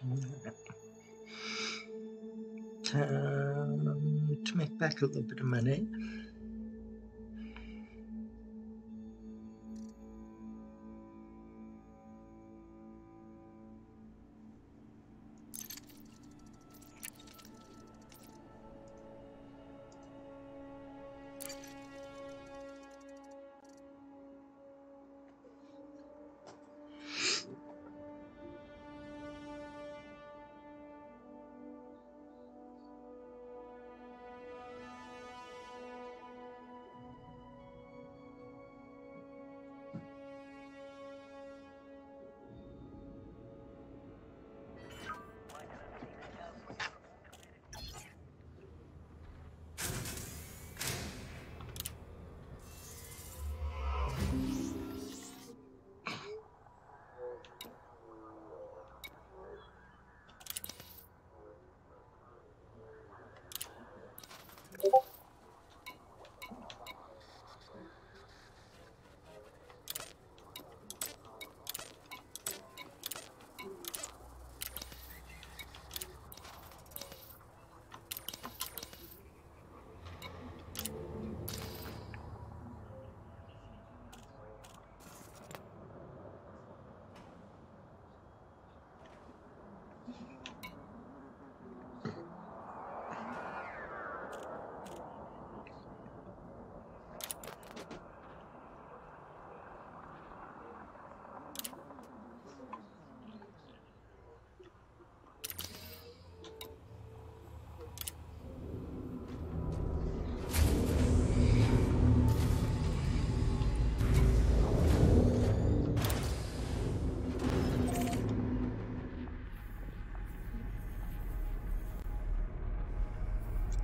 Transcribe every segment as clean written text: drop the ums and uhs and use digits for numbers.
To make back a little bit of money.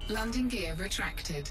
Landing gear retracted.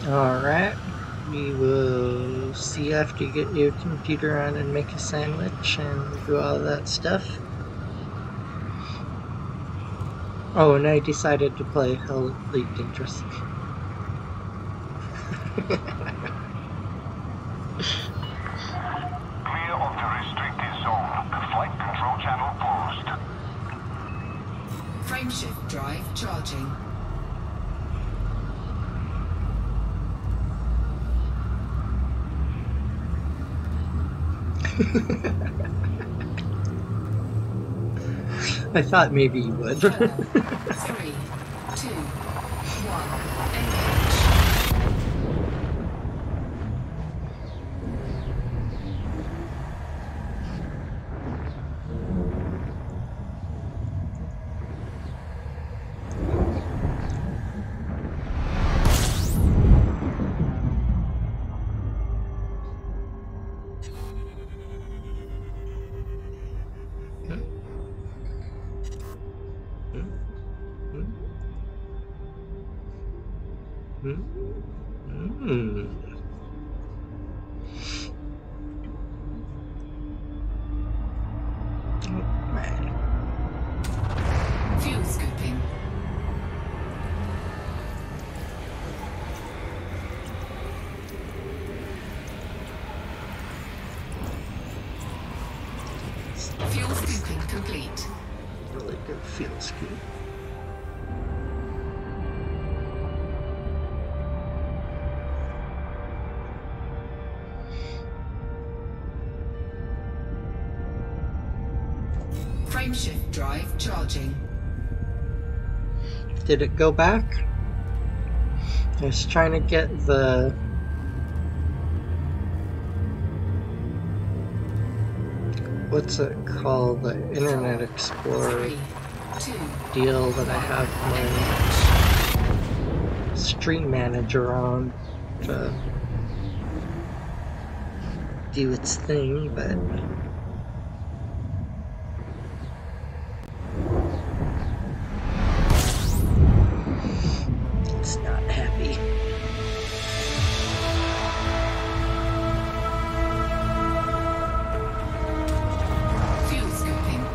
Alright, we will see after you get your computer on and make a sandwich and do all that stuff. Oh, and I decided to play Elite Dangerous. Clear of the restricted zone. The flight control channel closed. Frameshift drive charging. I thought maybe you would. 4, 3, 2, 1, engage. Fuel scooping. complete. Really good fuel scoop. Frameshift drive charging. Did it go back? I was trying to get the what's it called? The Internet Explorer 3, 2, deal that I have my Stream Manager on to do its thing, but it's not happy. fuel scooping.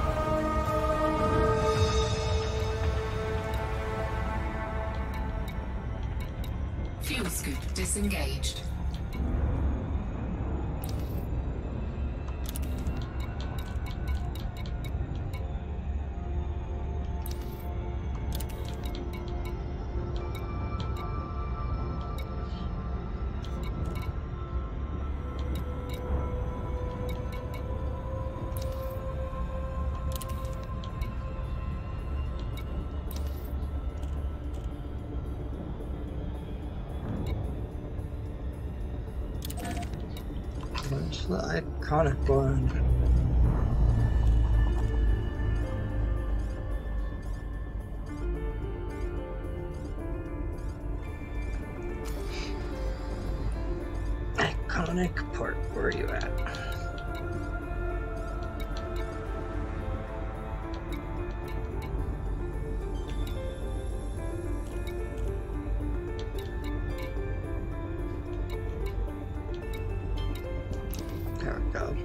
Fuel scoop disengaged. Where's the iconic one? Iconic port, where are you at? There we go.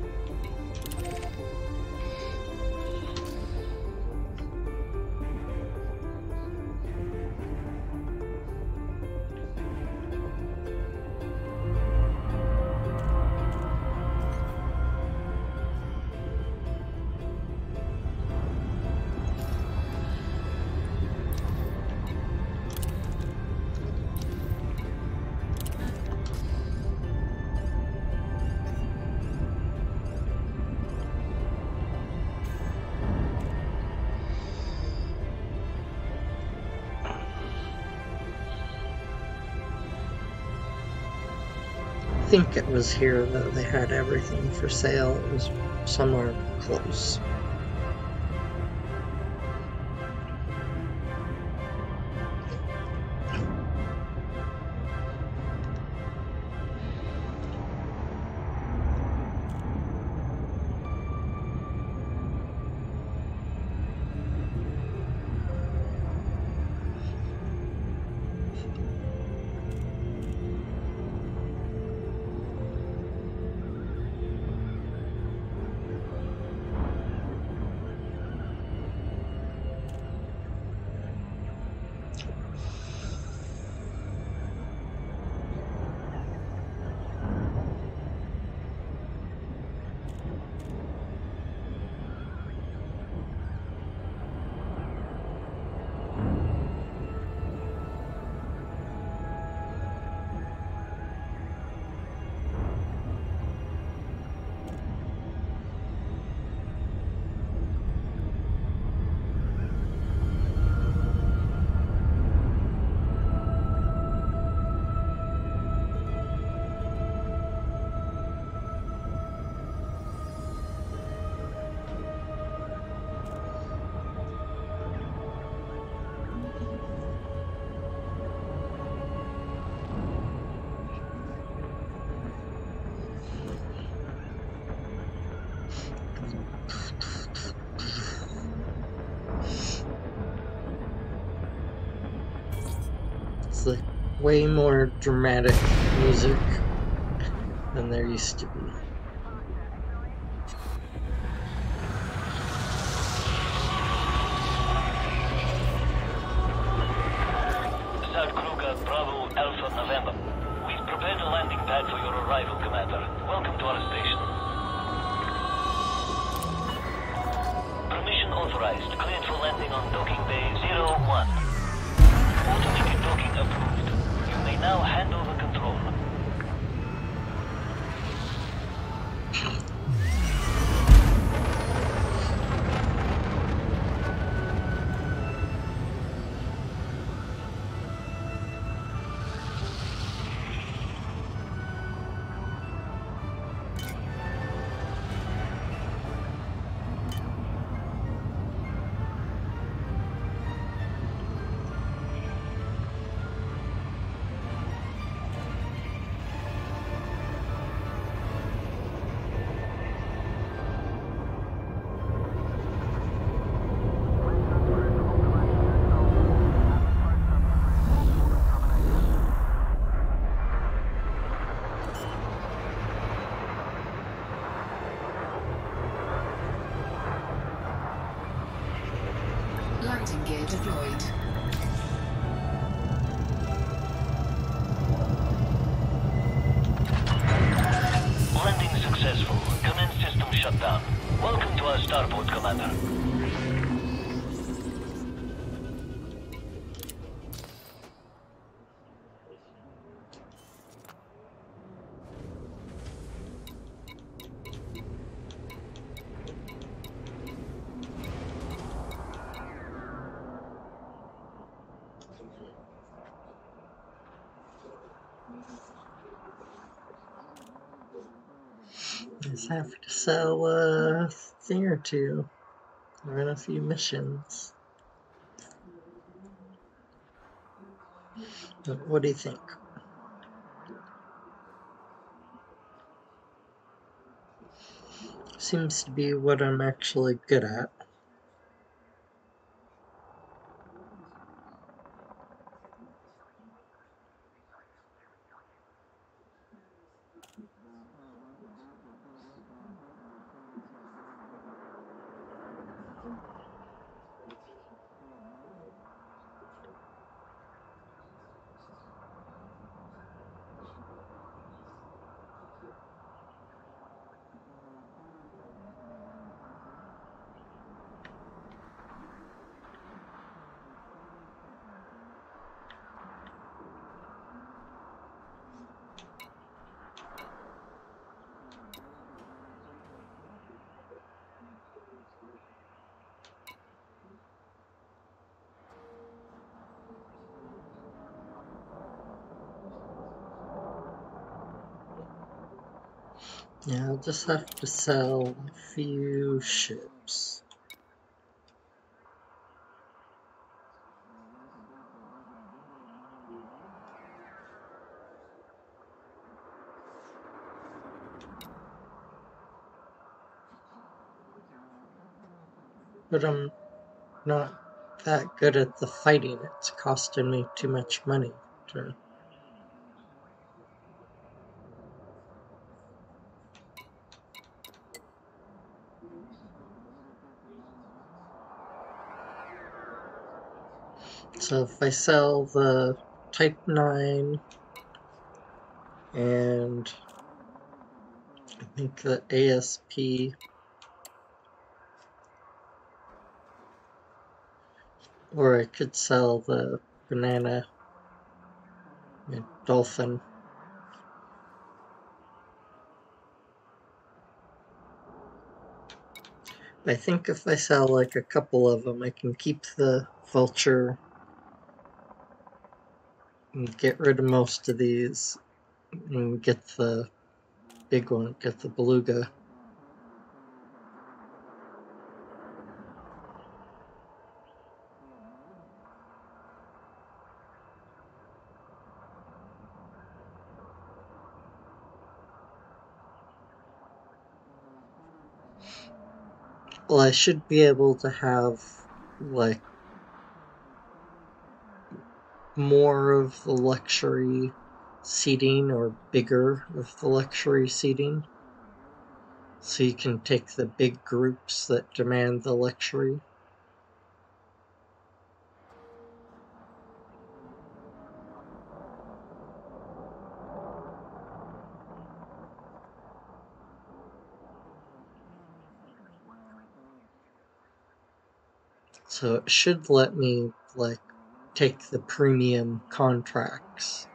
I think it was here that they had everything for sale. It was somewhere close. It's like way more dramatic music than there used to be. South Kruger, Bravo, Alpha, November. We've prepared a landing pad for your arrival, Commander. Welcome to our station. authorized. Cleared for landing on docking bay 01. Automated docking approved. You may now hand over control. Landing gear deployed. Landing successful. Command system shut down. Welcome to our starport, Commander. Just have to sell a thing or two. Run a few missions. But what do you think? Seems to be what I'm actually good at. Yeah, I'll just have to sell a few ships. But I'm not that good at the fighting. It's costing me too much money to... So if I sell the Type 9 and I think the ASP, or I could sell the Banana and Dolphin. I think if I sell like a couple of them, I can keep the Vulture and get rid of most of these and get the big one, get the Beluga. Well, I should be able to have like more of the luxury seating or bigger of the luxury seating. So you can take the big groups that demand the luxury. So it should let me, like, take the premium contracts.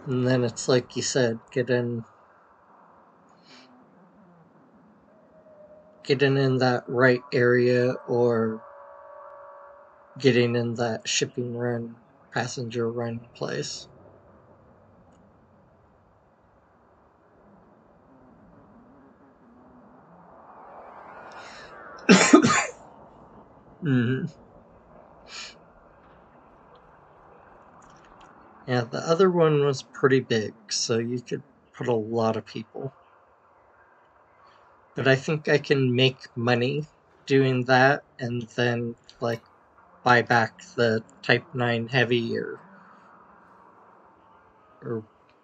And then it's like you said, get in that right area, or getting in that shipping run, passenger run place. Mm-hmm. Yeah, the other one was pretty big, so you could put a lot of people. But I think I can make money doing that and then, like, buy back the Type 9 Heavy, or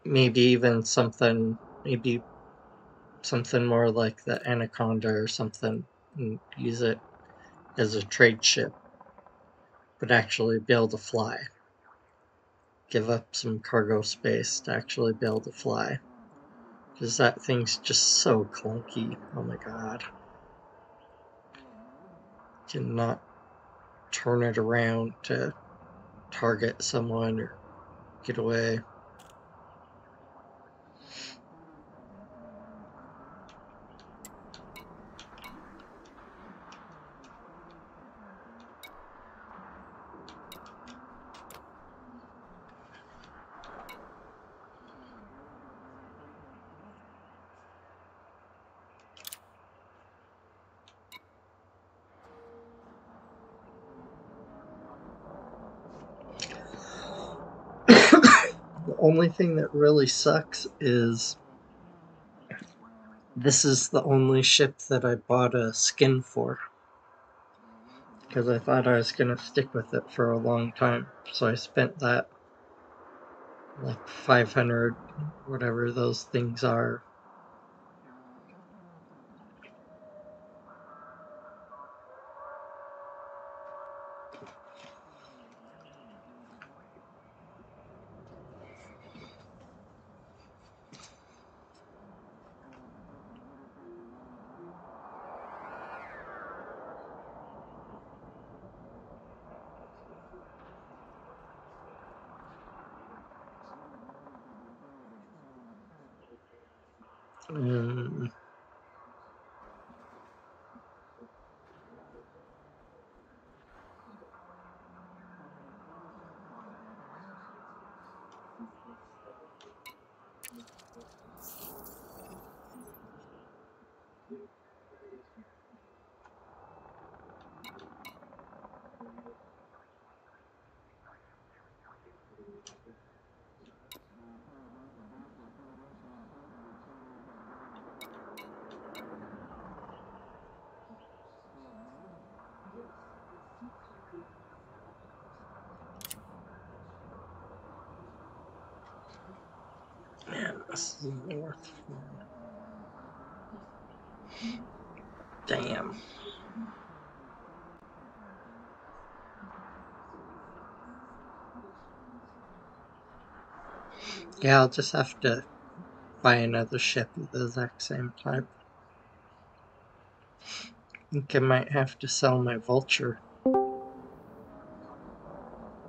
maybe even something more like the Anaconda or something, and use it as a trade ship, but actually be able to fly. Give up some cargo space to actually be able to fly. Because that thing's just so clunky. Oh my god. Cannot turn it around to target someone or get away. The only thing that really sucks is this is the only ship that I bought a skin for, because I thought I was going to stick with it for a long time. So I spent that, like, 500, whatever those things are. Um, Man, this is worth. Damn. Yeah, I'll just have to buy another ship of the exact same type. I think I might have to sell my Vulture.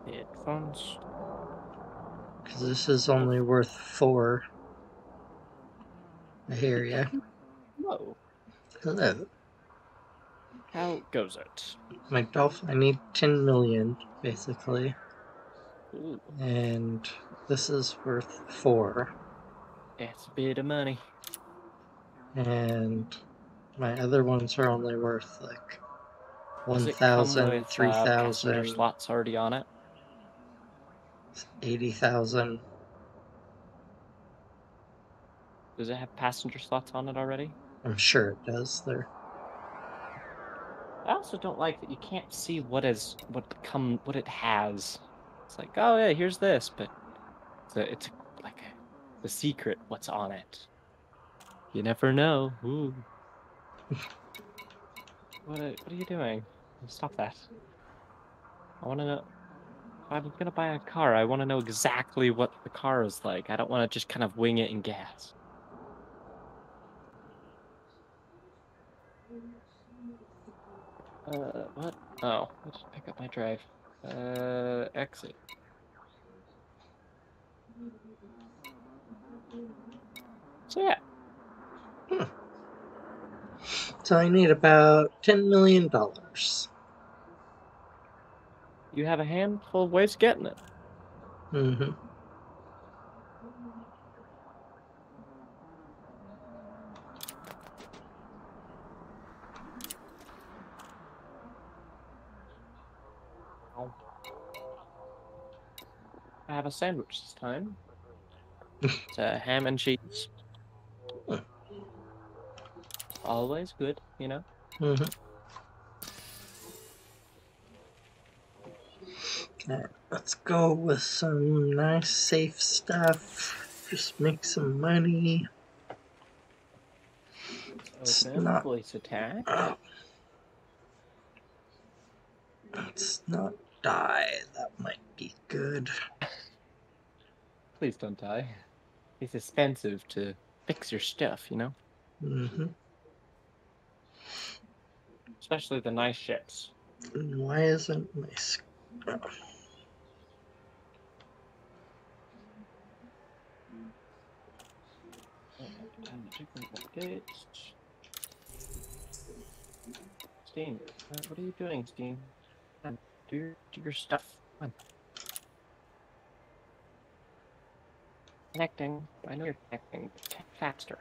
Headphones. Because this is only worth 4. I hear ya. Whoa. Hello. How goes it? My dolphin. I need 10 million, basically. Ooh, And this is worth 4. it's a bit of money. And my other ones are only worth, like, Does it come 1,000, with passenger 3,000, slots already on it? 80,000. Does it have passenger slots on it already? I'm sure it does. There. I also don't like that you can't see what it has. It's like, oh yeah, here's this, but it's like the secret what's on it. You never know. Ooh. What are you doing? Stop that. I want to know. If I'm gonna buy a car, I want to know exactly what the car is like. I don't want to just kind of wing it and gas. What? Oh, I just pick up my drive. Exit. So yeah, So I need about $10 million. you have a handful of ways of getting it. Mm-hmm. I have a sandwich this time. It's ham and cheese. Always good, you know. Mm-hmm. Alright, let's go with some nice, safe stuff. Just make some money. It's Open, not- voice attack. Let's not die. That might be good. Please don't die. It's expensive to fix your stuff, you know? Mm-hmm. Especially the nice ships. And why isn't my... Steam, what are you doing, Steam? Do your stuff. Come on. Connecting. I know you're connecting. Connect faster.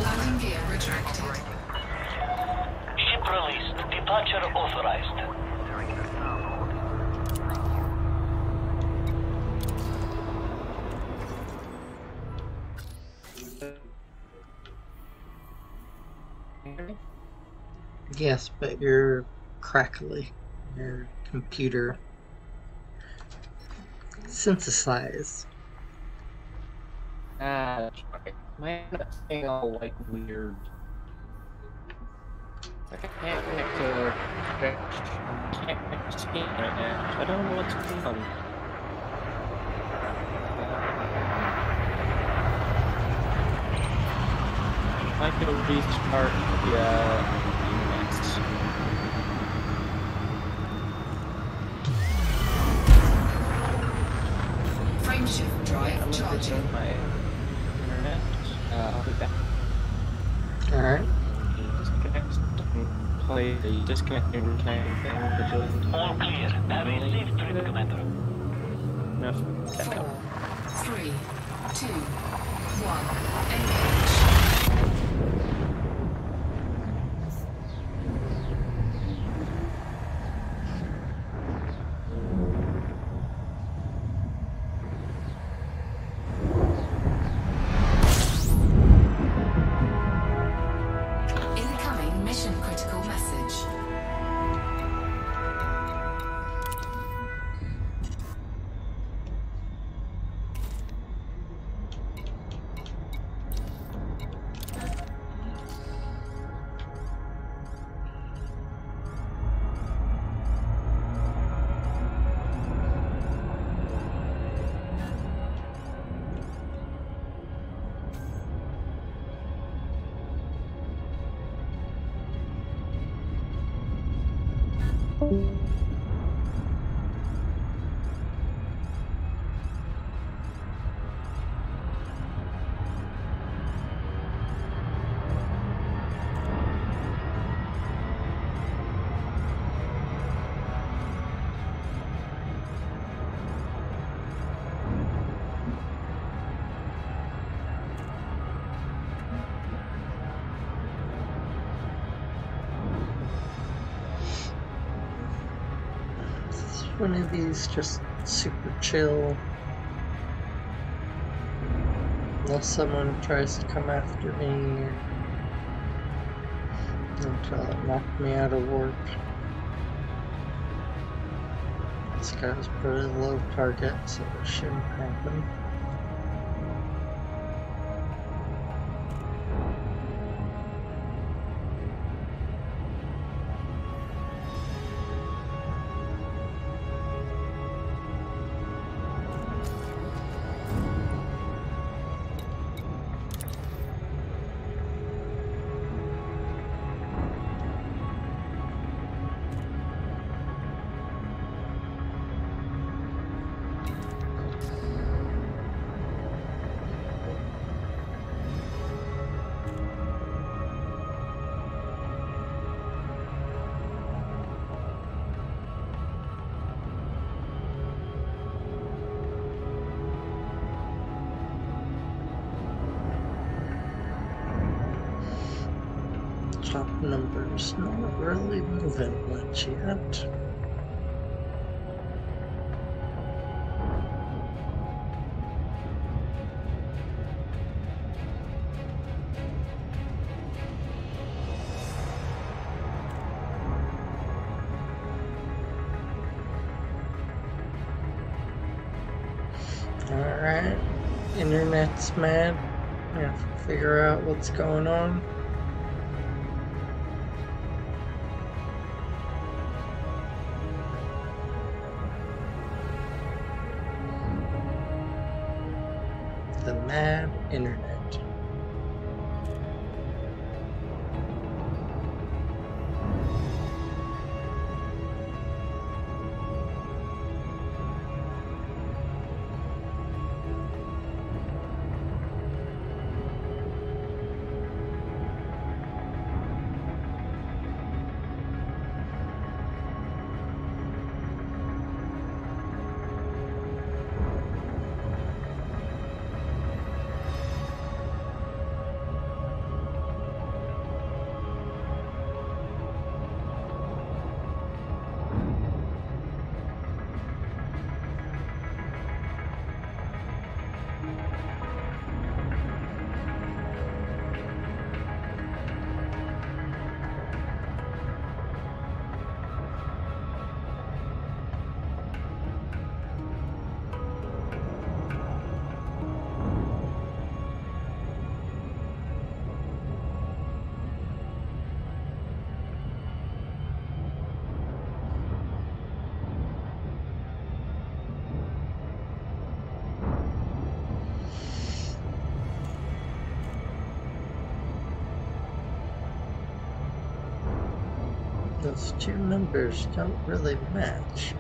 Landing gear retracted. Ship released. Departure authorized. Yes, but you're crackly. Your computer synthesize. That's right. My internet's being all like weird. Like I can't connect to Steam right now. So I don't know what's going on. Might go restart the next. Frameshift drive I'm gonna charging. restart my internet. I'll be back. Alright. Disconnect and play the disconnecting reconnecting thing with the joint. All clear. Have a safe trip, Commander. No, 4, 3, 2, 1. Engage. Incoming mission critical message. Is one of these just super chill? Unless someone tries to come after me. knocked me out of work. This guy's pretty low target, so it shouldn't happen. Top numbers not really moving much yet. Alright, internet's mad. I have to figure out what's going on. The mad internet. Those two numbers don't really match.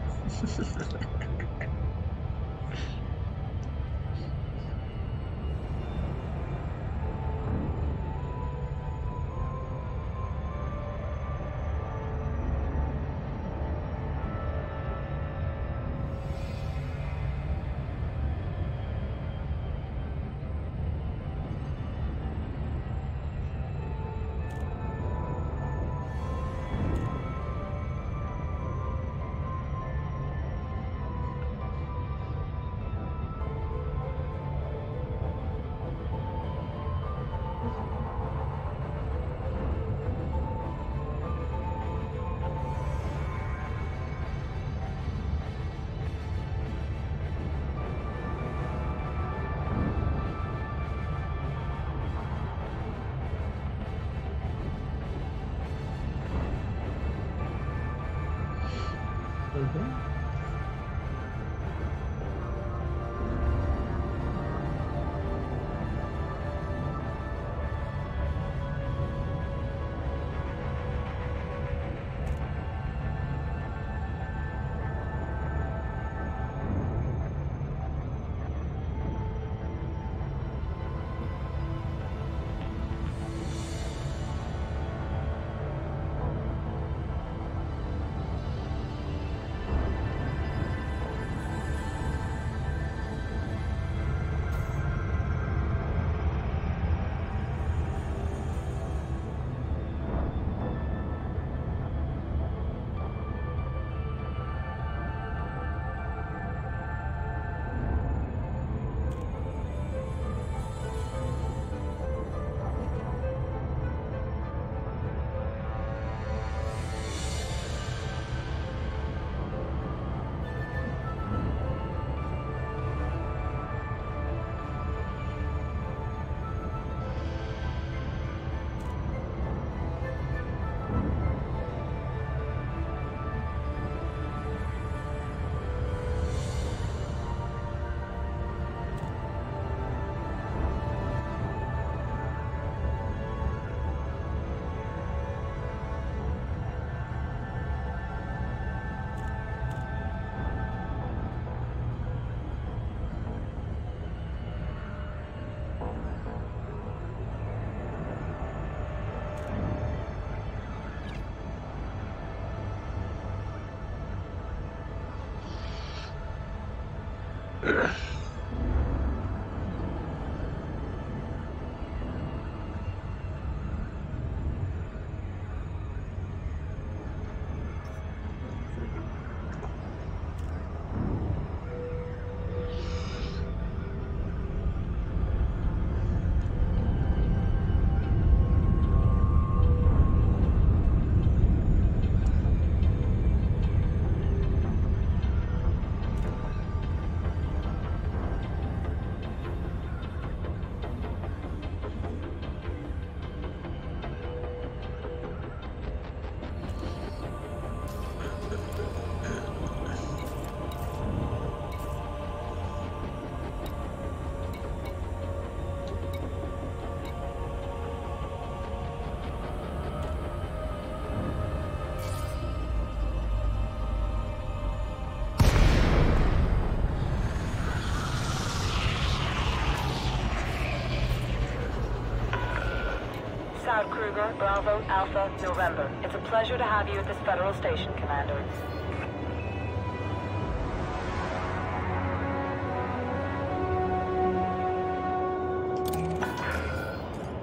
South Kruger, Bravo, Alpha, November. It's a pleasure to have you at this federal station, Commander.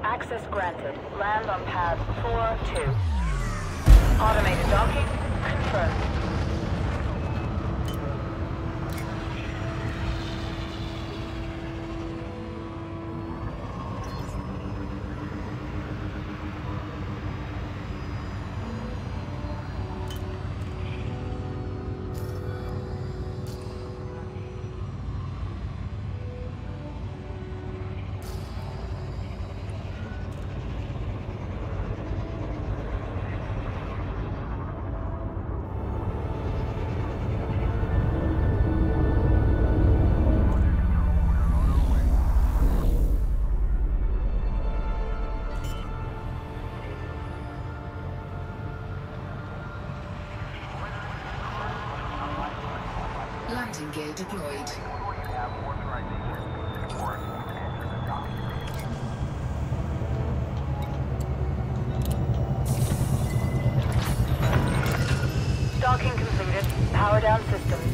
Access granted. Land on pad 4-2. Automated docking confirmed. Landing gear deployed. Docking completed. Power down systems.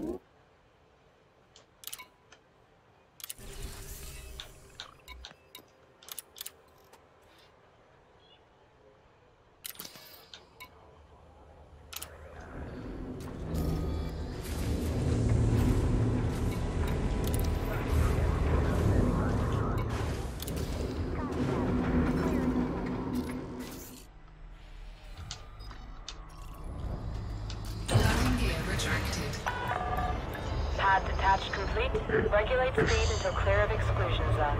Landing gear retracted. Pad detached complete. Regulate speed until clear of exclusion zone.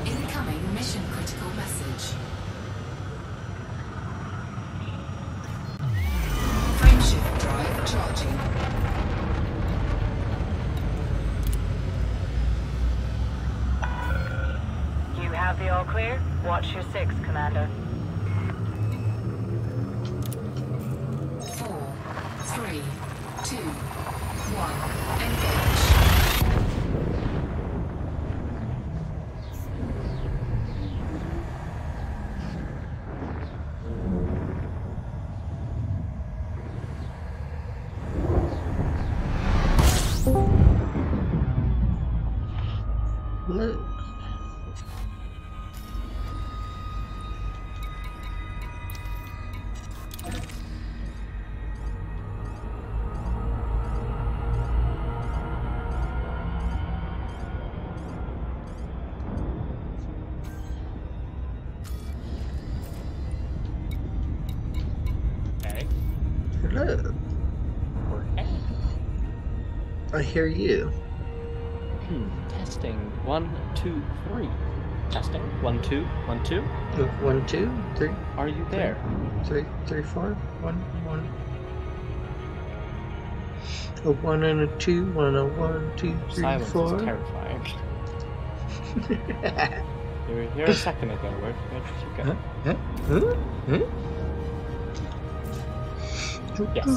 Incoming mission critical message. Frameshift drive charging. You have the all clear? Watch your 6, Commander. 4, 3, 2, 1. Engage. What? Okay. Hello. Okay. I hear you. Testing. 1, 2, 3. Testing. 1, 2, 1, 2. 1, 2, 3, Are you there? 3, 3, 4. 1, 1. A 1 and a 2, and a 1, 2, 3, Silence 4. is terrifying. You were here a second ago. Where did you go? Yes.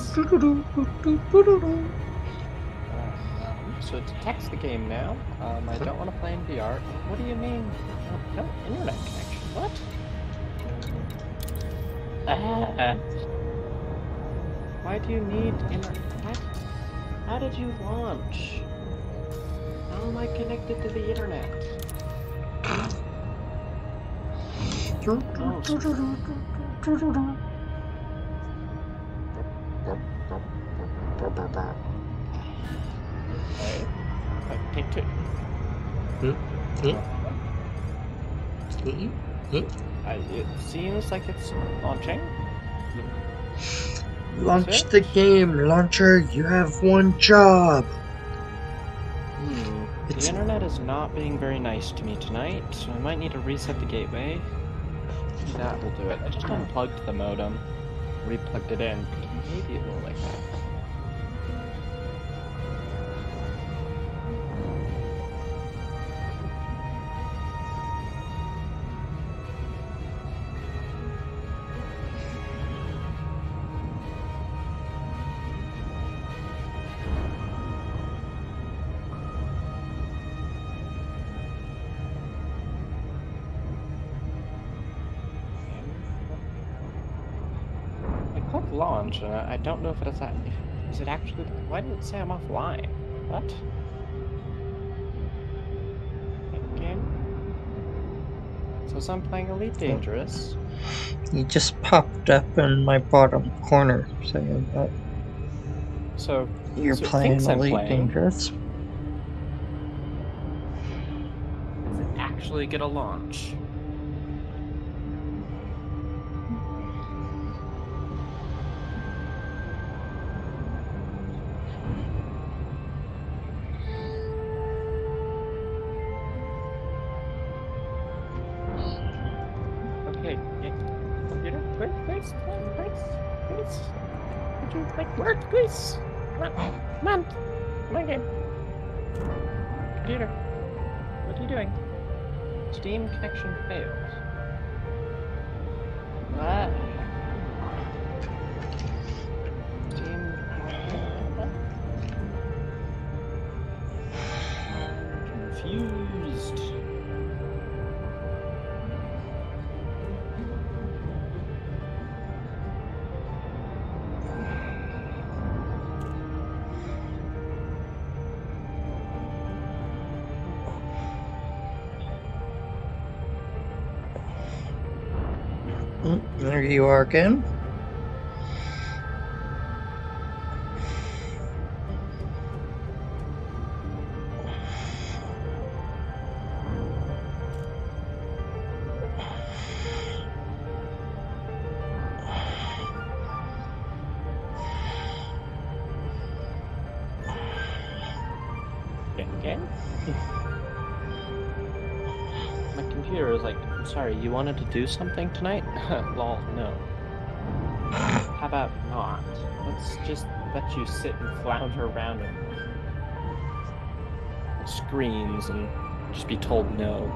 So to text the game now. I don't want to play in VR. What do you mean? No internet connection. What? Why do you need internet? How did you launch? How am I connected to the internet? Take two. It seems like it's launching. Launch the game, launcher. You have one job. The internet is not being very nice to me tonight, so I might need to reset the gateway. That will do it. I just unplugged the modem, replugged it in. Maybe it will like that. Launch, and I don't know if it's that. Is it actually? Why did it say I'm offline? What? Game. So I'm playing Elite Dangerous. You just popped up in my bottom corner saying that So you're so it playing thinks I'm Elite playing. Dangerous. actually get a launch. Okay, yeah. Computer, please. Would you like work, please? Come on, game. Computer, what are you doing? Steam connection failed. What? Steam confused. There you are again. Again? My computer is like, I'm sorry, you wanted to do something tonight? Lol, no. How about not? Let's just let you sit and flounder around in screens and just be told no.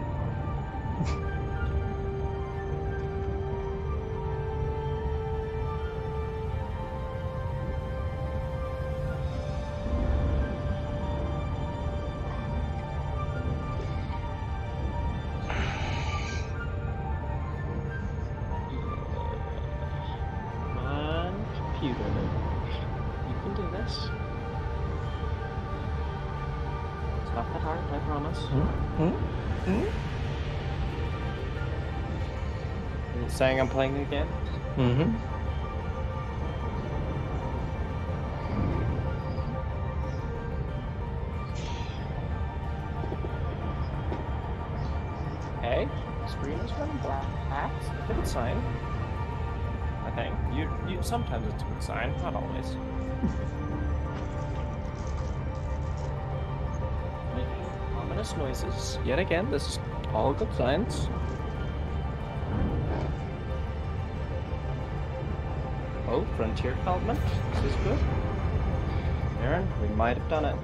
Computer. You can do this. It's not that hard, I promise. Is it saying I'm playing again? Mm-hmm. Okay, screen is running black. It's a good sign. I think. You sometimes it's a good sign, not always. Making ominous noises. Yet again, this is all good signs. Oh, frontier development. This is good. Aaron, we might have done it.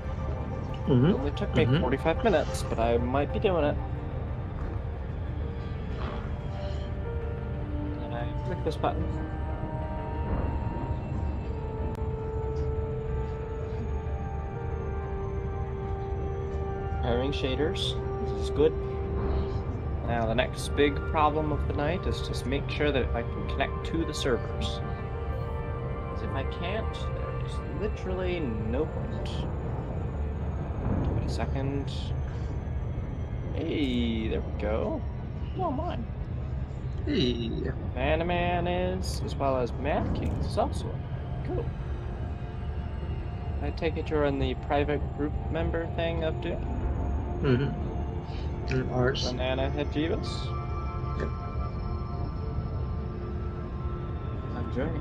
Mm-hmm. It only took me 45 minutes, but I might be doing it. Can I click this button? Pairing shaders. This is good. Now the next big problem of the night is just make sure that I can connect to the servers. Because if I can't, there's literally no point. Give it a second. Hey, there we go. Oh, mine. Hey. Vanaman is, as well as Mad Kings is also. Cool. I take it you're in the private group member thing of Duke? Mm-hmm. And ours. Banana Head Jeebus? Yep. I'm journey.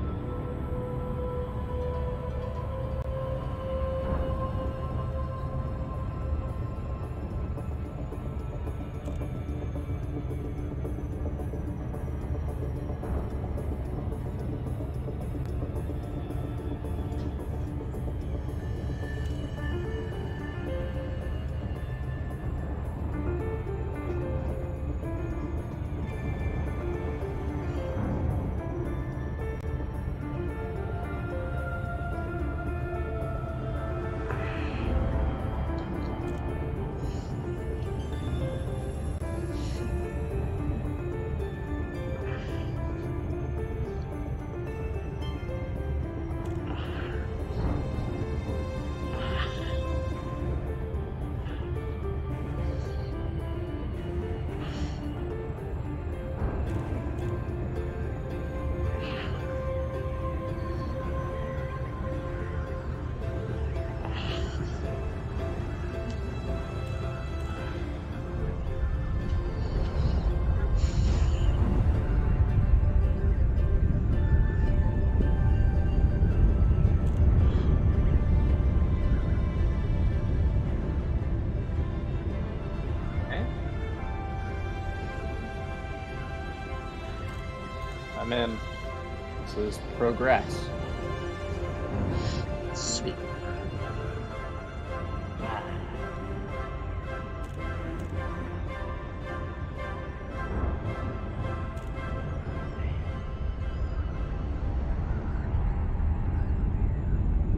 I'm in. This is progress. Sweet.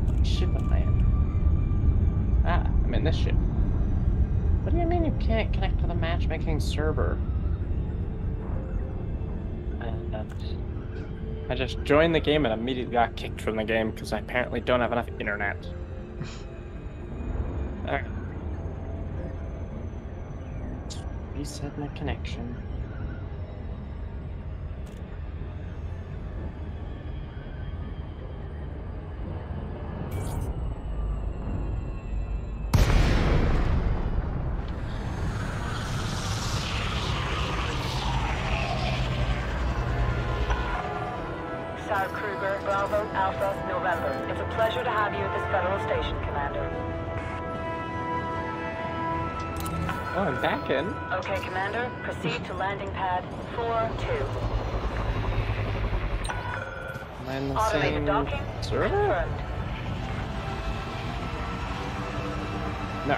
What ship am I in? Ah, I'm in this ship. What do you mean you can't connect to the matchmaking server? I just joined the game and immediately got kicked from the game because I apparently don't have enough internet. Alright. Reset my connection. Sarah Kruger, Bravo, Alpha, November. It's a pleasure to have you at this federal station, Commander. Oh, I'm back in. Okay, Commander, proceed to landing pad 4-2. Am I in the Automated same docking server? confirmed. No.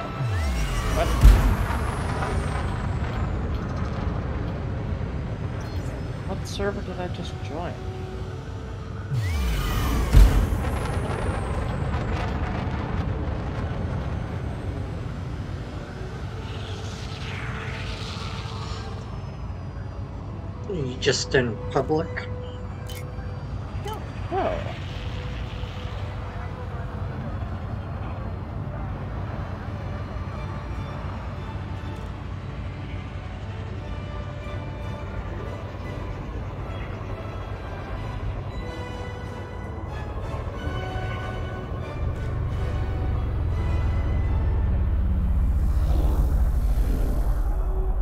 What? What server did I just join? You just in public? Oh.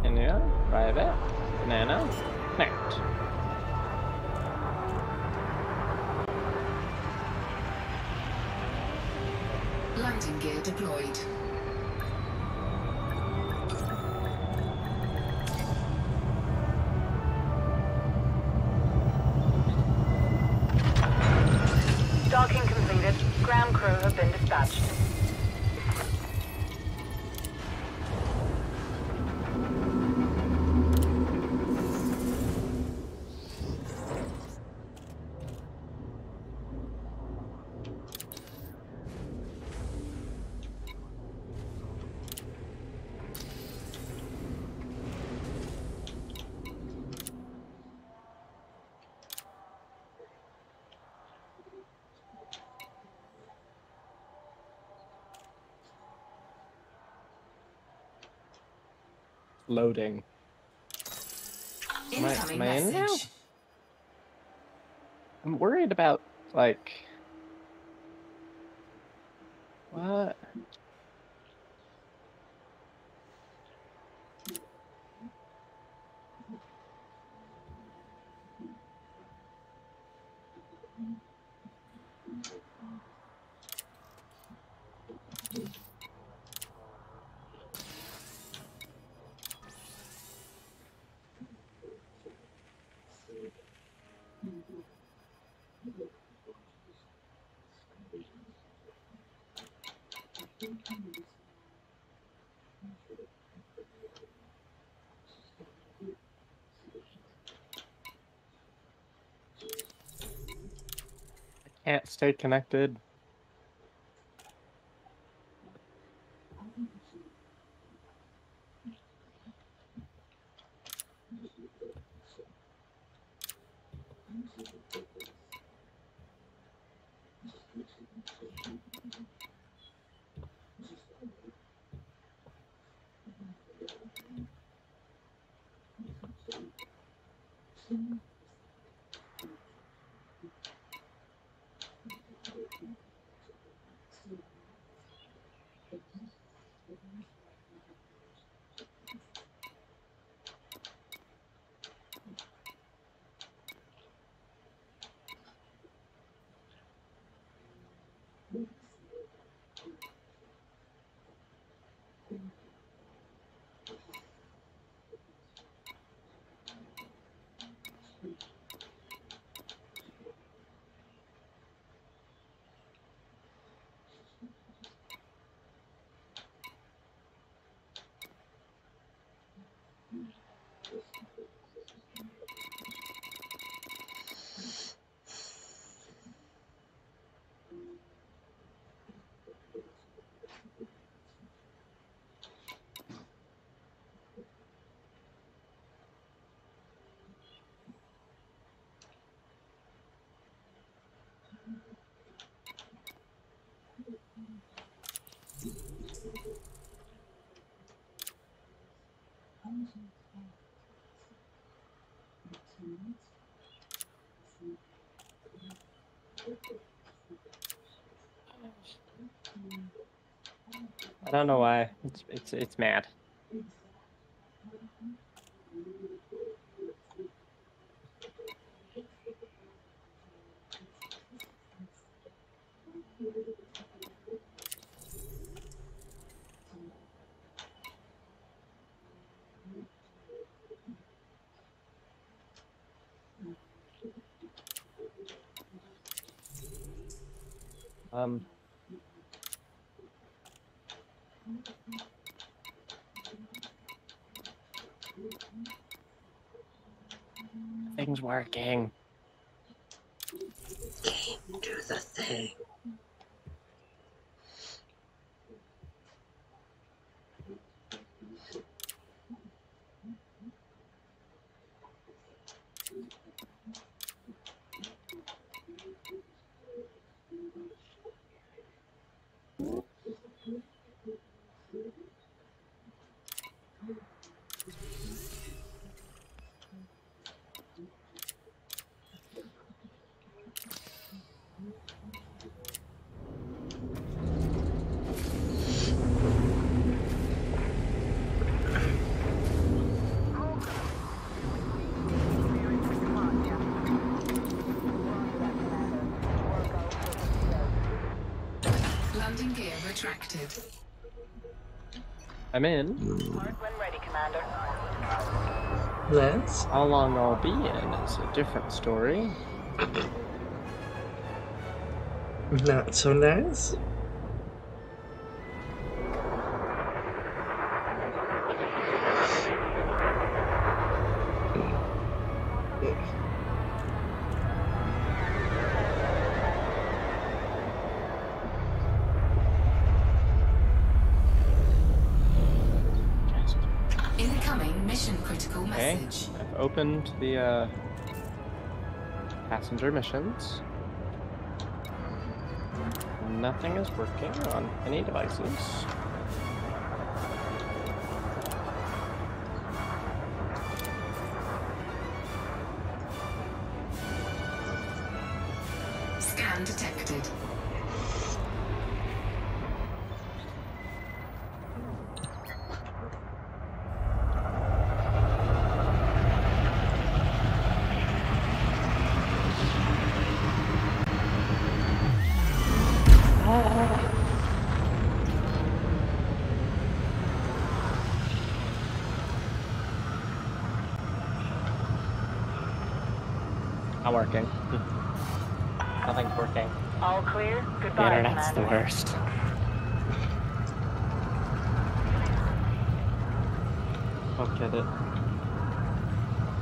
India, private, banana, connect. Landing gear deployed. Docking completed. Ground crew have been dispatched. Loading. Incoming am I in now? message. I'm worried about, like... What? I can't stay connected. I don't know why. It's mad. Thing's working. Game, do the thing. Landing gear retracted. I'm in. When ready, Commander. That's How long I'll be in is a different story. not so nice. Incoming mission critical Okay, message. I've opened the passenger missions. Nothing is working on any devices. Scan detected. Not working. Nothing's working. All clear. The Goodbye, internet's the Commander. worst. Don't get it.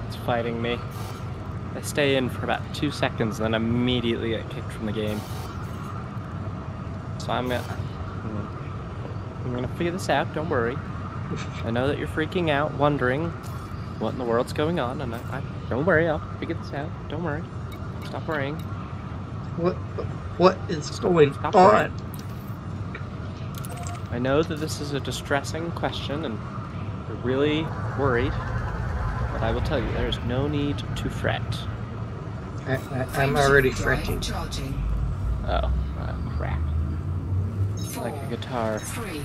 It's fighting me. I stay in for about 2 seconds, then immediately get kicked from the game. So I'm gonna figure this out. Don't worry. I know that you're freaking out, wondering what in the world's going on, and I don't worry. I'll figure this out. Don't worry. Stop worrying. What is going Stop on? worrying. I know that this is a distressing question, and you're really worried. But I will tell you, there is no need to fret. I'm already Drive fretting. Charging. Oh, crap. 4, Like a guitar 3,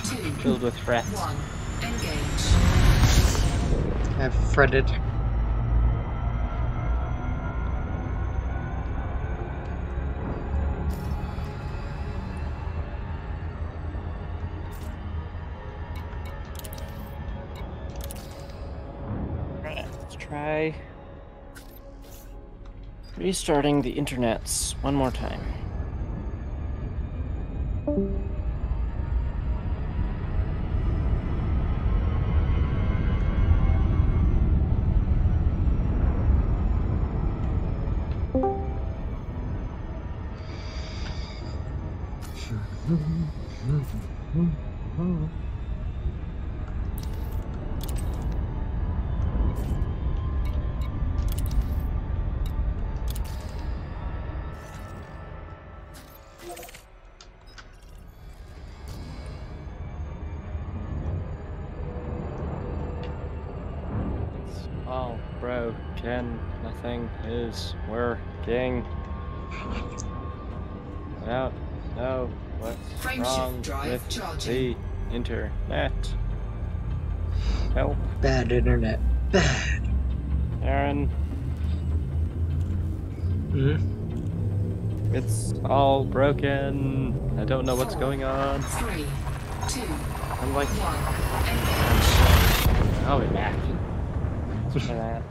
2, filled with frets. 1. Engage. I've fretted. Let's try restarting the internets one more time. It's all broken. Nothing is working. I don't know what's Frameshift wrong drive with charging. the internet. Help, Bad internet. Bad. Aaron. Hmm? It's all broken. I don't know what's going on. 3, 2, I'm like, 1. Engage. I'll be back. Yeah.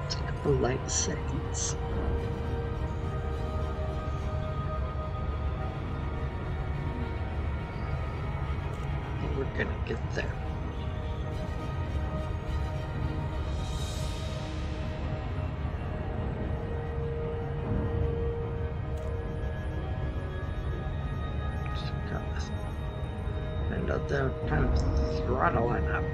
It's a couple light seconds. We're gonna get there. Just gotta find out the time throttling up.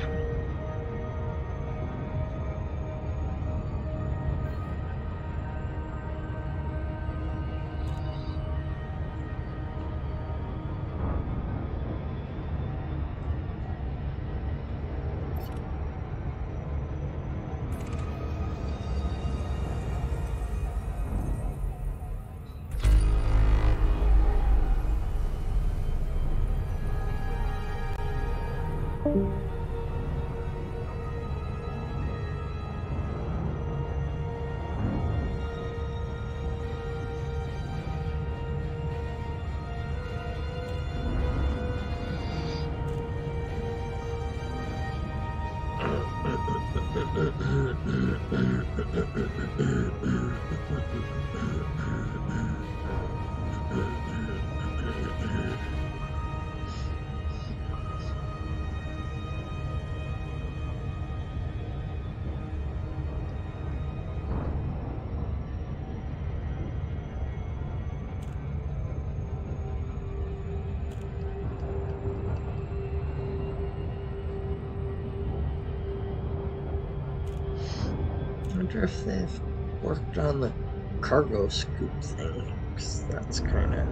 I wonder if they've worked on the cargo scoop thing, 'cause that's kind of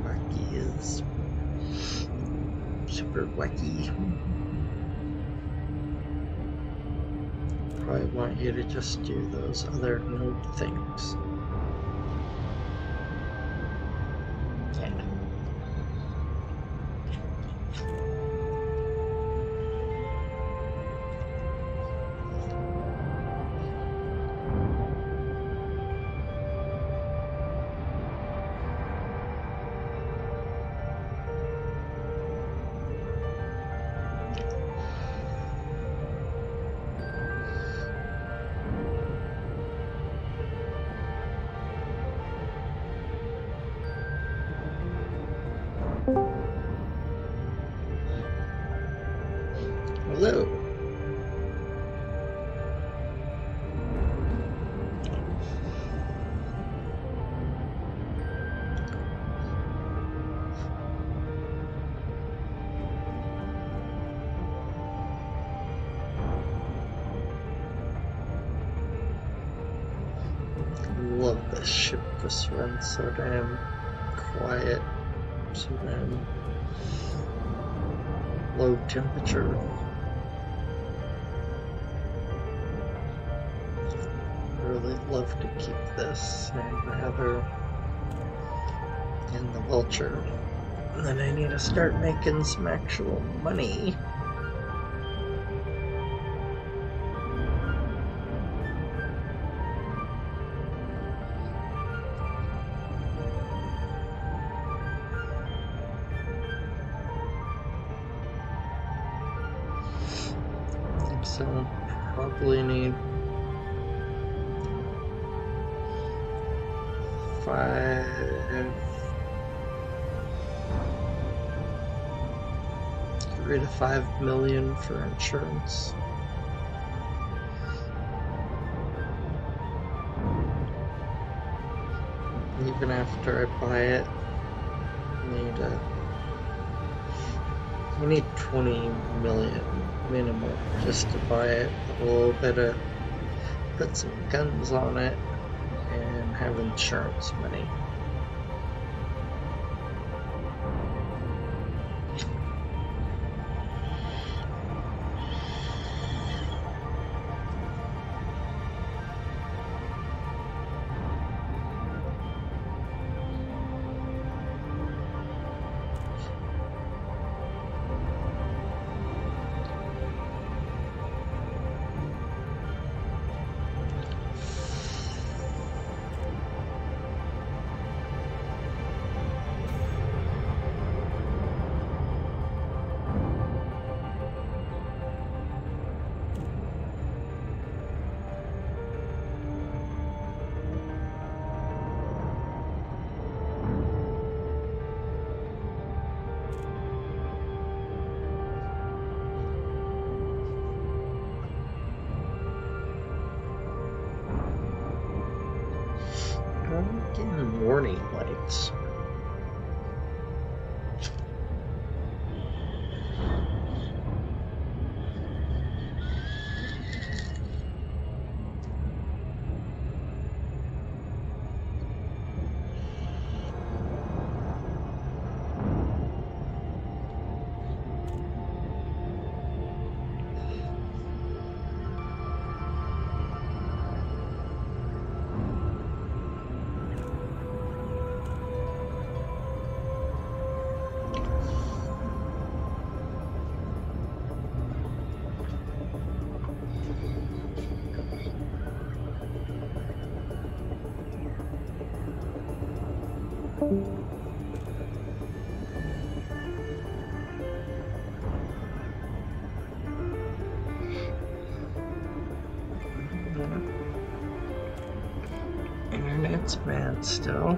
wacky, is super wacky. Probably want you to just do those other node things. Yeah. Hello. Love this ship just runs so damn quiet, so damn low temperature. I really love to keep this and the Heather and the Vulture. And then I need to start making some actual money. So probably need 3 to 5 million for insurance. Even after I buy it, I need 20 million minimum just to buy it. A little bit of put some guns on it and have insurance money. I'm getting warning lights. Internet's bad still.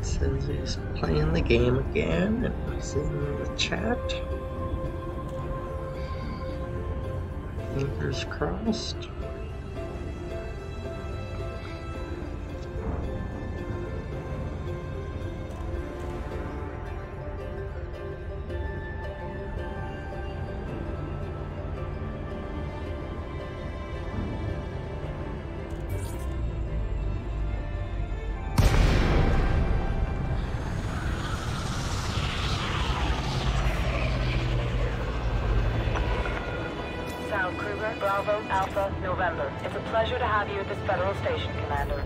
Says he's playing the game again and he's in the chat. Fingers crossed. Kruger, Bravo, Alpha, November. It's a pleasure to have you at this federal station, Commander.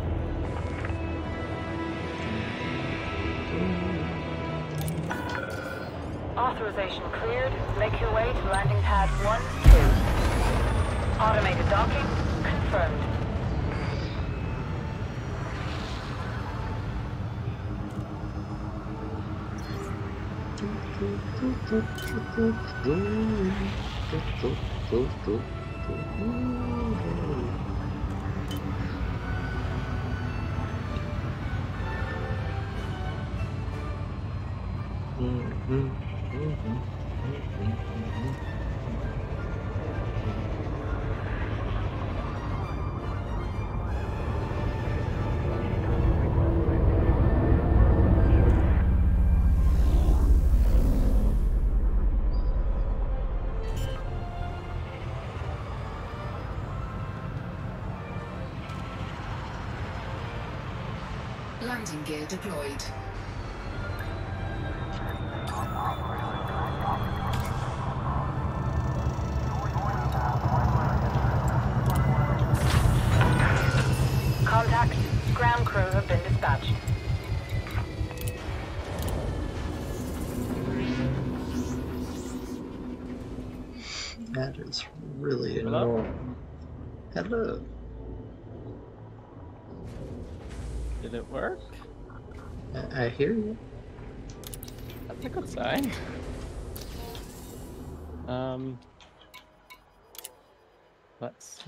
Authorization cleared. Make your way to landing pad 1-2. Automated docking confirmed. Landing gear deployed. Contact. Ground crew have been dispatched. That is really Hello? annoying. Hello. Did it work? I hear you. That's a good sign. Let's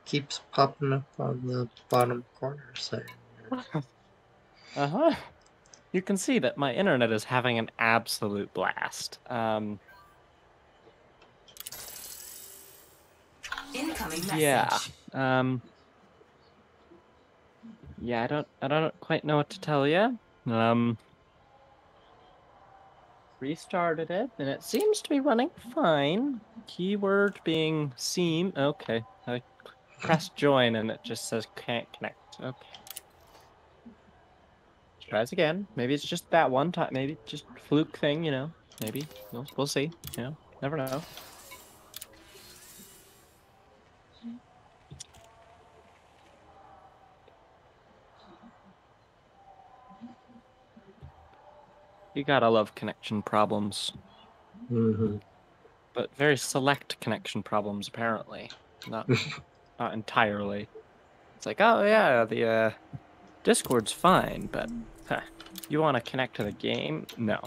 Keeps popping up on the bottom corner saying. uh-huh. You can see that my internet is having an absolute blast. Incoming message. Yeah. Yeah, I don't quite know what to tell you. Restarted it, and it seems to be running fine. Keyword being seem. Okay, I pressed join, and it just says can't connect. Okay. Tries again. Maybe it's just that one time. Maybe just fluke thing, you know. Maybe we'll see. You know, never know. You gotta love connection problems. Mm-hmm. But very select connection problems, apparently. Not entirely. It's like, oh yeah, the Discord's fine, but you want to connect to the game? No.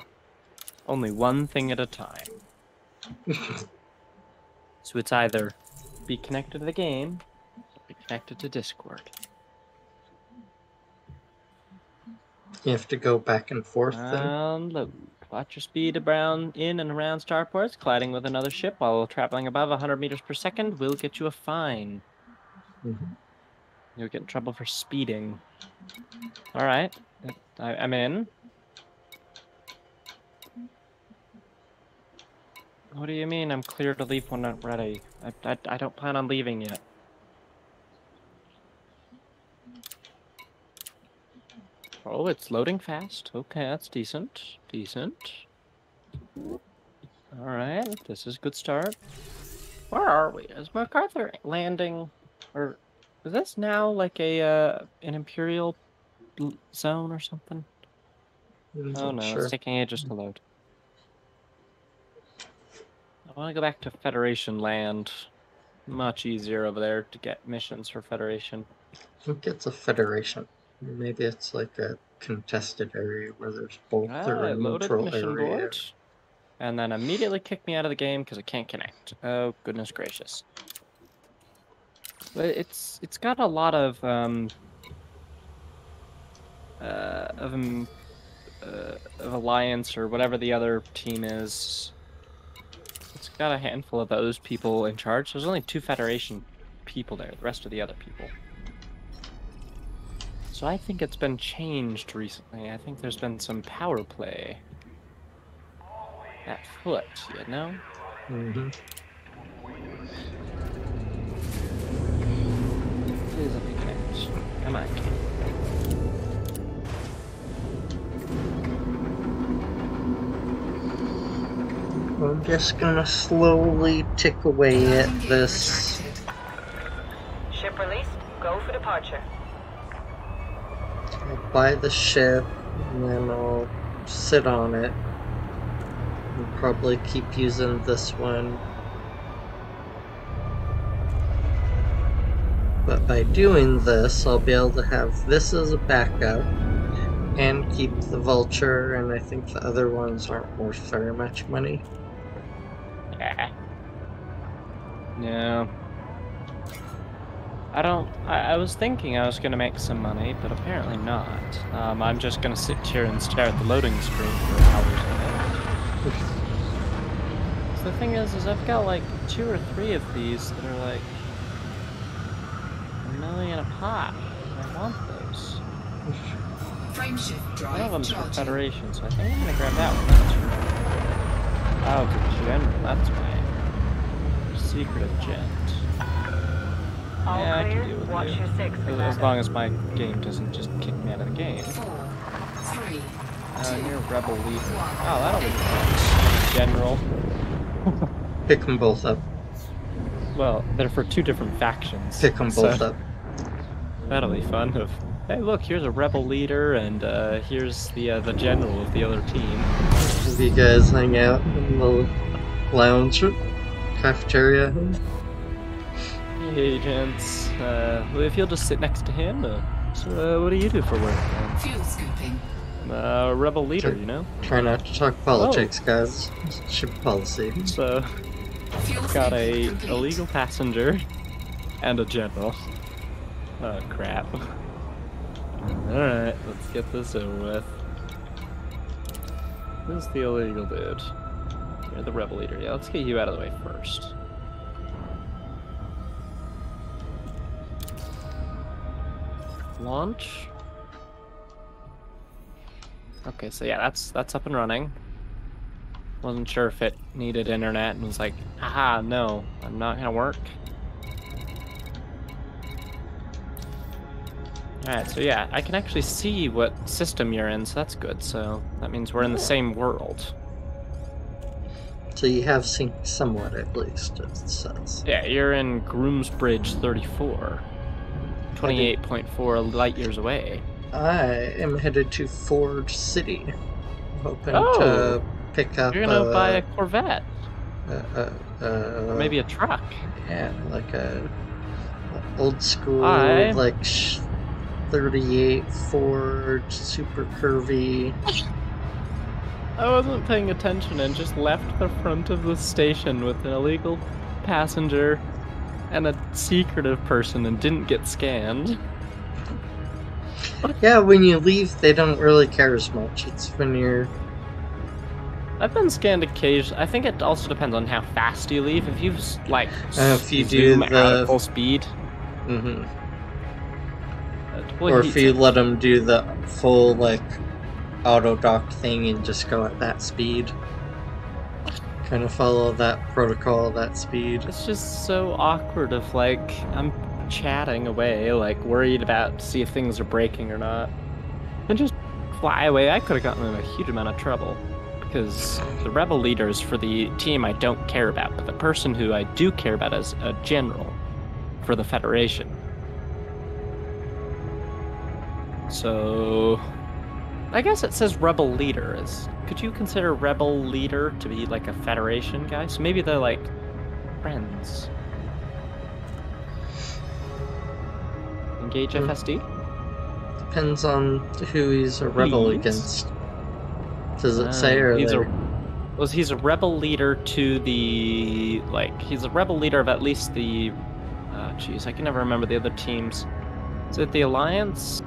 Only one thing at a time. So it's either be connected to the game, or be connected to Discord. You have to go back and forth then? Load. Watch your speed around in and around starports. Colliding with another ship while traveling above 100 meters per second will get you a fine. Mm-hmm. You'll get in trouble for speeding. Alright. I'm in. What do you mean I'm clear to leave when I'm ready? I don't plan on leaving yet. Oh, it's loading fast. Okay, that's decent. Decent. Alright, this is a good start. Where are we? Is MacArthur landing? Or is this now like a an Imperial zone or something? Oh no, Sure. it's taking ages to load. I want to go back to Federation land. Much easier over there to get missions for Federation. I think it's a federation. Maybe it's like a contested area where there's both or a It loaded neutral mission area. board, and then immediately kicked me out of the game because it can't connect. Oh goodness gracious! But it's got a lot of Alliance or whatever the other team is. It's got a handful of those people in charge. There's only 2 Federation people there. The rest are the other people. So I think it's been changed recently. I think there's been some power play at foot, you know? Mm-hmm. Please let me connect. Come on, kid. I'm just gonna slowly tick away at this. Ship released. Go for departure. I'll buy the ship, and then I'll sit on it. And probably keep using this one. But by doing this, I'll be able to have this as a backup, and keep the Vulture, and I think the other ones aren't worth very much money. Yeah. No. I was thinking I was going to make some money, but apparently not. I'm just going to sit here and stare at the loading screen for hours on end. the thing is I've got like 2 or 3 of these that are like $1 million a pop. I want those. Frameshift One of drive them's for charging. Federation, so I think I'm gonna grab that one. That's right. Oh, it's a general. That's my secret gent. All Yeah, I can clear. deal with Watch you. your 6, As Commander. long as my game doesn't just kick me out of the game. 4, 3, You're a rebel leader. Oh, that'll be fun. General. Pick them both up. Well, they're for 2 different factions. Pick them both so up. That'll be fun. Hey, look, here's a rebel leader, and here's the general of the other team. Have you guys hang out in the lounge cafeteria? Hey, gents. If you'll just sit next to him. So, what do you do for work? fuel scooping. I'm a rebel leader, you know? Try not to talk politics, guys. Ship policy. So, Fuel got a scooping complete. illegal passenger and a general. Oh, crap. Alright, let's get this over with. Who's the illegal dude? You're the rebel leader. Yeah, let's get you out of the way first. Launch. Okay, so yeah, that's up and running. Wasn't sure if it needed internet and was like, haha, no, I'm not gonna work. Alright, so yeah, I can actually see what system you're in, so that's good. So that means we're in the same world. So you have seen somewhat, at least, it says. Yeah, you're in Groomsbridge 34. 28.4 light years away. I am headed to Ford City, hoping Oh. to pick up You're gonna buy a Corvette. Or maybe a truck. yeah, like a old school, I- like 38 Ford, super curvy. I wasn't paying attention and just left the front of the station with an illegal passenger and a secretive person and didn't get scanned. Yeah, when you leave, they don't really care as much. It's when you're I've been scanned occasionally. I think it also depends on how fast you leave. If you like if you do zoom out the- at full speed, mhm. well, Or if you let them do the full, like, auto dock thing and just go at that speed. Kind of follow that protocol, that speed. it's just so awkward if like I'm chatting away, like worried about to see if things are breaking or not, and just fly away. I could have gotten in a huge amount of trouble because the rebel leader is for the team I don't care about, but the person who I do care about is a general for the Federation. So I guess it says rebel leader. Could you consider rebel leader to be like a Federation guy? So maybe they're like friends. Engage Hmm. FSD? Depends on who he's a rebel Please? against. Does it say, or he's they're- he's a rebel leader to the he's a rebel leader of at least the jeez, I can never remember the other teams. Is it the Alliance?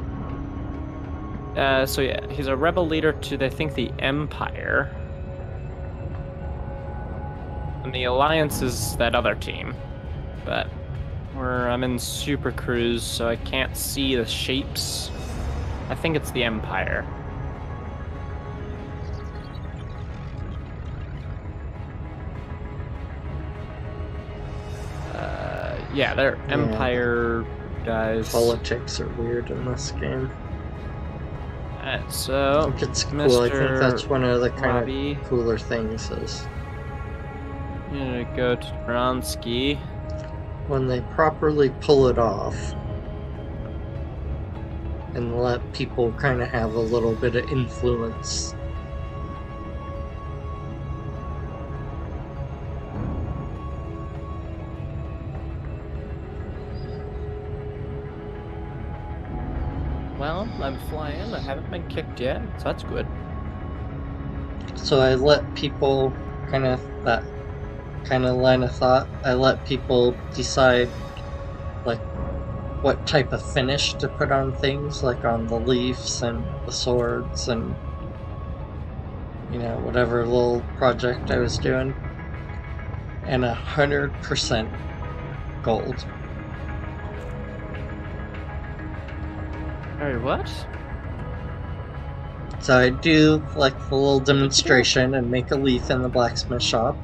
So yeah, he's a rebel leader to I think the Empire. And the Alliance is that other team. But I'm in Super Cruise, so I can't see the shapes. I think it's the Empire. Yeah, they're Empire guys. politics are weird in this game. So, I think it's cool. I think Mr. that's one of the kind Robbie. of cooler things is I'm gonna go to Bronsky. when they properly pull it off and let people kind of have a little bit of influence. Well, I'm flying. I haven't been kicked yet, so that's good. So I let people kind of that kind of line of thought. I let people decide like what type of finish to put on things, like on the leaves and the swords and whatever little project I was doing. and 100% gold. Sorry, what? So I do like a little demonstration and make a leaf in the blacksmith shop.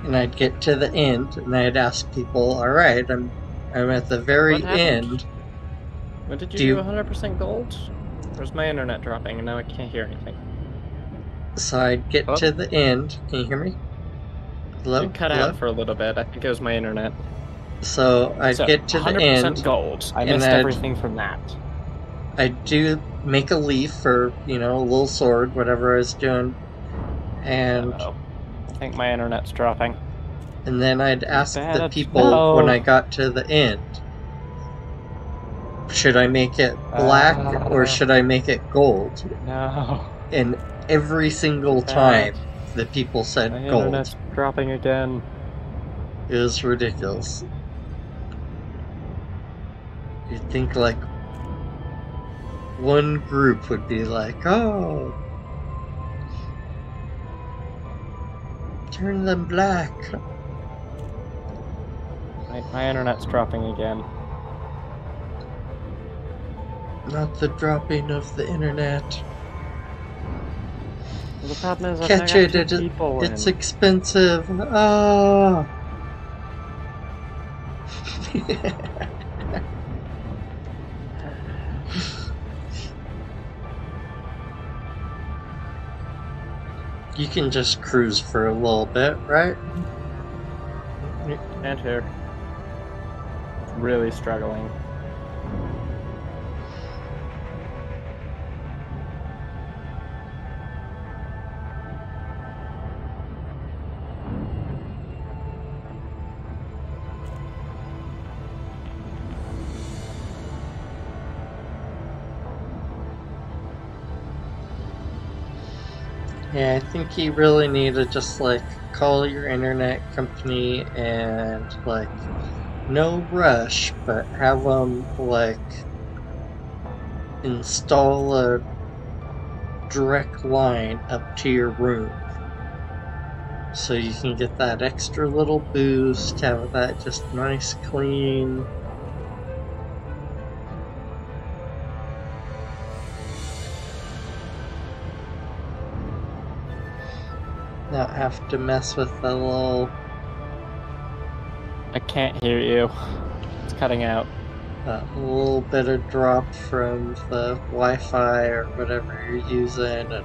And I'd get to the end and I'd ask people, alright, I'm at the very What happened? end. When did you Do do you- 100% gold? Where's my internet dropping and now I can't hear anything? So I'd get Hello? to the end. Can you hear me? Hello? It cut Hello? out for a little bit. I think it was my internet. So I'd So, get to the 100% end. gold. I and missed I'd- everything from that. I do make a leaf or, a little sword, whatever I was doing. And Uh-oh. I think my internet's dropping. and then I'd ask the Bad. people No. when I got to the end, should I make it black or should I make it gold? No. And every single time the people said My gold. internet's dropping again. It was ridiculous. You'd think like one group would be like, oh, turn them black. My internet's dropping again. Not the dropping of the internet. Well, the problem is I've Catch got it, two people it's in. expensive. Ah. You can just cruise for a little bit, right? Can't hear. Really struggling. Yeah, I think you really need to just like call your internet company and like no rush, but have them like install a direct line up to your room so you can get that extra little boost, have that just nice clean. Not have to mess with the little I can't hear you. It's cutting out. little bit of drop from the Wi-Fi or whatever you're using, and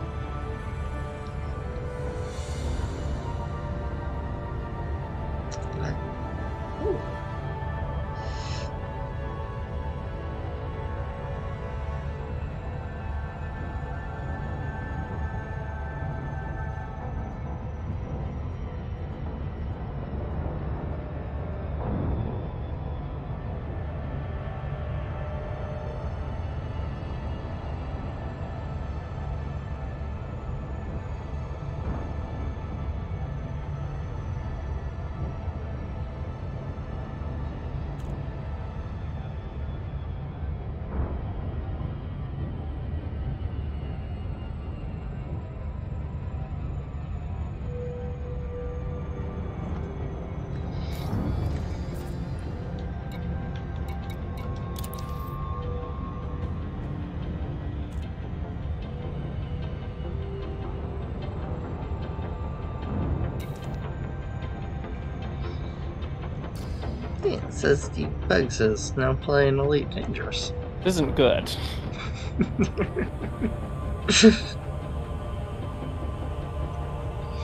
it says Steve Bugs is now playing Elite Dangerous. This isn't good.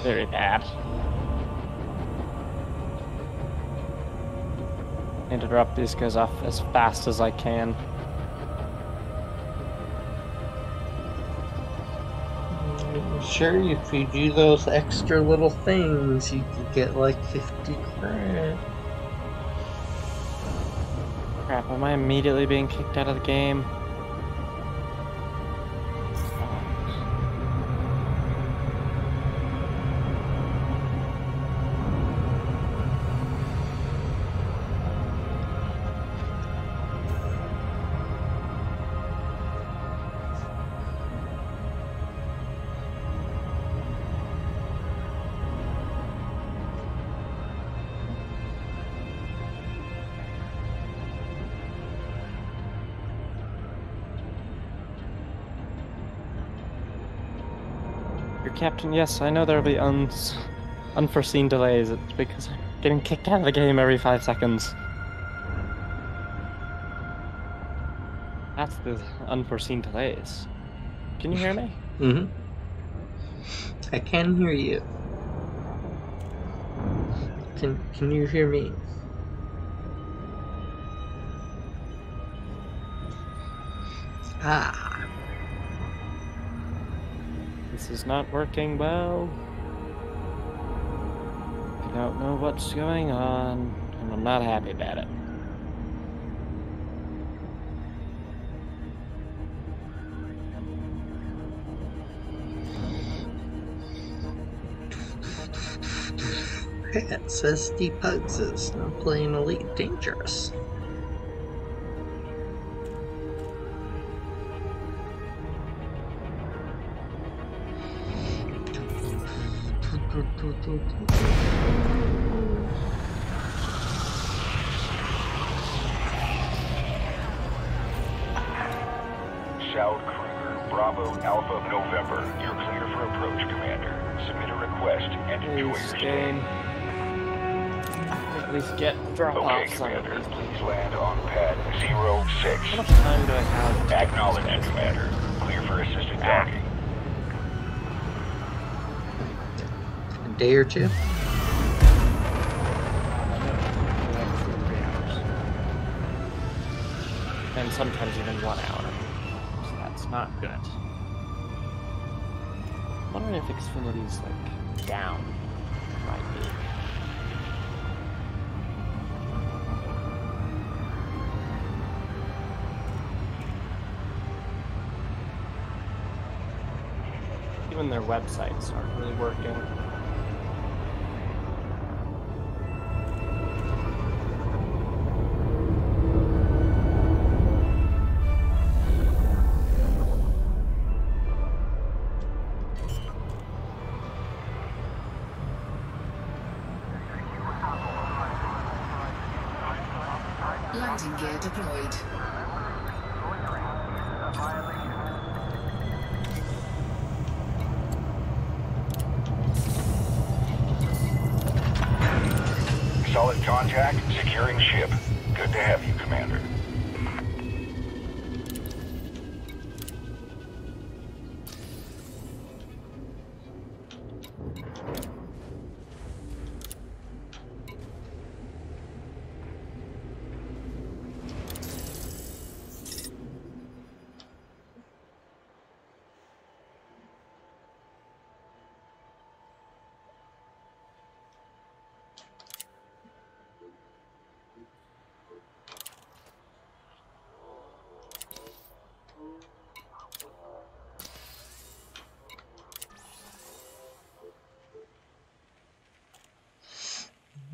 Very bad. Need to drop these guys off as fast as I can. Sure, if you do those extra little things, you could get like 50 grand. Crap, am I immediately being kicked out of the game? Captain, yes, I know there'll be unforeseen delays. It's because I'm getting kicked out of the game every 5 seconds. That's the unforeseen delays. Can you hear me? Mm-hmm. I can hear you. Can you hear me? Ah. This is not working well. I don't know what's going on, and I'm not happy about it. It says Pugs is now playing Elite Dangerous. South Kruger, Bravo, Alpha, November. You're clear for approach, Commander. Submit a request and enjoy your Please, stay. game. At least get drop Okay, off some of Commander. these. Please land on pad How 06. much time do I have? to Acknowledged, get these guys? Commander. Clear for assisted docking. A day or two? And sometimes even 1 hour. So that's not good. I'm wondering if Xfinity's like down. Might be. Even their websites aren't really working. Landing gear deployed. Solid contact, securing ship. Good to have you, Commander.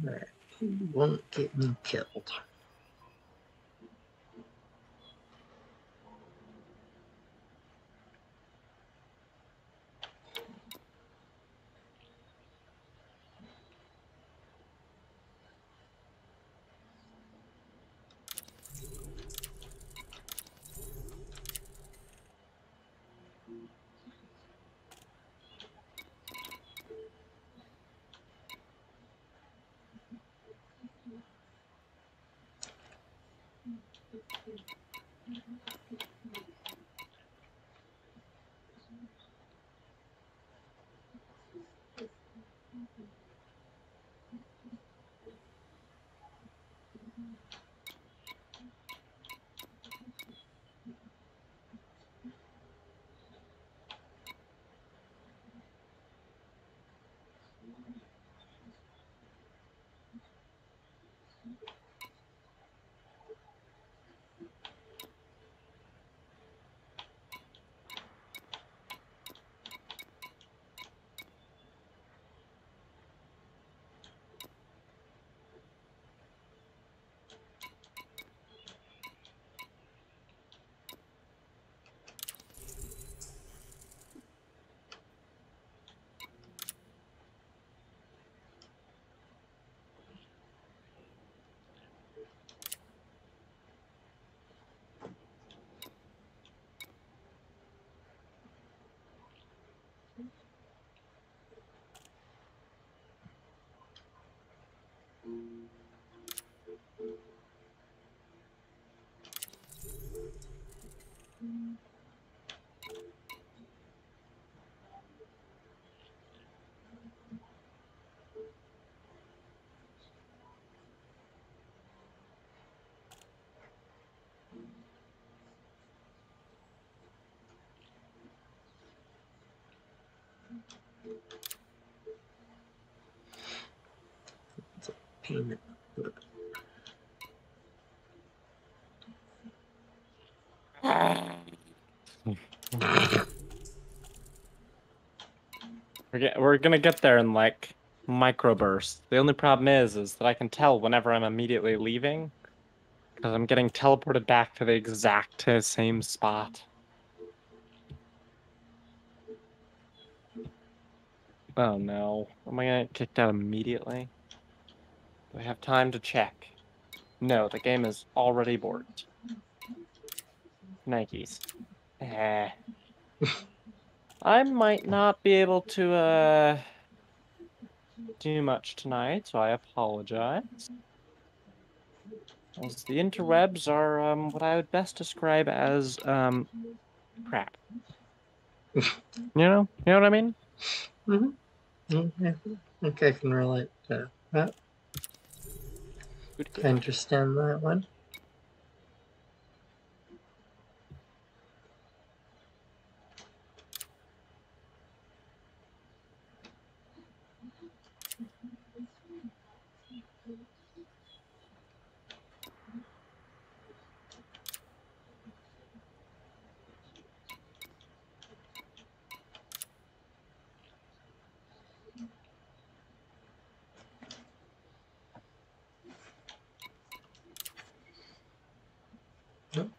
Alright. Who won't get me killed? It's a peanut. We're gonna get there in like microbursts. The only problem is that I can tell whenever I'm immediately leaving, because I'm getting teleported back to the exact same spot. Oh no. Am I gonna get kicked out immediately? Do I have time to check? No, the game is already borked. Nikes. I might not be able to do much tonight, so I apologize. As the interwebs are what I would best describe as crap. You know what I mean? Yeah, I think I can relate to that. I understand that one. Yep.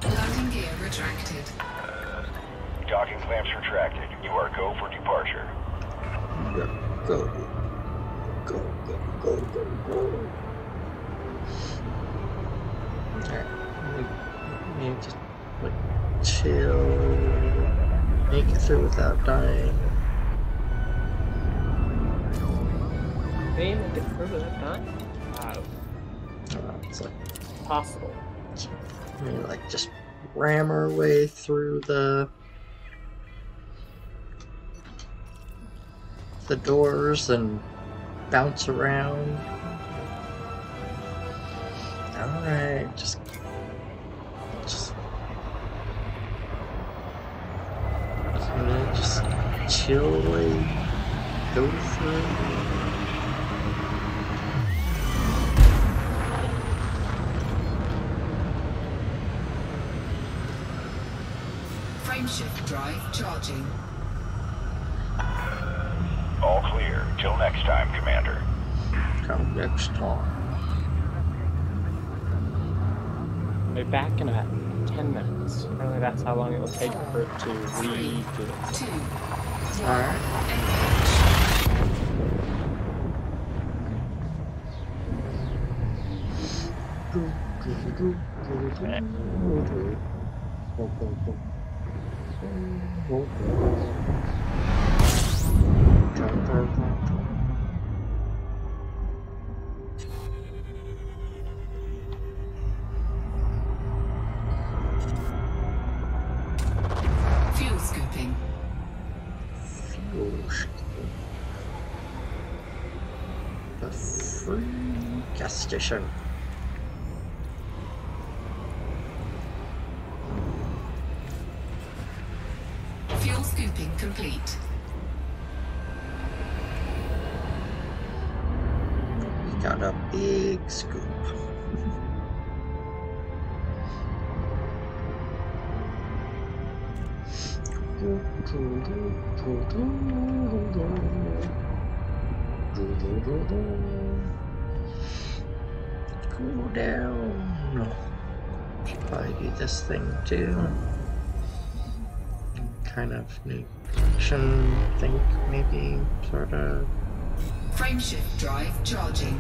Landing gear retracted. Docking clamps retracted. You are go for departure. Go. Alright. We need to like chill. Make it through without dying. Aim and get through that time? Wow. It's like Possible. we like just ram our way through the doors and bounce around. Alright, just chillly go through. Frameshift drive charging. All clear. Till next time, Commander. Come next time. I'll be back in about 10 minutes. Apparently that's how long it will take for it to redo it. 2. Alright. Fuel scooping. The free gas station. Fuel scooping complete. We got a big scoop. Cool down. Probably do this thing too. Kind of new action, think maybe sort of. Frameshift drive charging.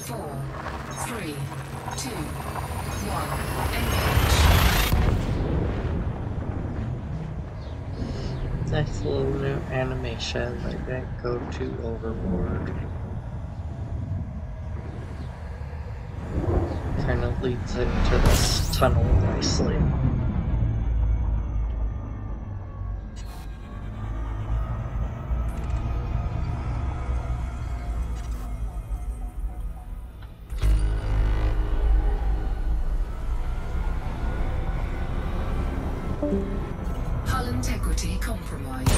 Four, three, two, one, engage. Nice little new animation, I didn't go too overboard. Kind of leads into this tunnel nicely. Hull integrity compromised.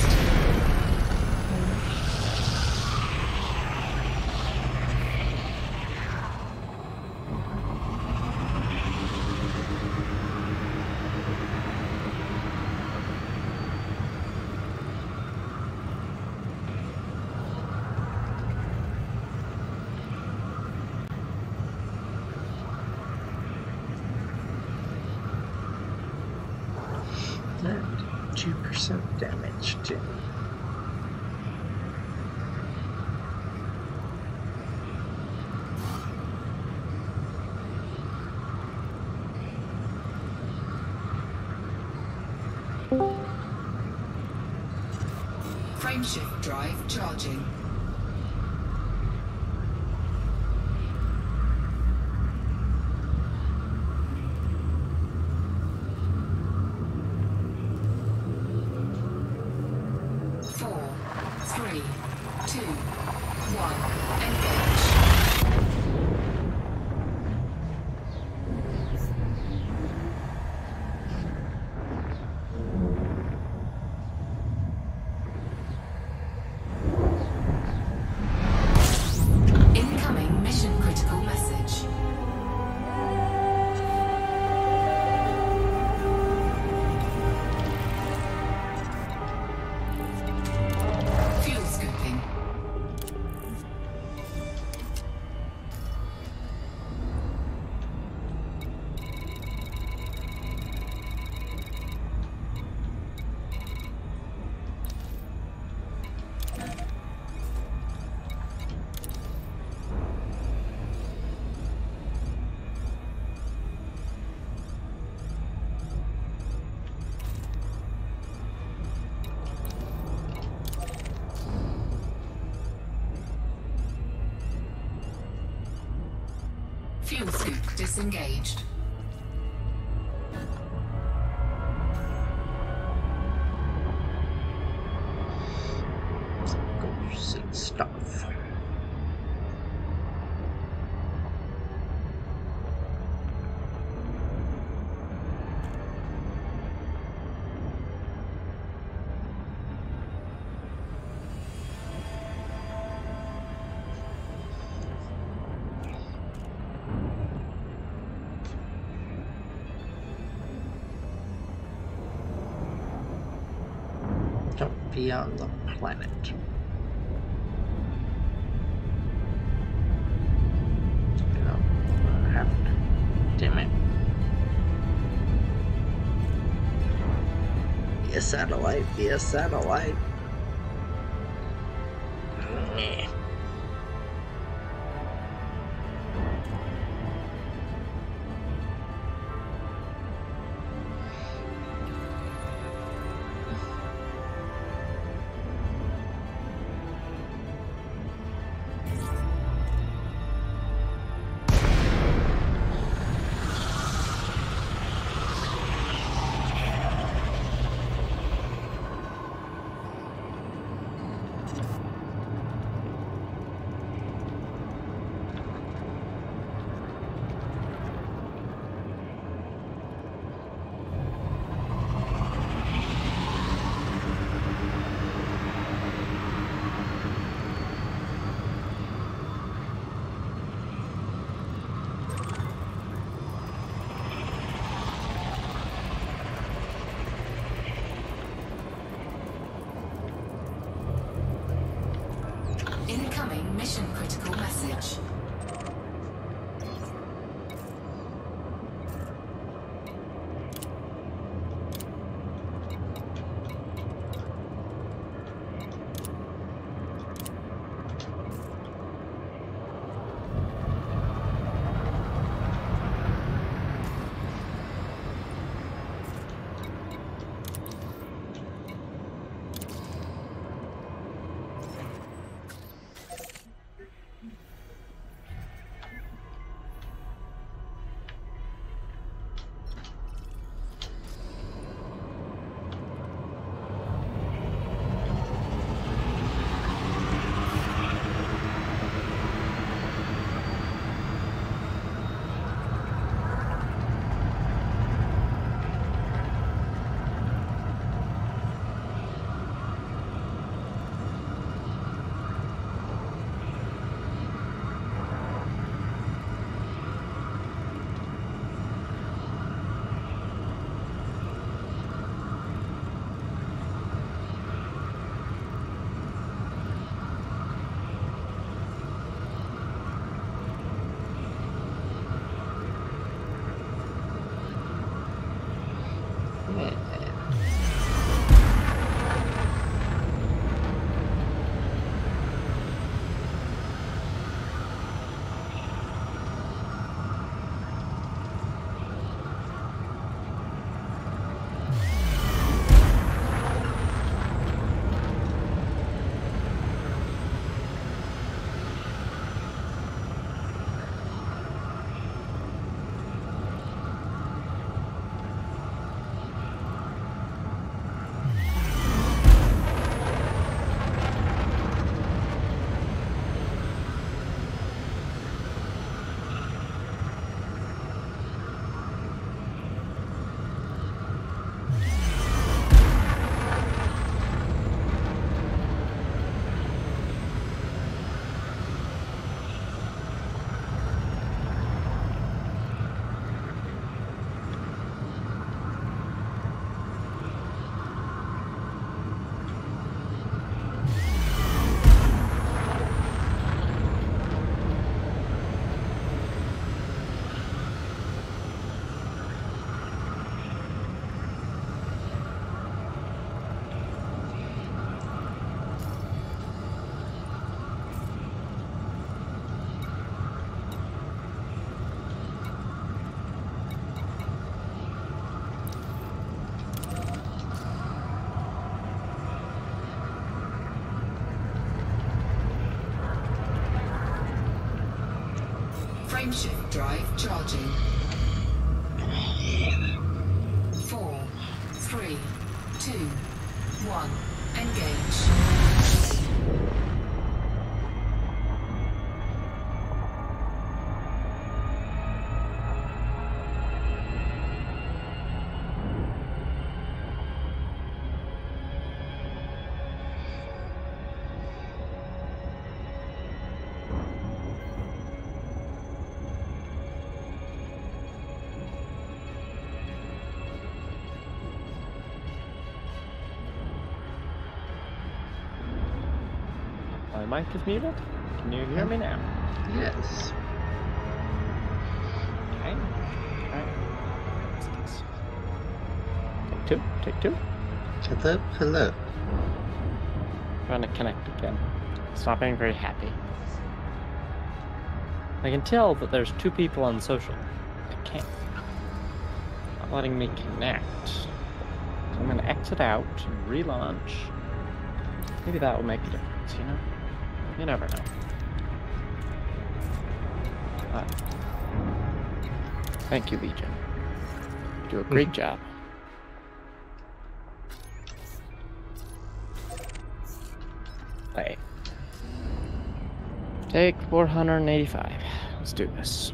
And 2% damage too. Frameshift drive charging. Four, three, two, one, engage. Incoming mission critical message. Fuel scooping. Fuel scoop disengaged. Go see stuff. Don't be on the planet. No, I have to. Damn it. Be a satellite, be a satellite. Frameshift drive charging. 4, 3, 2, 1. Engage. My mic is muted. Can you hear me now? Yes. Okay. Alright. Take two. Take two. Hello, hello. Trying to connect again. It's not being very happy. I can tell that there's two people on social. I can't. Not letting me connect. So I'm going to exit out and relaunch. Maybe that will make a difference, you know? You never know. Thank you, Legion. You do a great job. Wait. Take 485. Let's do this.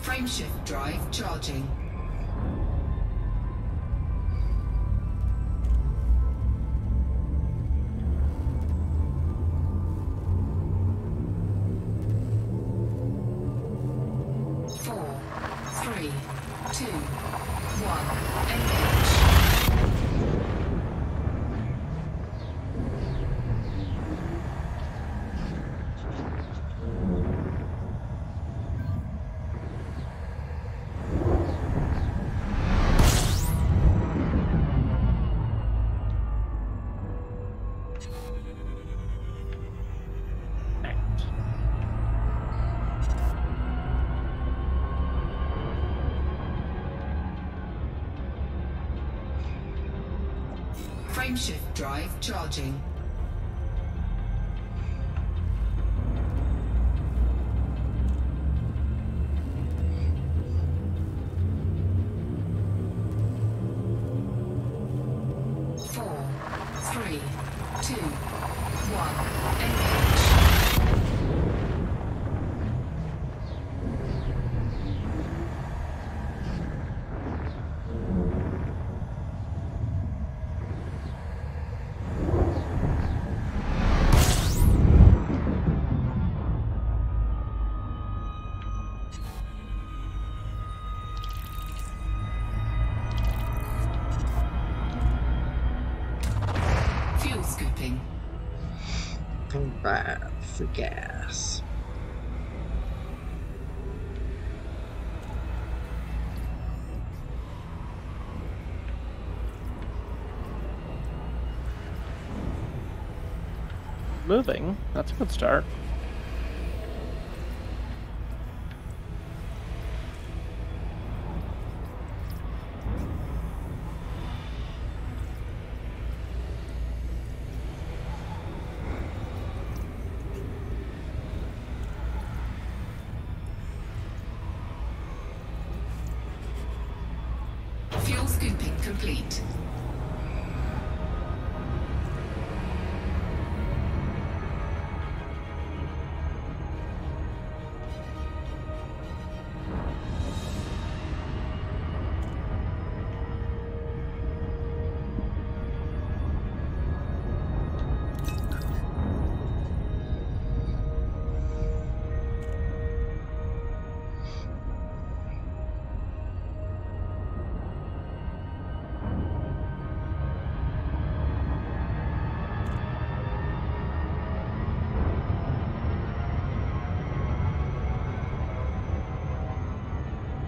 Frameshift drive charging. Four, three, two, one. Engage. Frameshift drive charging. Four, three, two, one. Engage. for gas. Moving. That's a good start. Fuel scooping complete.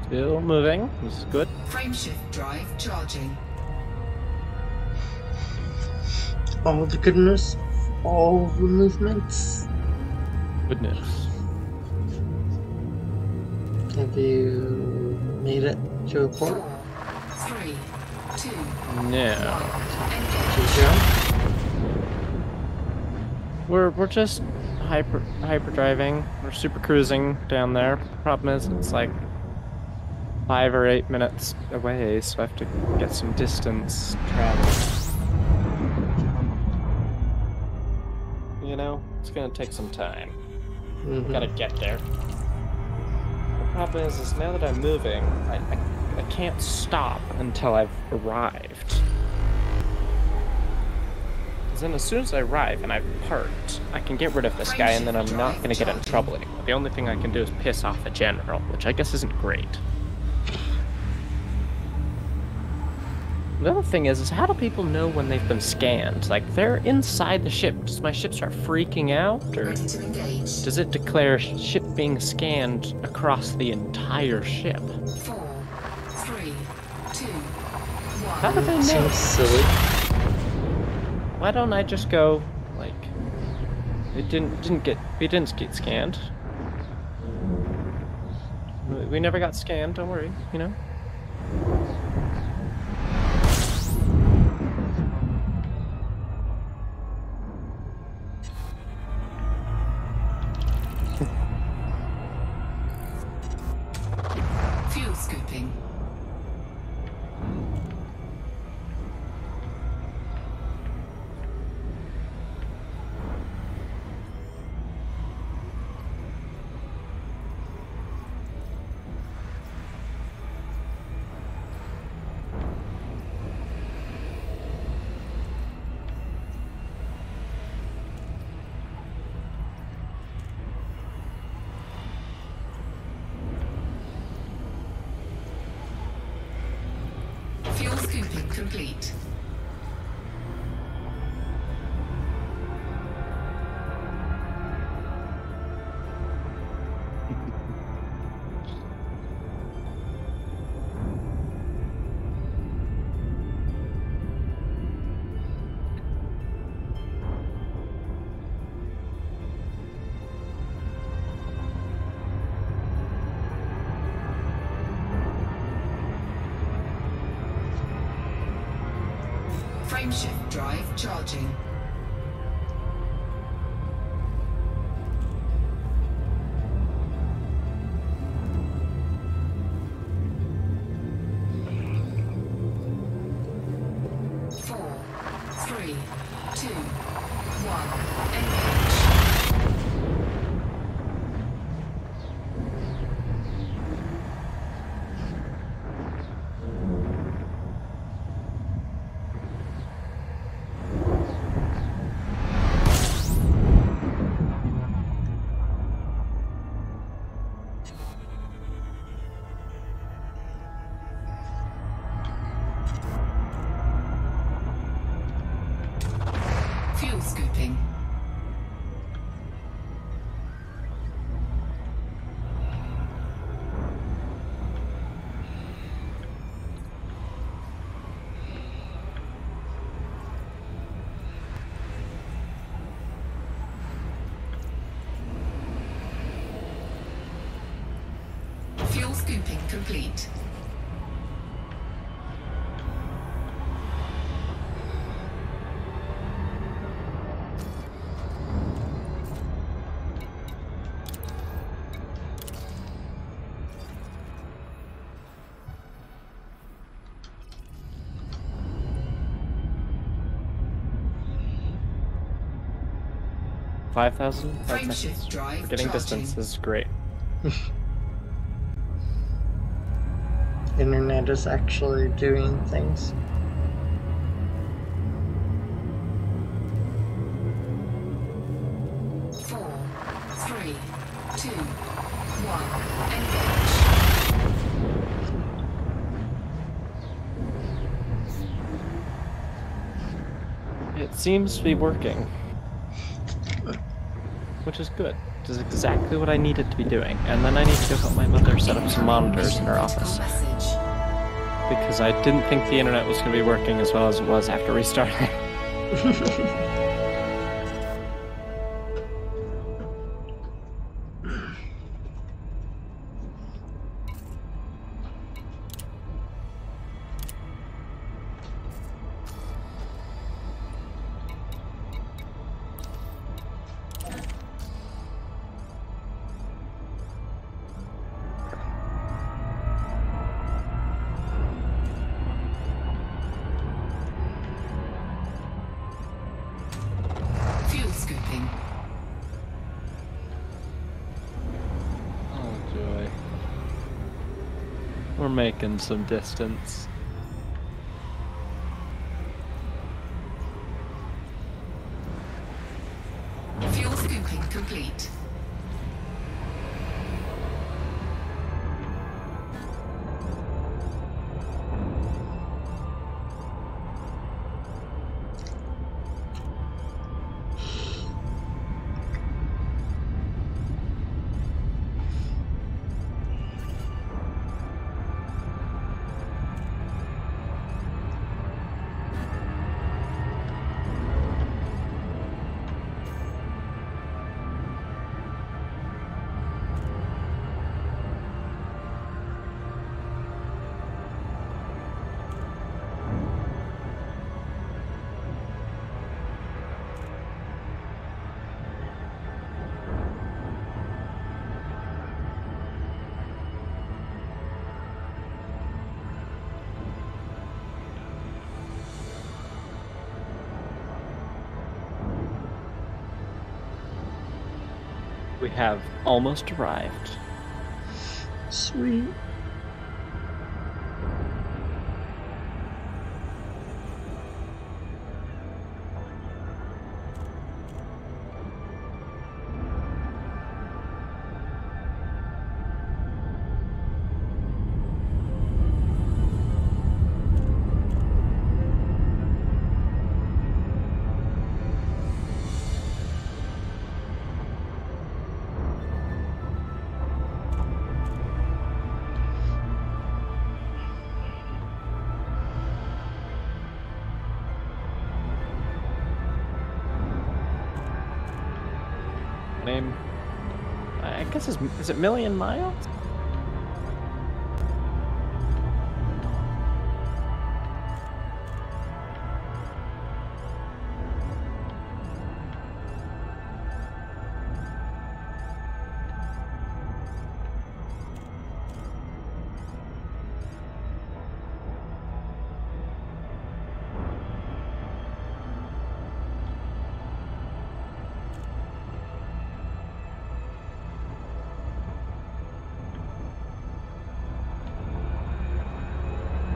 Still moving. This is good. Frameshift drive charging. All the goodness, all the movements. Goodness. Have you made it to a port? 3, 2, No. engage. Did you? We're just hyper driving. We're super cruising down there. Problem is, it's like 5 or 8 minutes away, so I have to get some distance travel. You know, it's gonna take some time. Mhm. Gotta get there. The problem is now that I'm moving, I can't stop until I've arrived. Because then as soon as I arrive and I've parked, I can get rid of this guy and then I'm not gonna get in trouble anymore. The only thing I can do is piss off a general, which I guess isn't great. The other thing is how do people know when they've been scanned? Like, they're inside the ship. Does my ship start freaking out? Or Ready to engage. does it declare ship being scanned across the entire ship? 4, 3, 2, 1. How do they know? Seems silly. Why don't I just go, like, we didn't get scanned. We never got scanned, don't worry, you know? Fuel scooping. Fuel scooping complete. Frameshift drive charging. Four, three, two, one, engage. scooping complete. $5,000 Frame seconds. shift drive Forgetting charging. distance is great. Internet is actually doing things. Four, three, two, one. Engage. It seems to be working. Which is good. This is exactly what I needed to be doing. And then I need to help my mother set up some monitors in her office. Message. Because I didn't think the internet was going to be working as well as it was after restarting. Fuel scooping. Oh joy. We're making some distance. Fuel scooping complete. We have almost arrived. Sweet. Name, I guess is it Million Miles?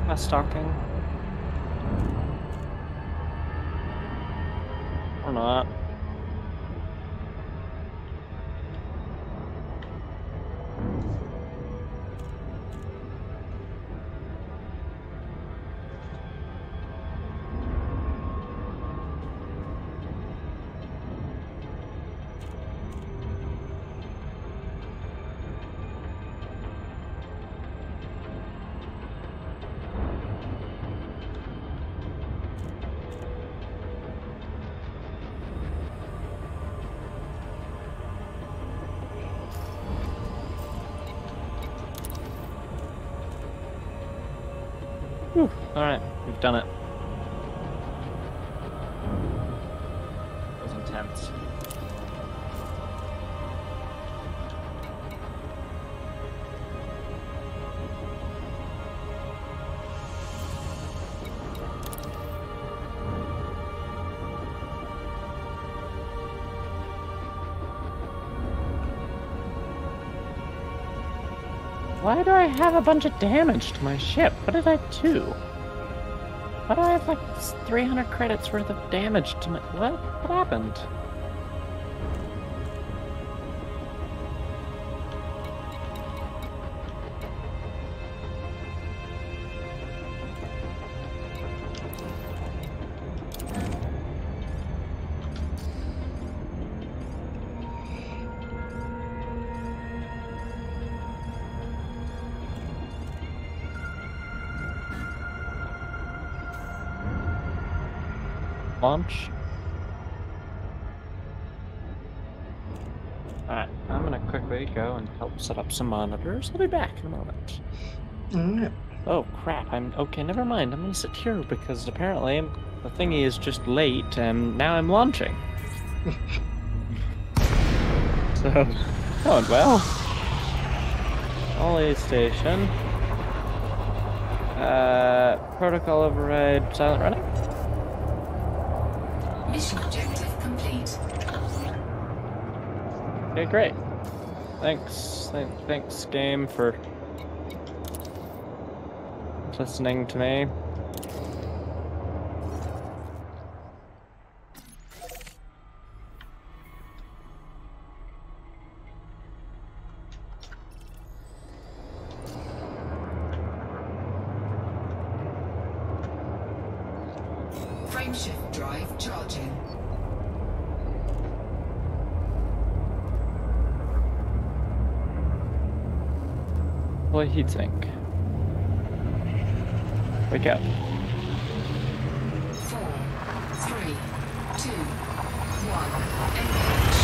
Am I stalking? Or not? Whew. Alright, we've done it. That was intense. Why do I have a bunch of damage to my ship? What did I do? Why do I have like 300 credits worth of damage to my... What happened? Launch. Alright, I'm gonna quickly go and help set up some monitors. I'll be back in a moment. Alright. Oh crap, okay, never mind. I'm gonna sit here because apparently the thingy is just late and now I'm launching. So, going well. Ollie station. Protocol override, silent running. Mission objective complete. Okay, great. Thanks, game, for listening to me. Frameshift drive charging. Boy, heatsink. Wake up. 4, 3, 2, 1. Engage.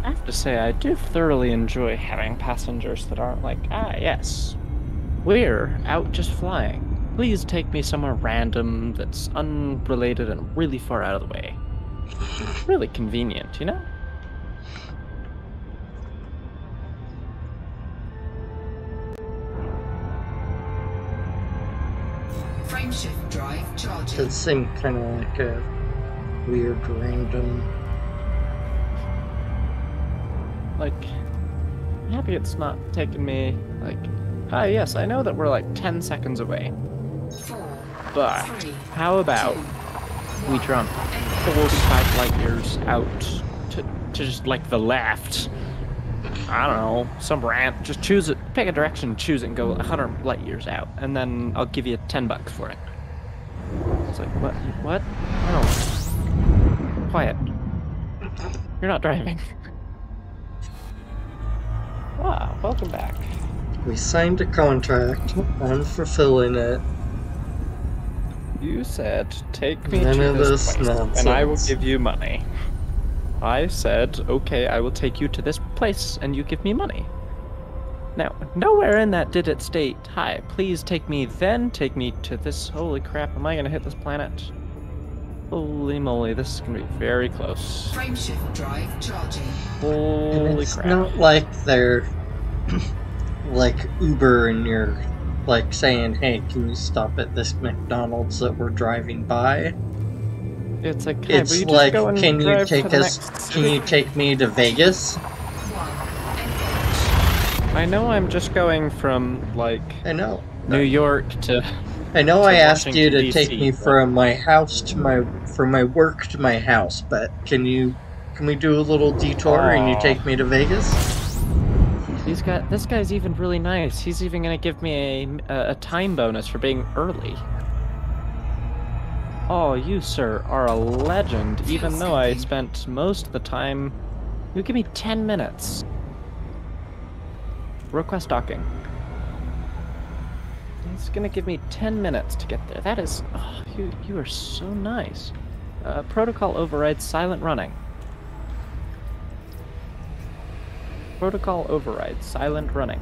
I have to say, I do thoroughly enjoy having passengers that aren't like, ah, yes, we're out just flying. Please take me somewhere random that's unrelated and really far out of the way. Really convenient, you know? Frameshift drive charging. Does seem kind of like a weird random. Like, I'm happy it's not taking me, like, ah, yes, I know that we're like 10 seconds away. 4, But 3, how about 2, we 1. jump Engage. 45 light years out to just like the left? I don't know, some rant. Just choose it, pick a direction, choose it, and go 100 light years out, and then I'll give you $10 for it. It's like, what? What? No. Quiet. You're not driving. Ah, welcome back. We signed a contract on fulfilling it. You said, take me None to of this this place, and I will nonsense. give you money. I said, okay, I will take you to this place, and you give me money. Now, nowhere in that did it state, hi, please take me, then take me to this. Holy crap, am I gonna hit this planet? Holy moly, this is gonna be very close. Frameshift drive charging. And Holy it's crap. not like they're like Uber and you're like saying, hey, can you stop at this McDonald's that we're driving by? It's like, hi, will It's you just like, go and can you drive to take the us, next can you city? take me to Vegas? 1. Engage. I know I'm just going from, like, I know. New York to... I know to I asked you Washington, to take DC, me but- from my house to from my work to my house, but can we do a little detour and you Aw. take me to Vegas? This guy's even really nice. He's even gonna give me a time bonus for being early. Oh, you, sir, are a legend, even though I spent most of the time... You give me 10 minutes. Request docking. It's gonna give me 10 minutes to get there. That is... Oh, you are so nice. Protocol override silent running. Protocol override silent running.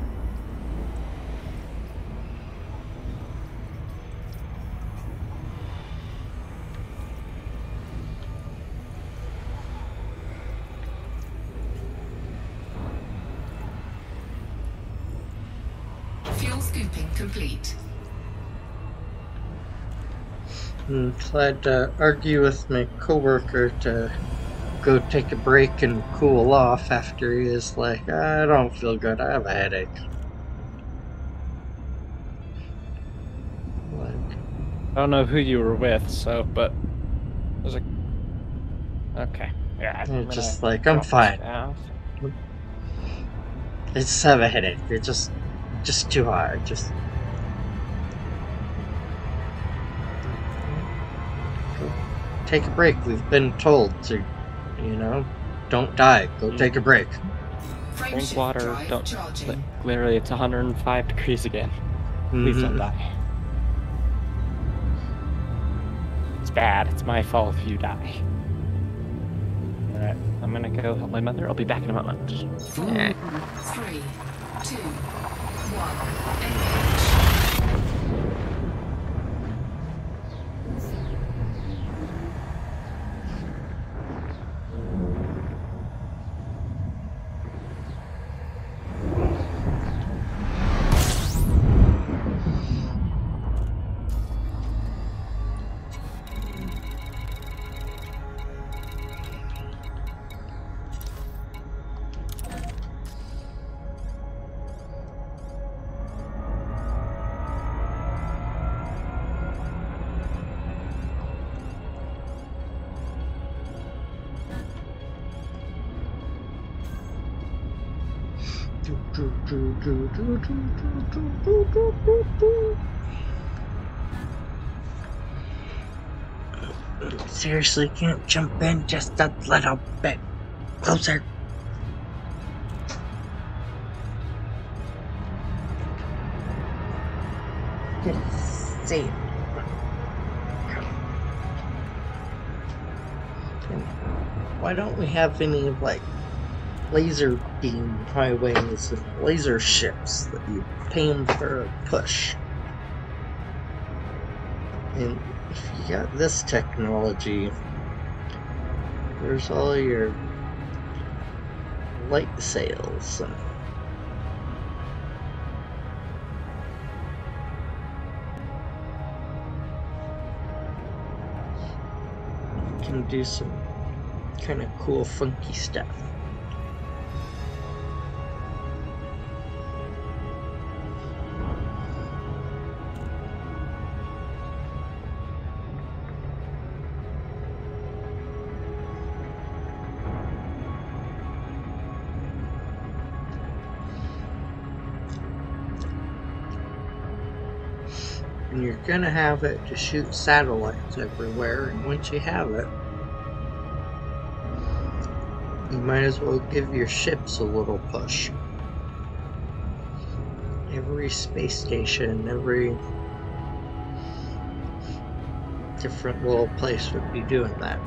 Fuel scooping complete. I had to argue with my coworker to go take a break and cool off after he is like, I don't feel good, I have a headache. Like, I don't know who you were with, so, but... I was like... Okay. Yeah, I'm just like, I'm fine. I just have a headache. It's just too hard. Just go take a break. We've been told to, don't die. Go take a break. Drink water. Don't. Literally, it's 105 degrees again. Please don't die. It's bad. It's my fault if you die. Alright, I'm gonna go help my mother. I'll be back in a moment. 4, 3, 2, 1, engage. Seriously, can't jump in just a little bit closer. Just see it. Why don't we have any like laser beam highways and laser ships that you pay them for a push? And if you got this technology, there's all your light sails and you can do some kind of cool funky stuff. And you're gonna have it to shoot satellites everywhere, and once you have it, you might as well give your ships a little push. Every space station, every different little place would be doing that.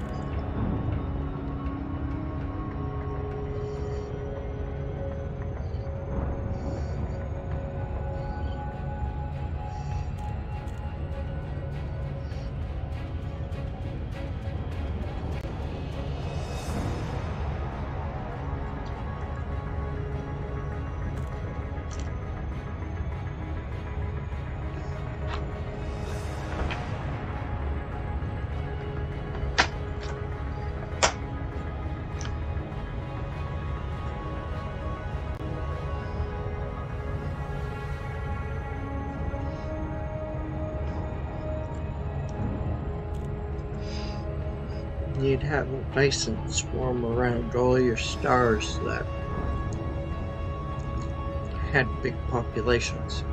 You'd have it nice and swarm around all your stars that had big populations.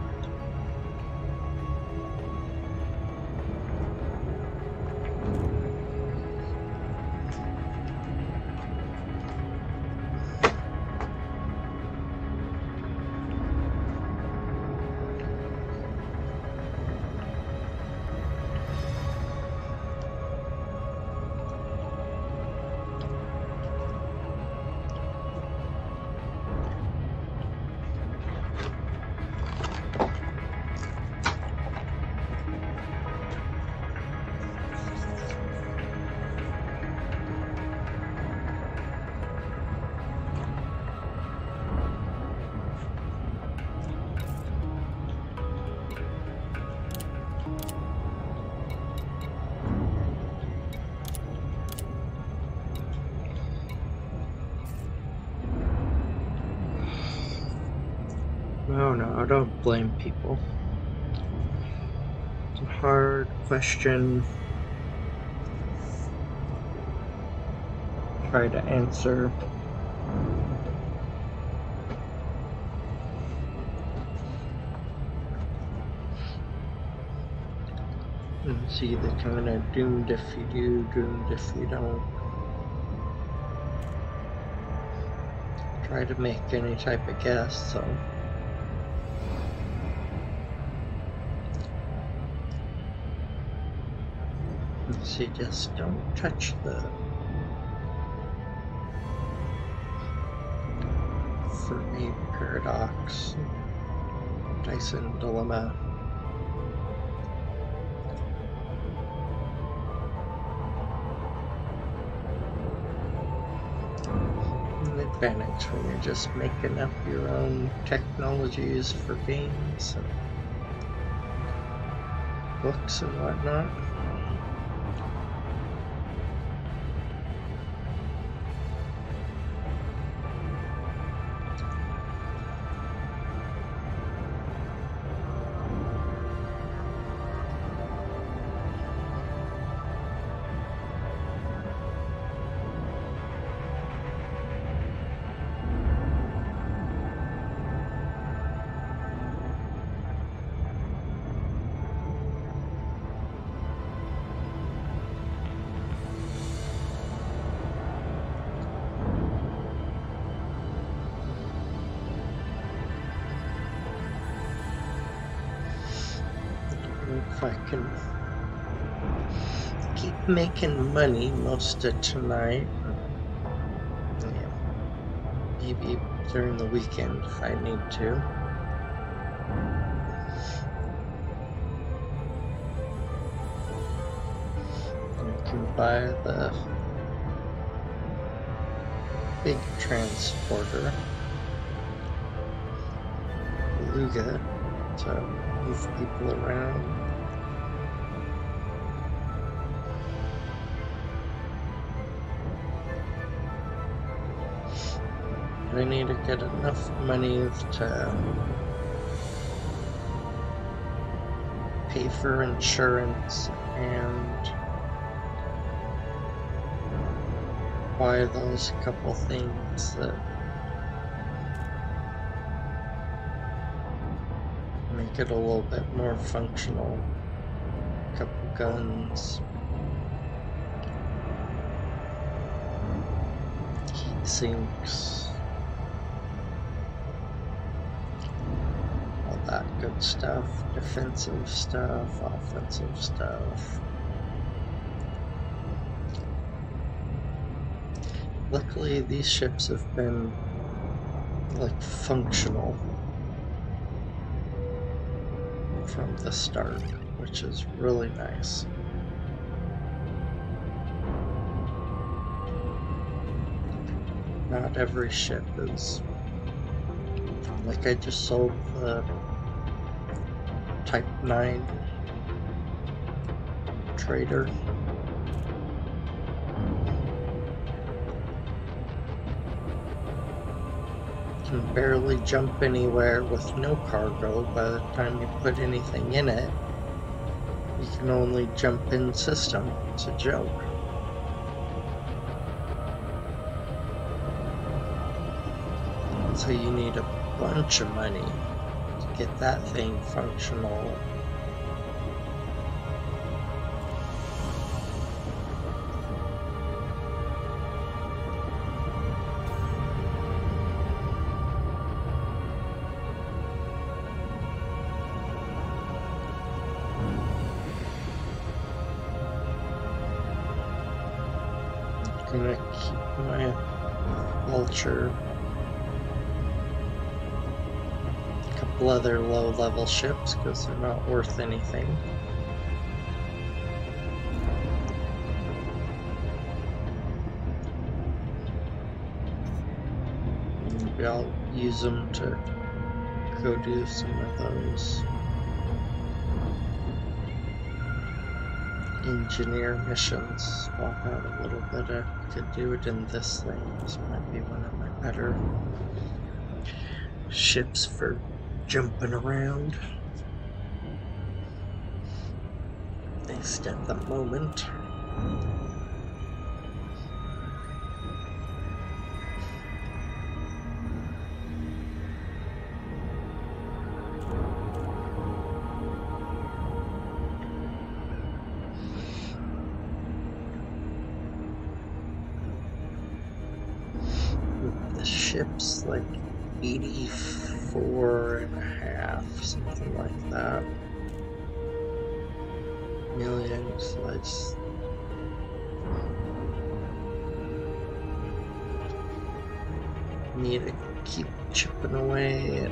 No, I don't blame people. It's a hard question. Try to answer. It's either kind of doomed if you do, doomed if you don't. Try to make any type of guess, so. So you just don't touch the Fermi paradox, Dyson dilemma. An advantage when you're just making up your own technologies for games and books and whatnot. If I can keep making money most of tonight, yeah, maybe during the weekend if I need to. I can buy the big transporter, Beluga, to move people around. I need to get enough money to pay for insurance and buy those couple things that make it a little bit more functional. A couple guns, heat sinks, that good stuff, defensive stuff, offensive stuff. Luckily, these ships have been like functional from the start, which is really nice. Not every ship is like I just sold the Type 9 trader. Can barely jump anywhere with no cargo. By the time you put anything in it, you can only jump in system. It's a joke. So you need a bunch of money to get that thing functional. Gonna keep my Vulture. A couple other low-level ships because they're not worth anything. Maybe I'll use them to go do some of those engineer missions. Swap out a little bit. I could do it in this thing. This might be one of my better ships for jumping around. At least at the moment. The ship's like 84.5, something like that. Million, so I just need to keep chipping away at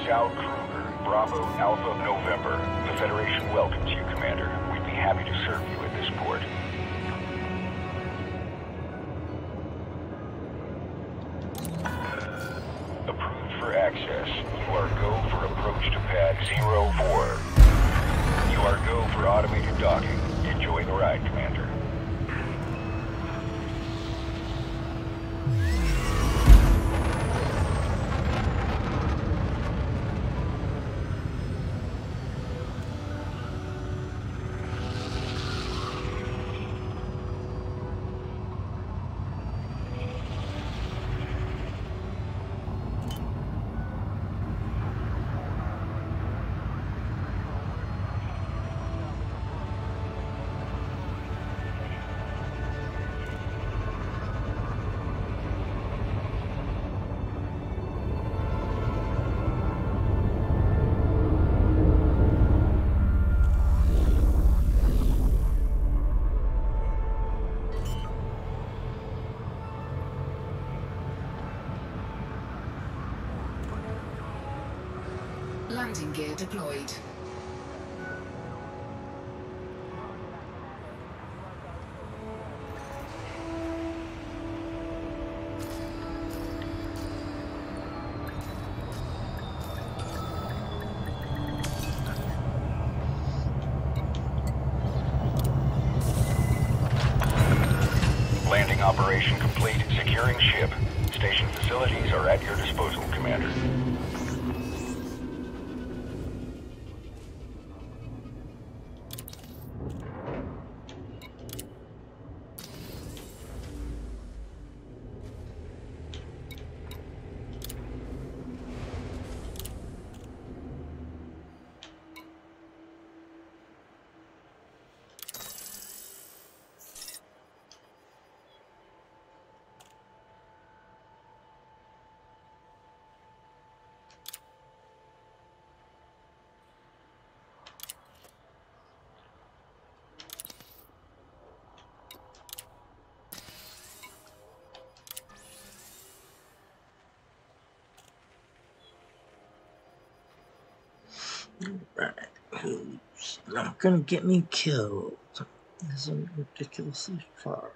Scout Kruger, Bravo Alpha November. The Federation welcomes you, Commander. We'd be happy to serve you at this port. Approved for access. You are go for approach to pad 04. You are go for automated docking. Enjoy the ride, Commander. Landing gear deployed. Landing operation complete. Securing ship. Station facilities are at your disposal, Commander. right. Who's not gonna get me killed? Isn't ridiculously far.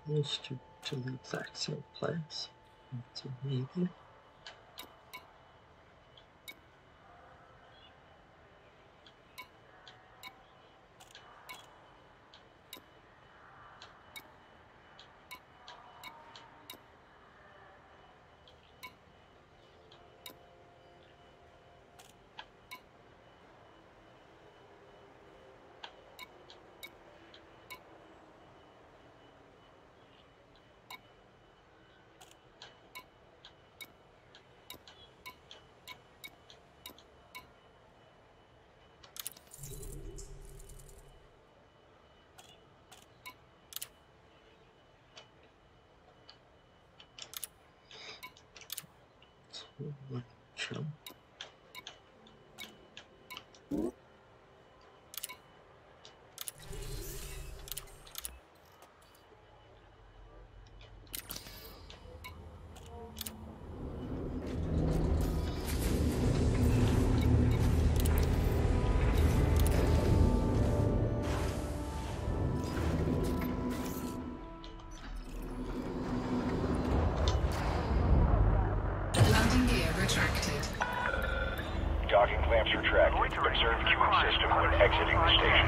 Those two to the exact same place. That's a maybe. Electrum. Landing gear retracted. Docking clamps retracted. Observe queuing system when exiting the station.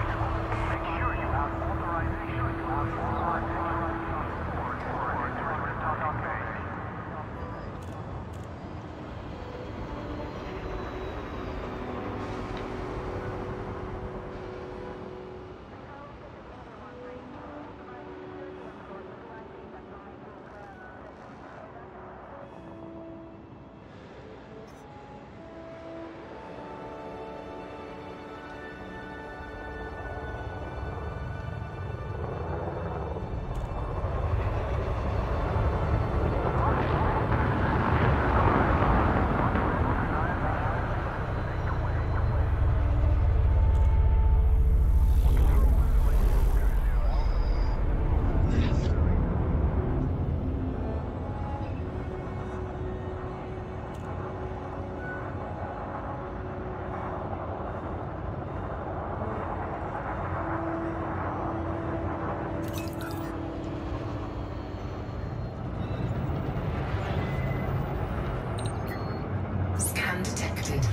Scan detected.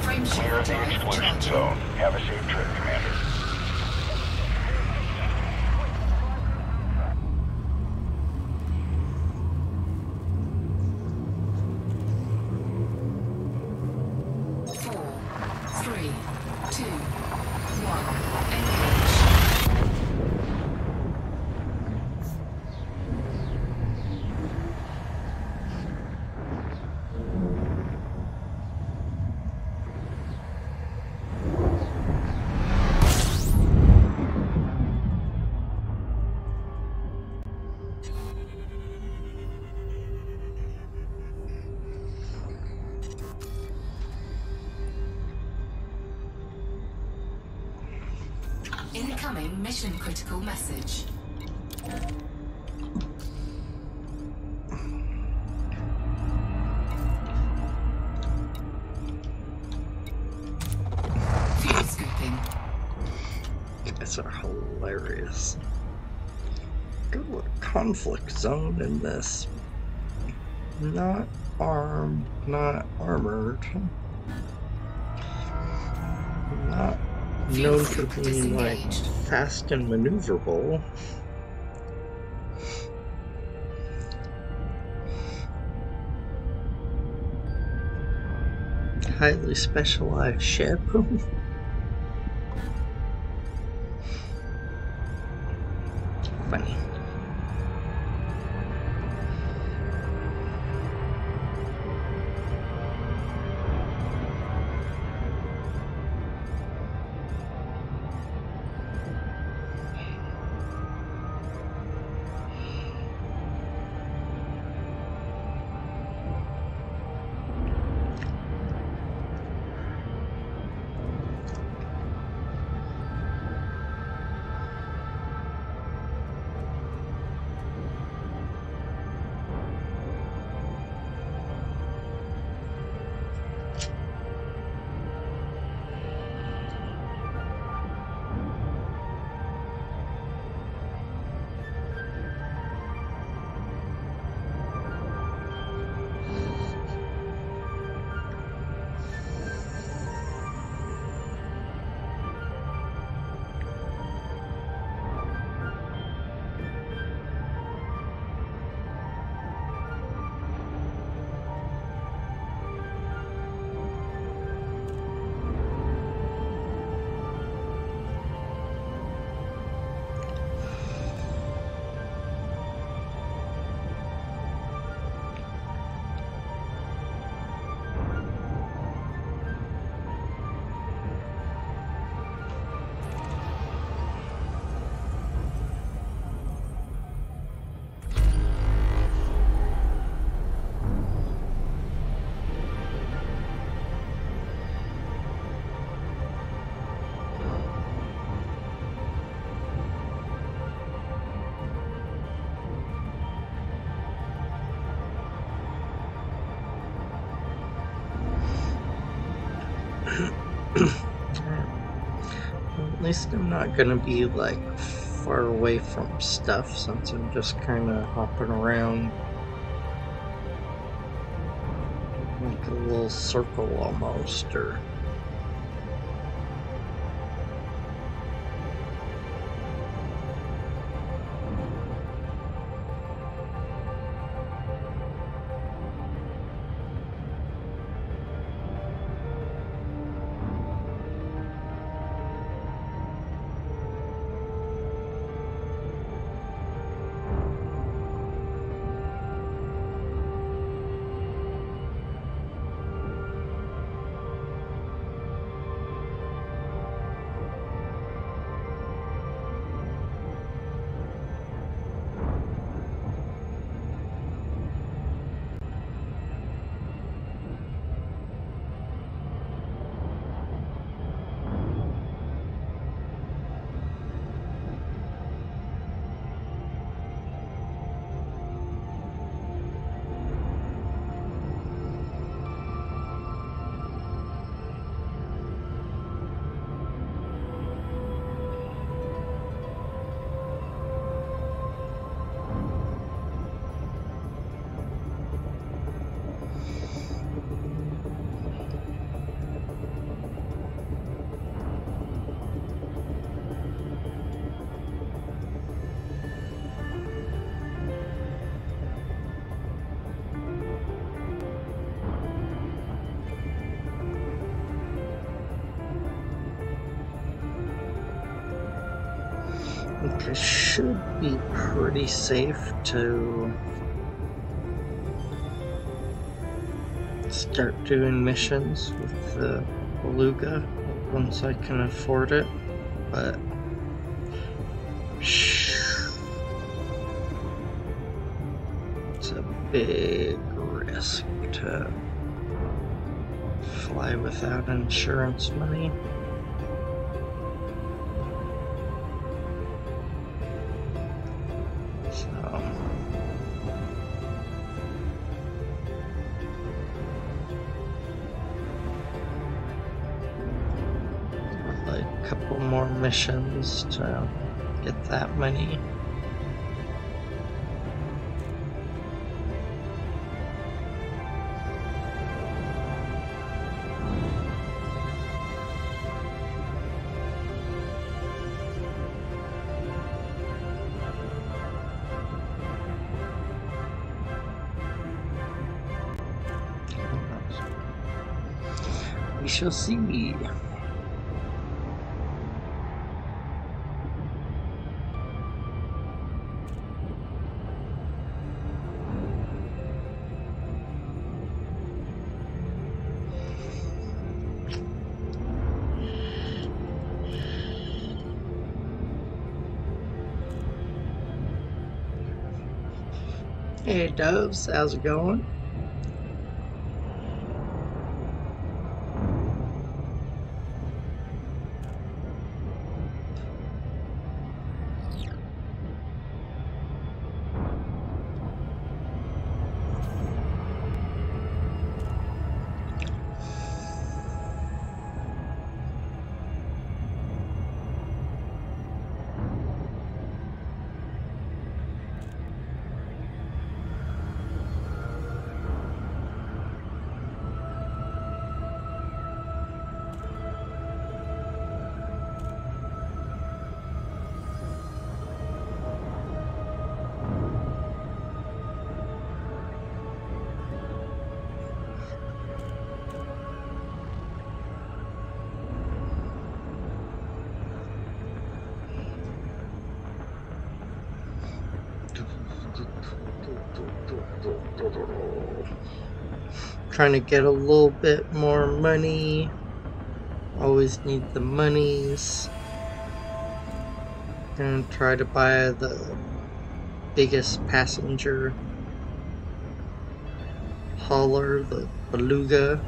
Frame Clear shift the drive exclusion charging. zone. Have a safe trip, Commander. Four, three, two, one. Engage. Incoming mission critical message. Fuel scooping. You guys are hilarious. Good with conflict zone in this. Not armed, not armored. Not known for being like Disengaged. fast and maneuverable. Highly specialized ship. Funny. At least I'm not gonna be like far away from stuff since I'm just kind of hopping around like a little circle almost, or it should be pretty safe to start doing missions with the Beluga once I can afford it, but it's a big risk to fly without insurance money. Couple more missions to get that money. We shall see. Hey Doves, how's it going? Trying to get a little bit more money. Always need the monies. Gonna try to buy the biggest passenger hauler, the Beluga.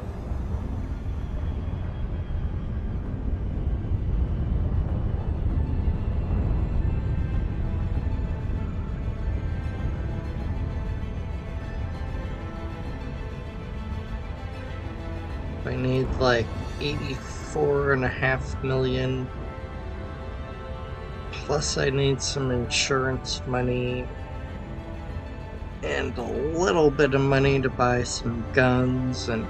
I need like 84 4.5 million. Plus I need some insurance money and a little bit of money to buy some guns and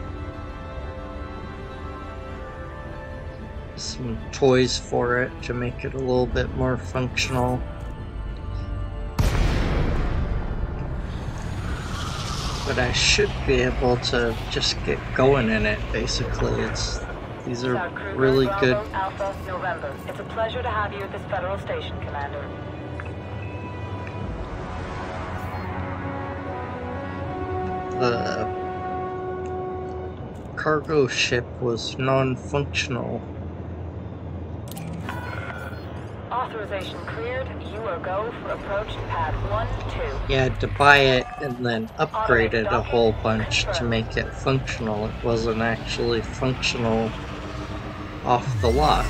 some toys for it to make it a little bit more functional. But I should be able to just get going in it, basically. These are South Kruger, really Bravo, good. Alpha, November. It's a pleasure to have you at this federal station, Commander. The cargo ship was non-functional. Authorization cleared. You are go for approach to pad 1-2. You had to buy it and then upgrade it a whole bunch to make it functional. It wasn't actually functional off the lot.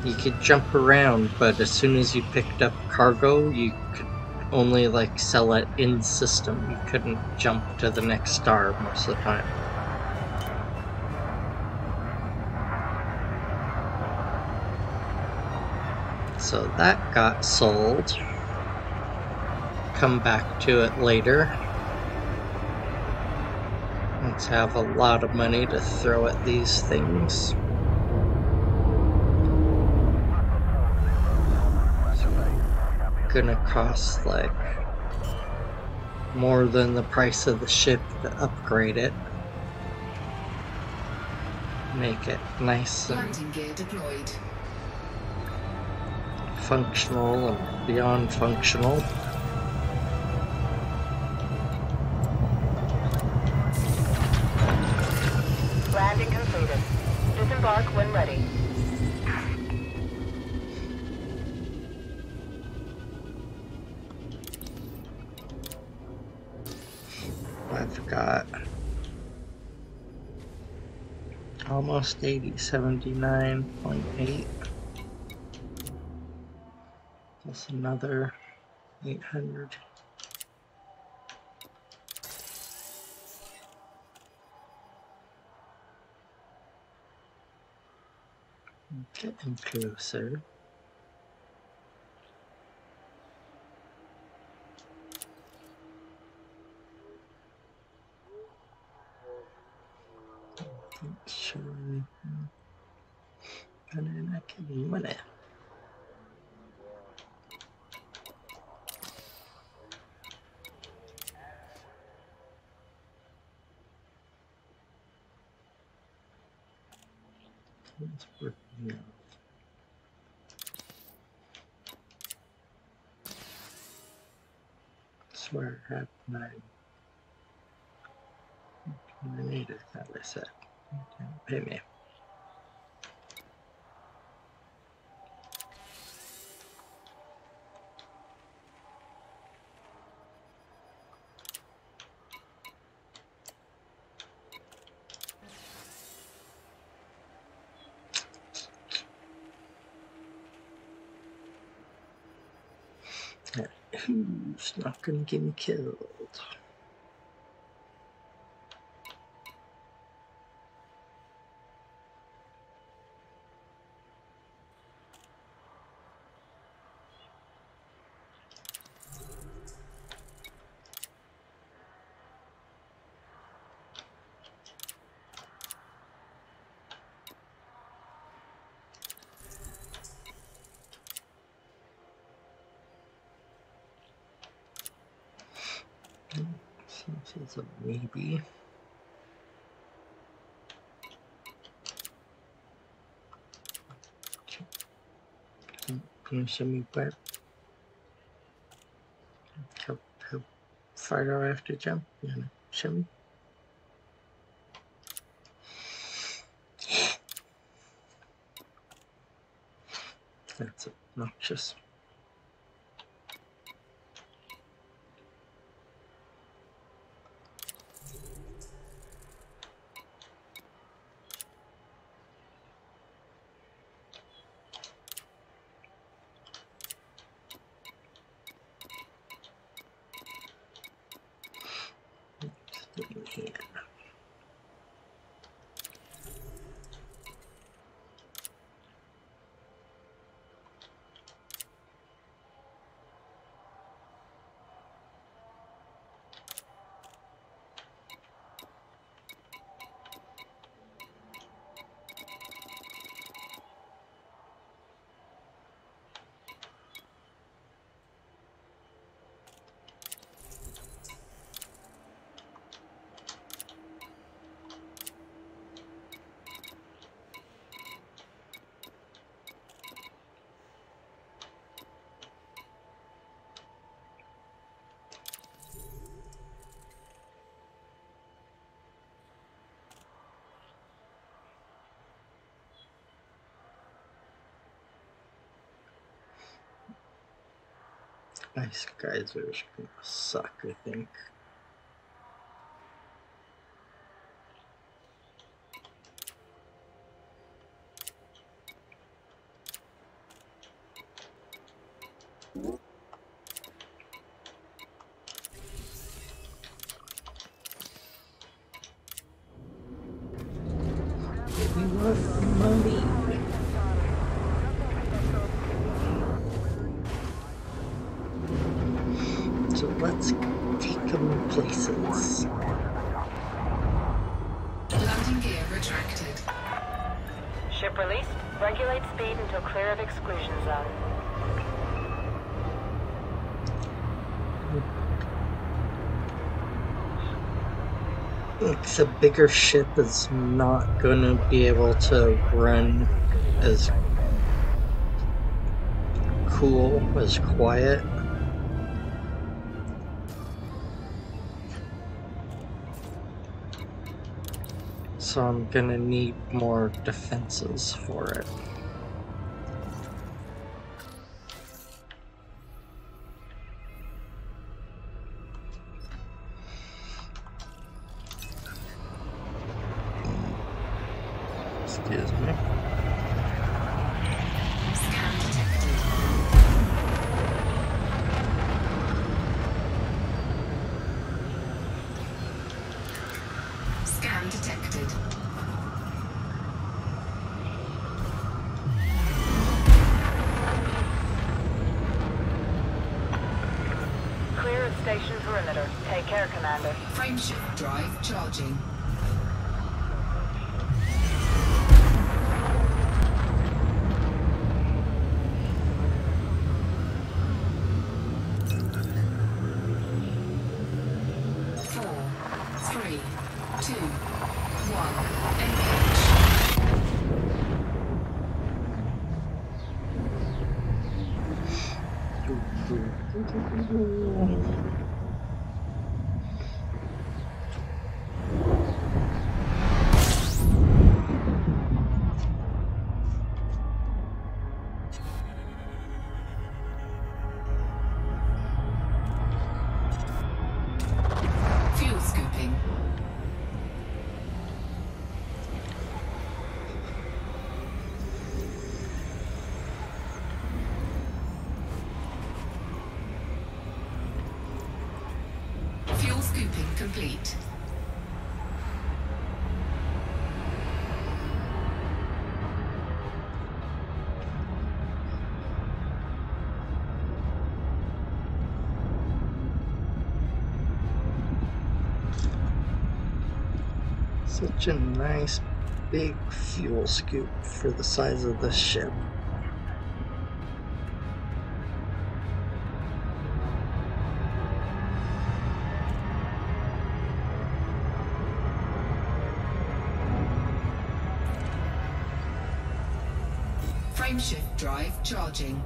You could jump around, but as soon as you picked up cargo, you could only like sell it in system. You couldn't jump to the next star most of the time. So that got sold. Come back to it later. Let's have a lot of money to throw at these things. Gonna cost like more than the price of the ship to upgrade it. Make it nice and Landing gear deployed. functional and beyond functional. Landing completed. Disembark when ready. I've got almost 80, 79.8. Plus another 800. Getting closer. Sure. And then I can win it. It's working out. Swear I had 9. I need it, that they said. Pay me. Who's not gonna get me killed? Since it's a maybe. Can you show me where? How far do I have to jump? You wanna show me? That's obnoxious. Ice geysers gonna suck, I think. We want money. So let's take them places. Landing gear retracted. Ship released. Regulate speed until clear of exclusion zone. It's a bigger ship is not gonna be able to run as cool, as quiet. So I'm gonna need more defenses for it. Excuse me. Scan detected. Scan detected. Clear of station perimeter. Take care, Commander. Frameshift drive charging. Fuel scooping. Fuel scooping complete. Such a nice big fuel scoop for the size of the ship. Frameshift drive charging.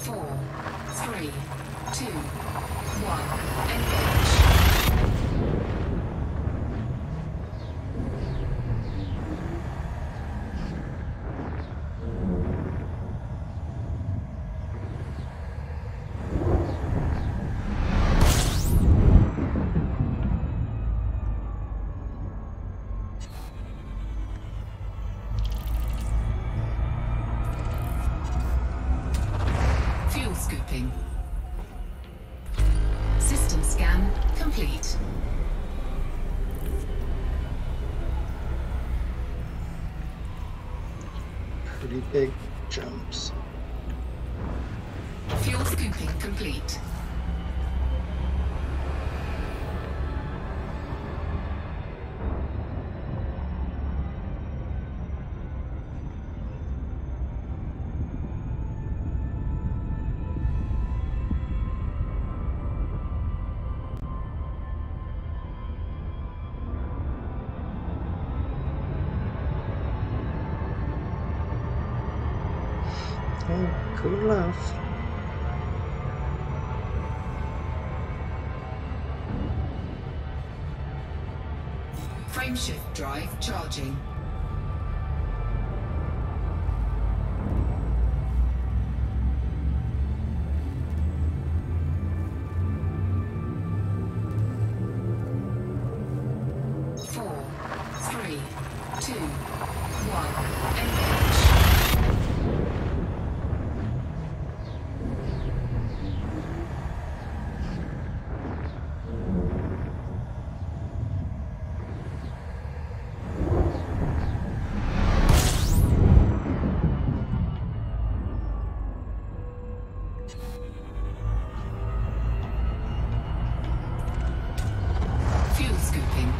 Four, three, two, one, engage. Fuel scooping. System scan complete. Pretty big jumps. Fuel scooping complete. Oh, cool enough. Frameshift drive charging. Four, three, two, one, engage. Fuel scooping.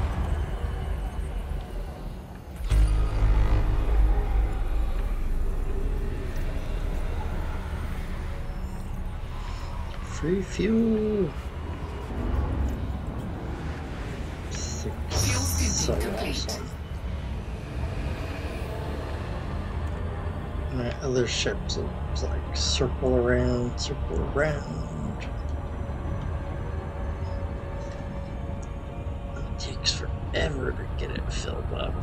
Free fuel. Fuel scooping complete. Awesome. My other ships will like circle around, circle around. It takes forever to get it filled up.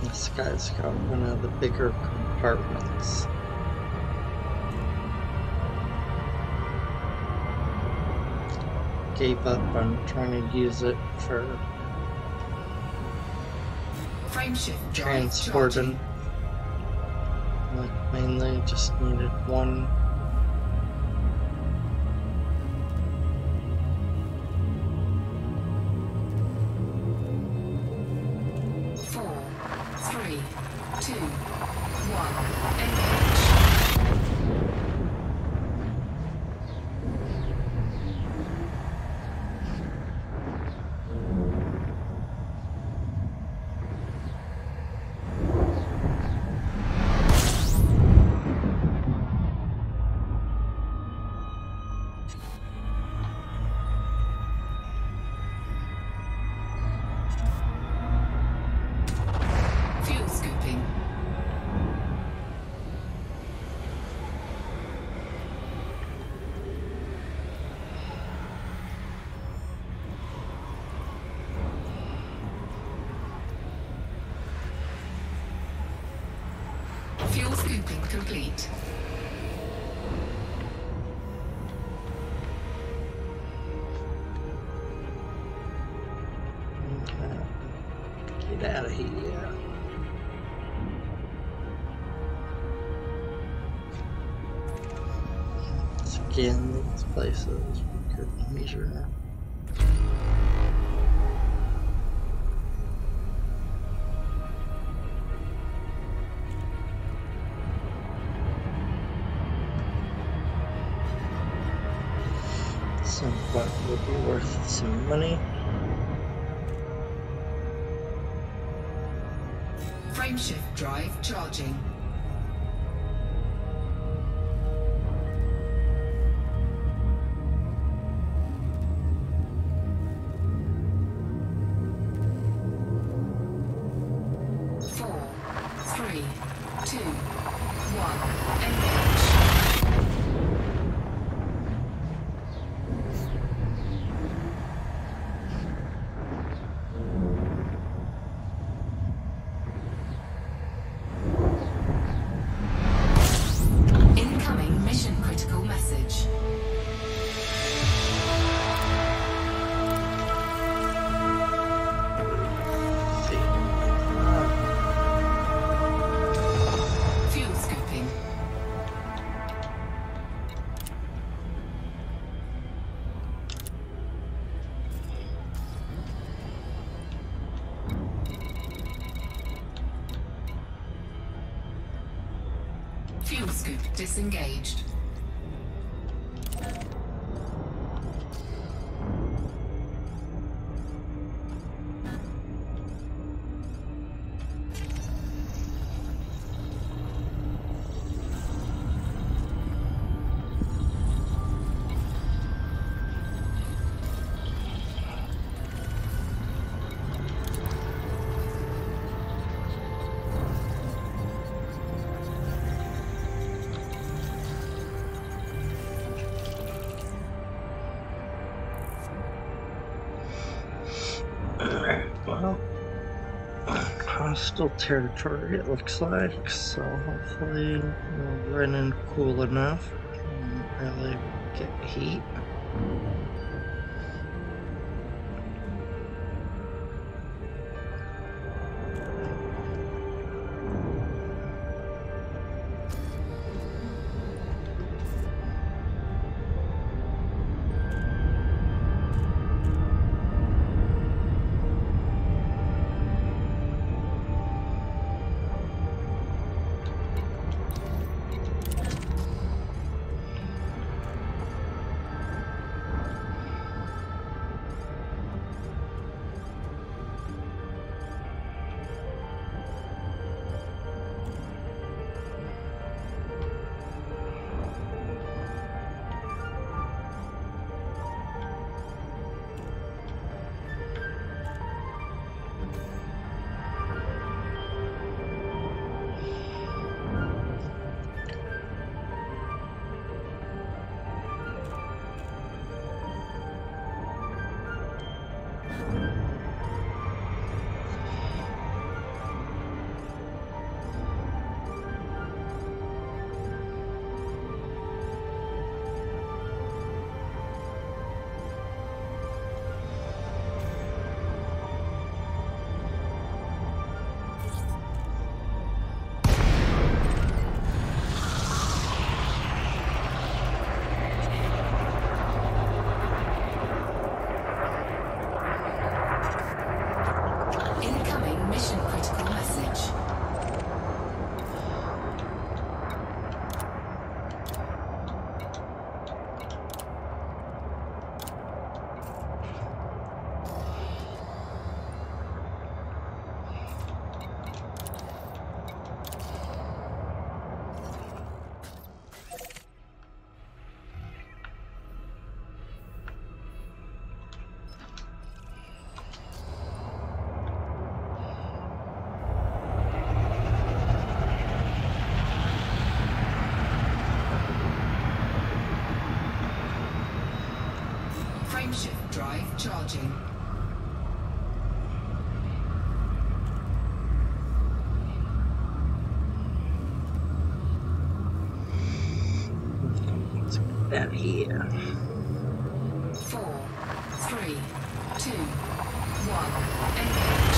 This guy's got one of the bigger compartments. Gave up on trying to use it for Frameshift drive transporting. charging. Like mainly just needed one. Four, three, two, one, engage. Fuel scooping. Fuel scooping complete. Get out of here. Scan these places we could measure. Somewhat will be worth some money. Frameshift drive charging. Four, three, two, one, engage. Incoming mission critical message. See. Fuel scooping. Fuel scoop disengaged. hostile territory, it looks like, so hopefully we'll run in cool enough and really get heat. Incoming mission critical message. Frameshift drive charging. Let's get that here. 4, 3, 2, 1. Engage.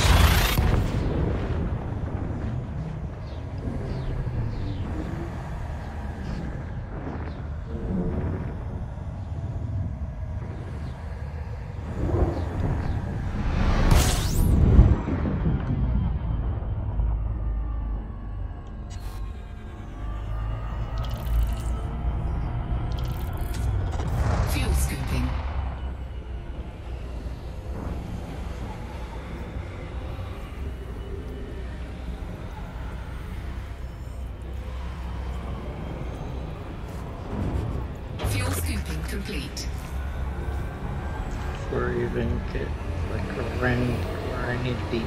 Fuel scooping. Fuel scooping complete. Before I even get like around where I need to be.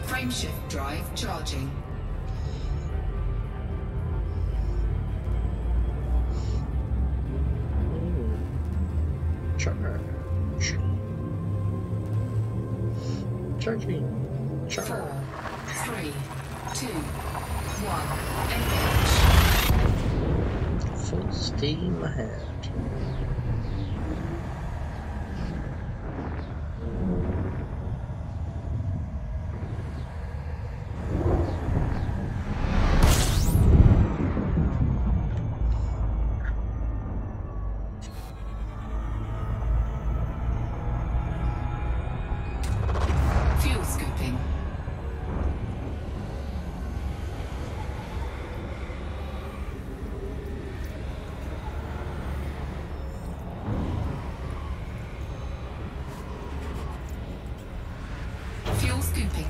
Frameshift drive charging. Charge. Charging. 4, Charge. 3, 2, 1. Engage. Full steam ahead. Fuel scooping.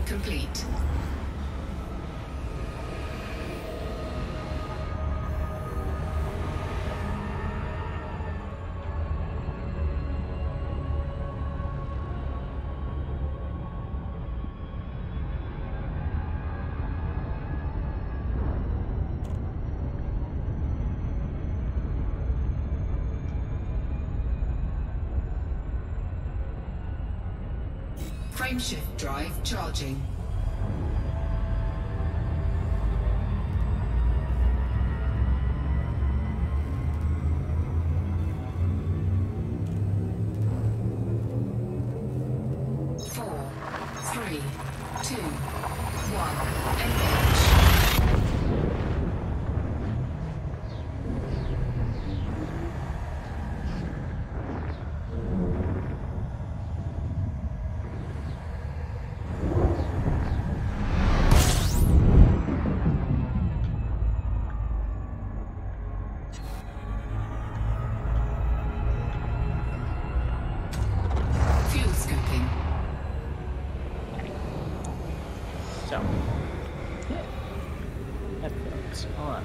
complete. Frameshift drive charging. Four, three, two, one, engage. Fuel scooping. So, headphones on.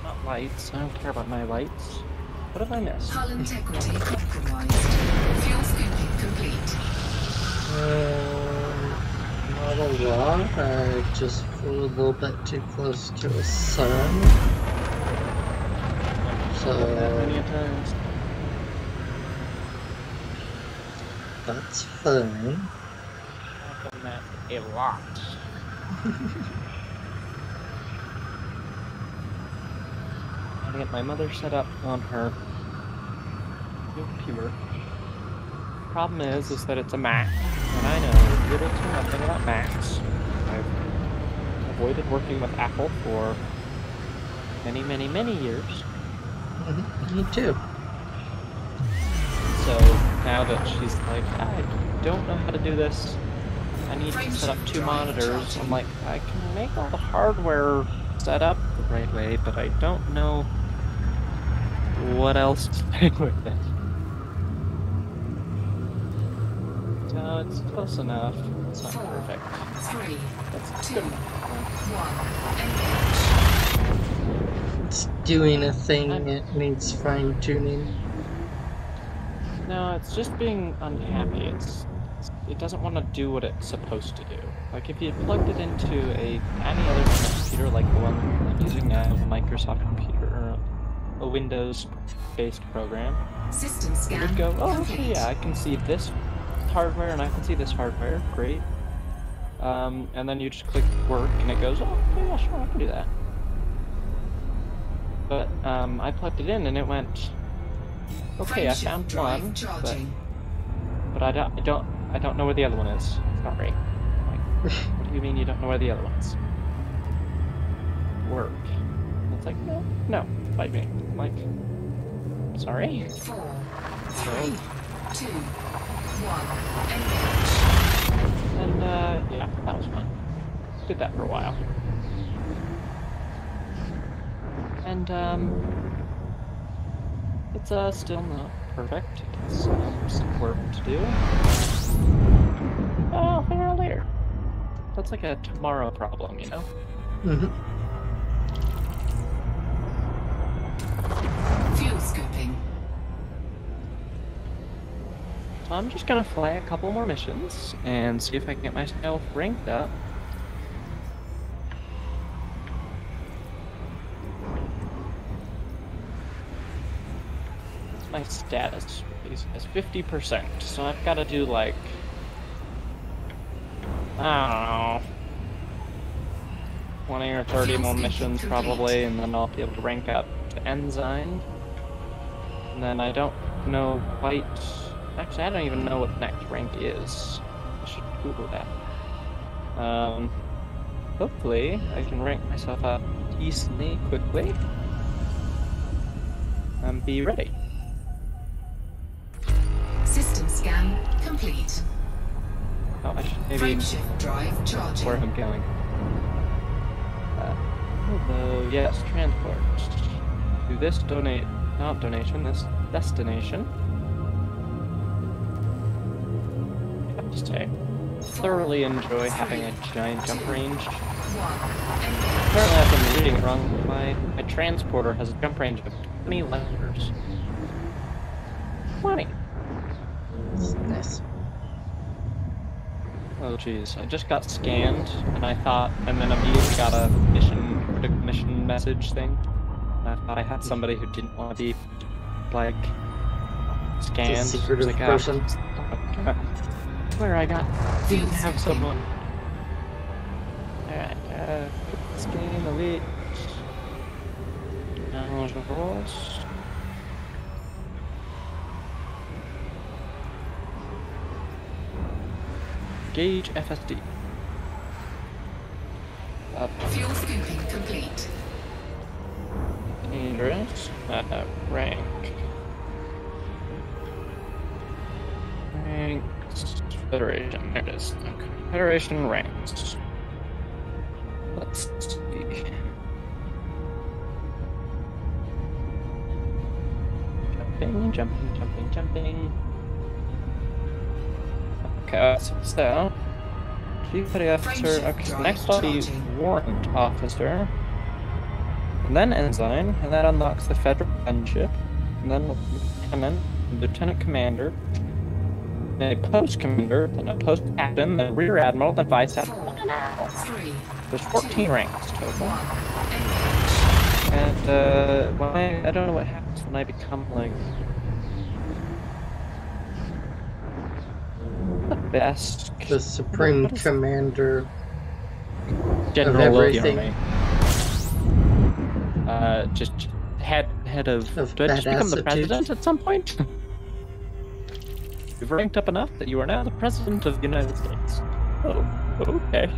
Not lights. I don't care about my lights. What have I missed? Hull integrity compromised. Fuel scooping complete. Not a lot. I just flew a little bit too close to a sun. That many So times. that's fun. I've done that a lot. I get my mother set up on her new computer. Problem is that it's a Mac, and I know little to nothing about Macs. I've avoided working with Apple for many, many, many years. Me too. So now that she's like, I don't know how to do this, I need to set up 2 monitors. I'm like, I can make all the hardware set up the right way, but I don't know what else to do with it. So it's close enough. It's not perfect. 3, That's 2, good enough. 1, engage. It's doing a thing. It needs fine tuning. No, it's just being unhappy. It doesn't want to do what it's supposed to do. Like if you plugged it into any other computer, like the one I'm using now, a Microsoft computer or a Windows-based program, System it scan would go, oh, complete. okay, yeah, I can see this hardware and I can see this hardware, great. And then you just click work and it goes, oh, okay, yeah, sure, I can do that. But I plugged it in and it went, okay, I Frameshift found drive one, charging. but I don't know where the other one is. Sorry. Like, what do you mean you don't know where the other one is? Work. And it's like, no, fight me. I'm like, sorry? 4, So, 3, 2, 1, engage. and yeah, that was fun. Did that for a while. And it's still not perfect. It's some work to do. I'll figure it out later. That's like a tomorrow problem, you know? Fuel scooping. So I'm just gonna fly a couple more missions and see if I can get myself ranked up. My status is 50%, so I've got to do like, I don't know, 20 or 30 more missions probably, and then I'll be able to rank up to Ensign. And then I don't know quite, actually I don't even know what the next rank is. I should Google that. Hopefully I can rank myself up decently quickly and be ready. System scan complete. Oh, I should maybe Frameshift drive charging. where I'm going. Although, yes, transport. To this this destination. Yep. Just I thoroughly enjoy having a giant jump range. One. Apparently I've been reading it wrong. My transporter has a jump range of 20 light-years. 20! Nice. Oh jeez, I just got scanned, and then immediately got a critical mission message thing. And I thought I had somebody who didn't want to be, like, scanned. The secretive Like, person. Where I didn't have someone. Alright, scan elite. Voice. Gauge FSD. Fuel scooping complete. Dangerous. Rank. Ranks. Federation. There it is. Okay. Federation ranks. Let's see. Jumping. Okay, so Chief Petty Officer. Okay, next I'll be Warrant Officer. And then Ensign, and that unlocks the Federal Gunship. And then Lieutenant Commander. Then a Post Commander, then a Post Captain, then Rear Admiral, then Vice Admiral. Three. There's 14 ranks total. One. And I don't know what happens when I become like the best The Supreme Commander General of of the everything. Army. Just head of. Do I just become the badassitude. president at some point? You've ranked up enough that you are now the president of the United States. Oh, okay.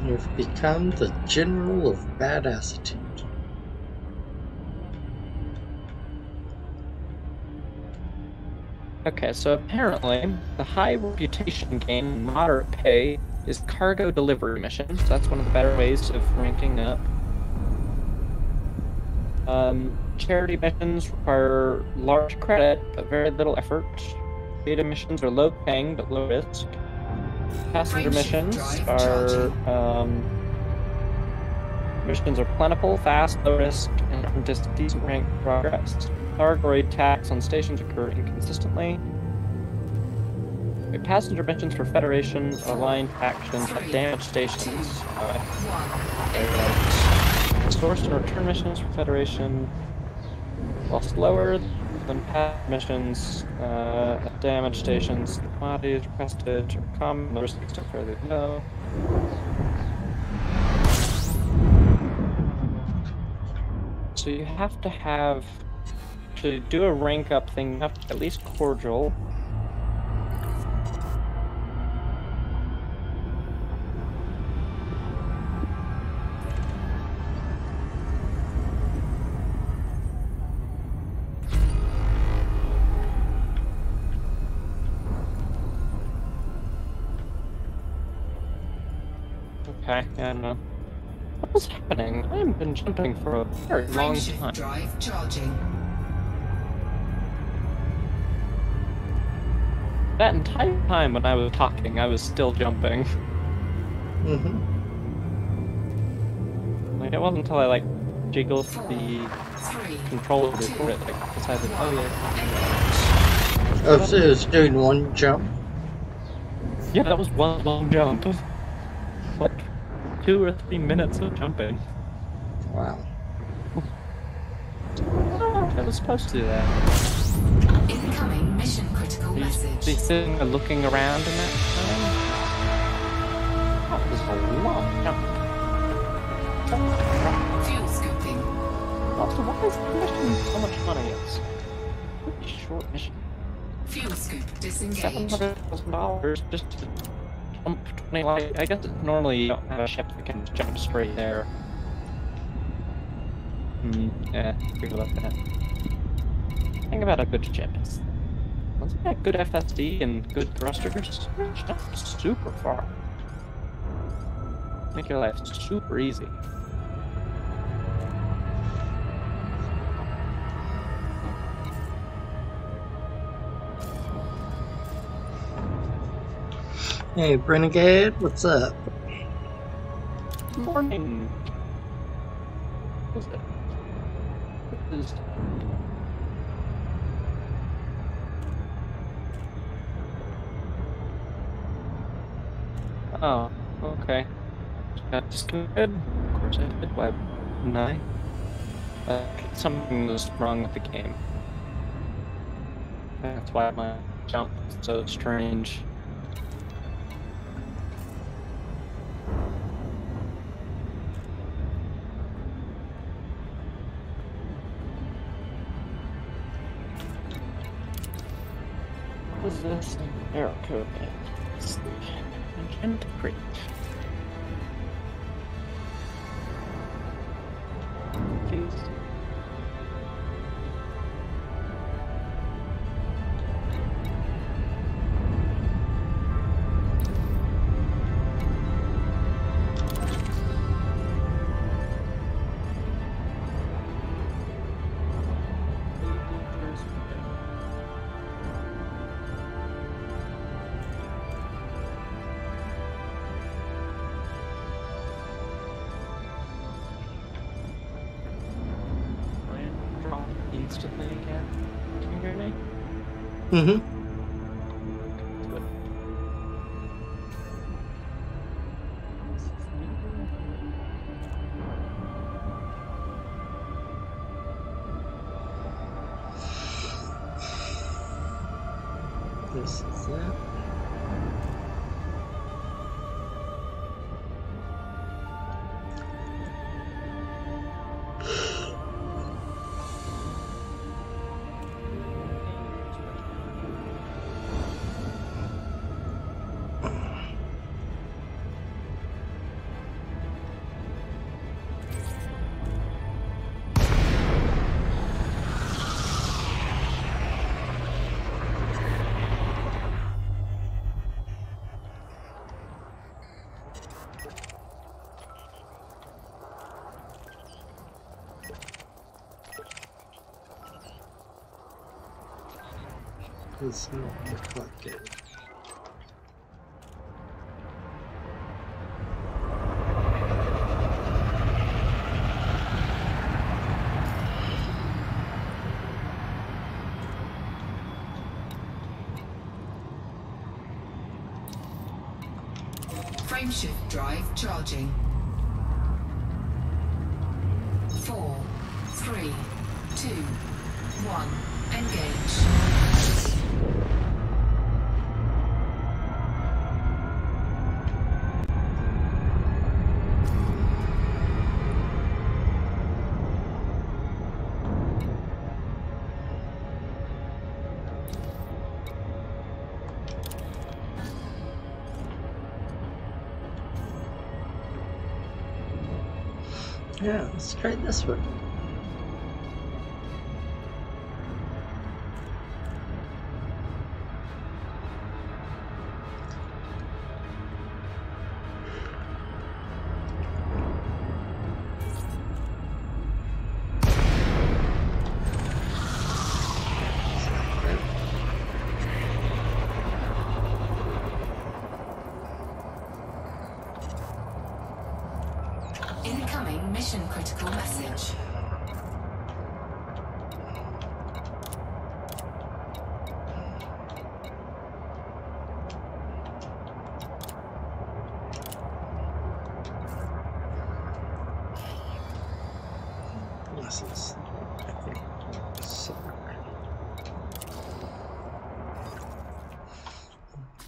You've become the General of Badassitude. Okay, so apparently, the high reputation gain and moderate pay is cargo delivery missions. That's one of the better ways of ranking up. Charity missions require large credit, but very little effort. Data missions are low paying, but low risk. Passenger missions are, plentiful, fast, low risk, and earn decent rank progress. Cargo rate attacks on stations occur inconsistently. Passenger missions for Federation aligned factions at damaged stations. Source and return missions for Federation, while slower than past missions at damaged stations. Commodities requested are common, the risk is still fairly low. So you have to do a rank up thing, you have to at least cordial. Okay, yeah, I don't know. What is happening? I haven't been jumping for a very long Frameshift time. drive charging. That entire time when I was talking, I was still jumping. Mm-hmm. Like, it wasn't until I, like, jiggled the Three. controller before it, like, decided, oh yeah. Oh, so it was doing one jump? Yeah, that was one long jump. Like, 2 or 3 minutes of jumping. Wow. I was supposed to do that. Incoming mission critical Be message. sitting and looking around in that time. That was a long jump. Fuel scooping. Also, why is the mission so much money? It's a pretty short mission. Fuel scoop disengaged. $700,000 just to jump 20 light. I guess normally you don't have a ship that can jump straight there. Yeah, forget about that. Think about a good ship. Once you got good FSD and good thrusters, it's not super far. Make your life super easy. Hey, Renegade, what's up? Morning. What was it? What is... Oh, okay. Just good. Of course I did. Why wouldn't I? Something was wrong with the game. That's why my jump was so strange. What is this? Arrow code. Let's see. Agent Great. Please. Drop instantly again. Can you hear me? Mm-hmm. Good. This is that. Does not look like it. Frameshift drive charging. 4, 3, 2, 1. Engage. Yeah, let's try this one. Incoming mission critical message. This is, I think, so.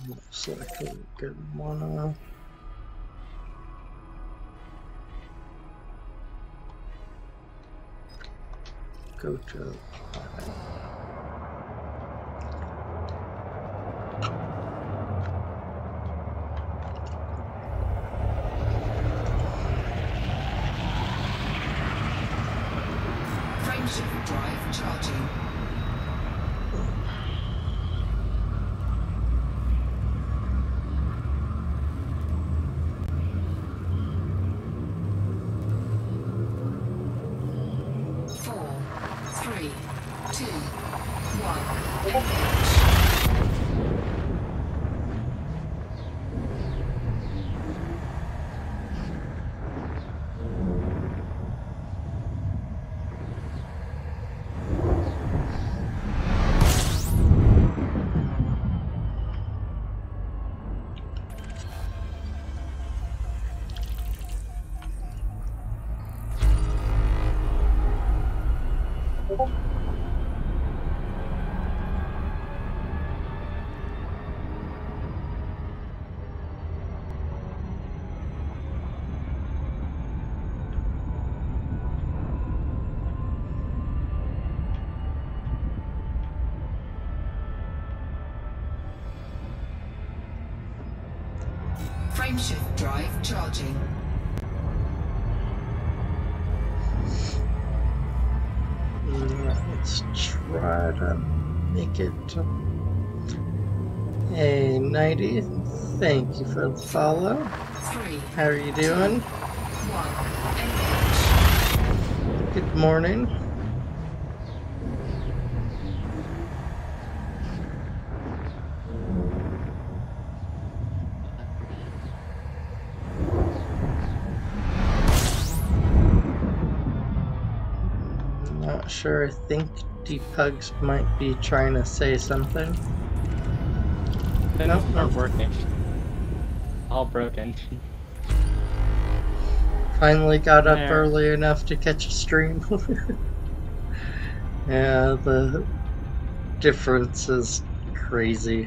Looks like a good one. Go to Frameshift drive charging. Frameshift drive charging. Let's try to make it. Hey, Nighty, thank you for the follow. 3, How are you doing? 1, engage. Good morning. Not sure. I think Depugs might be trying to say something. They Nope, aren't nope. working. All broken. Finally got up There. early enough to catch a stream. Yeah, the difference is crazy.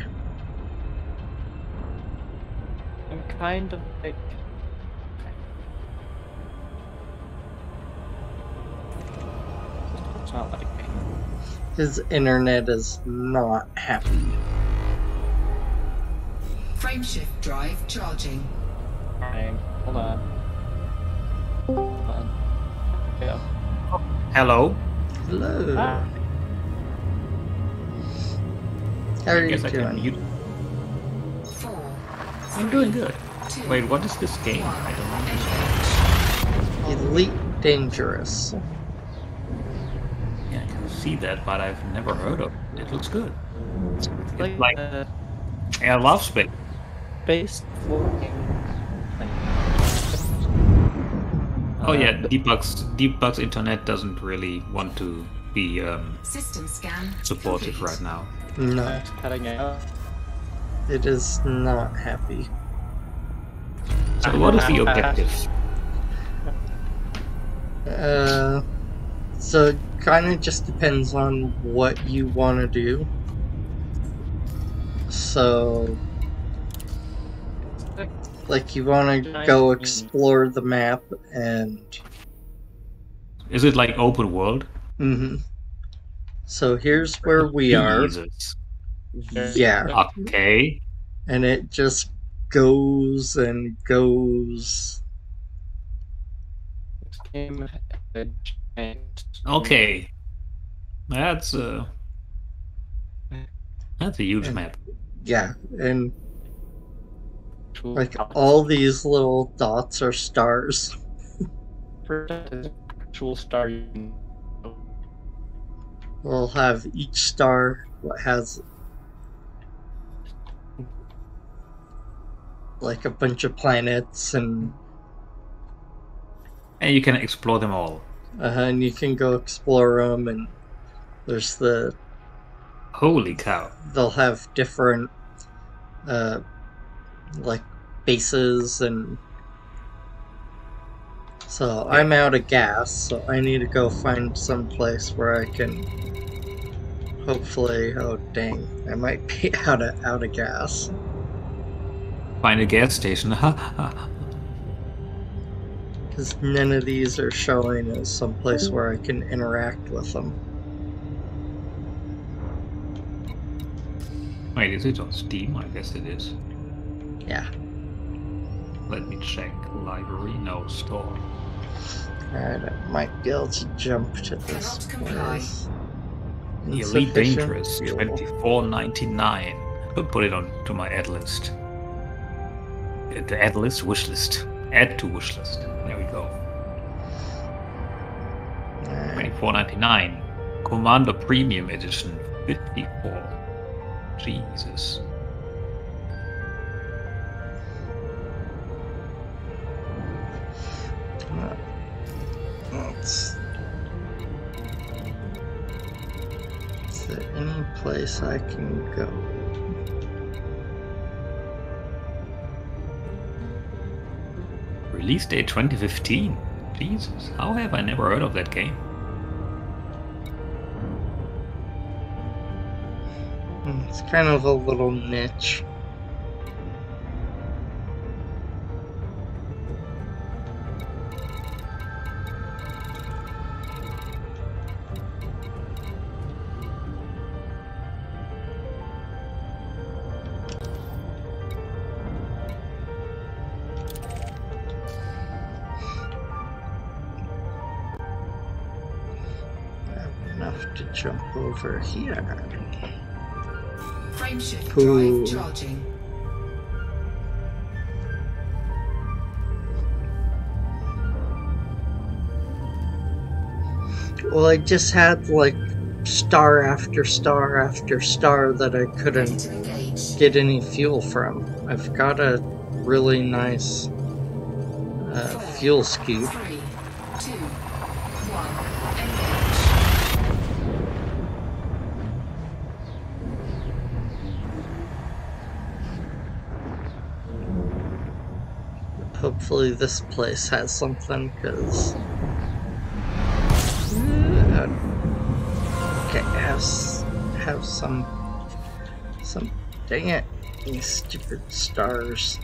I'm kind of like. It's not like me. His internet is not happy. Frameshift drive charging. Fine. Hold on. Hold on. Yeah. Hello. Hello. Ah. How are I you guess I can doing? mute. 4, I'm doing good. 2, Wait, what is this game? I don't know. engage. Elite Dangerous. Yeah, I can see that, but I've never heard of it. It looks good. It's like, like- I love space. space floating thing. Oh yeah, Deepbug's internet doesn't really want to be System scan. supportive complete. right now. No, It's cutting out. it is not happy. So what is the objective? So it kind of just depends on what you want to do. So, like, you want to go explore the map and. Is it like open world? So here's where we are. Jesus. Yeah, Okay. and it just goes and goes. This game had changed. Okay. That's a huge map. Yeah, and Actual like dots. all these little dots are stars. Actual star. We'll have each star has like a bunch of planets, and And you can explore them all. and you can go explore them. And there's Holy cow. they'll have different like bases, and so I'm out of gas, so I need to go find some place where I can hopefully. Oh dang, I might be out of gas. Find a gas station. Because none of these are showing as someplace where I can interact with them. Wait, is it on Steam? I guess it is. Yeah. Let me check. Library, no store. Alright, I might be able to jump to this Cannot comply. place. Elite Insufficient Dangerous, fuel. $24.99. I'll put it on to my ad list. The ad list, wish list. Add to wish list. There we go. Alright. $24.99. Commander Premium Edition, $54. Jesus. Is there any place I can go? Release date 2015. Jesus, how have I never heard of that game? It's kind of a little niche. to jump over here. Frameshift Cool. drive charging. Well, I just had like star after star after star that I Ready couldn't to engage. get any fuel from. I've got a really nice fuel scoop. 3, 2, 1, Hopefully this place has something, because... Okay, have some... Dang it, these stupid stars.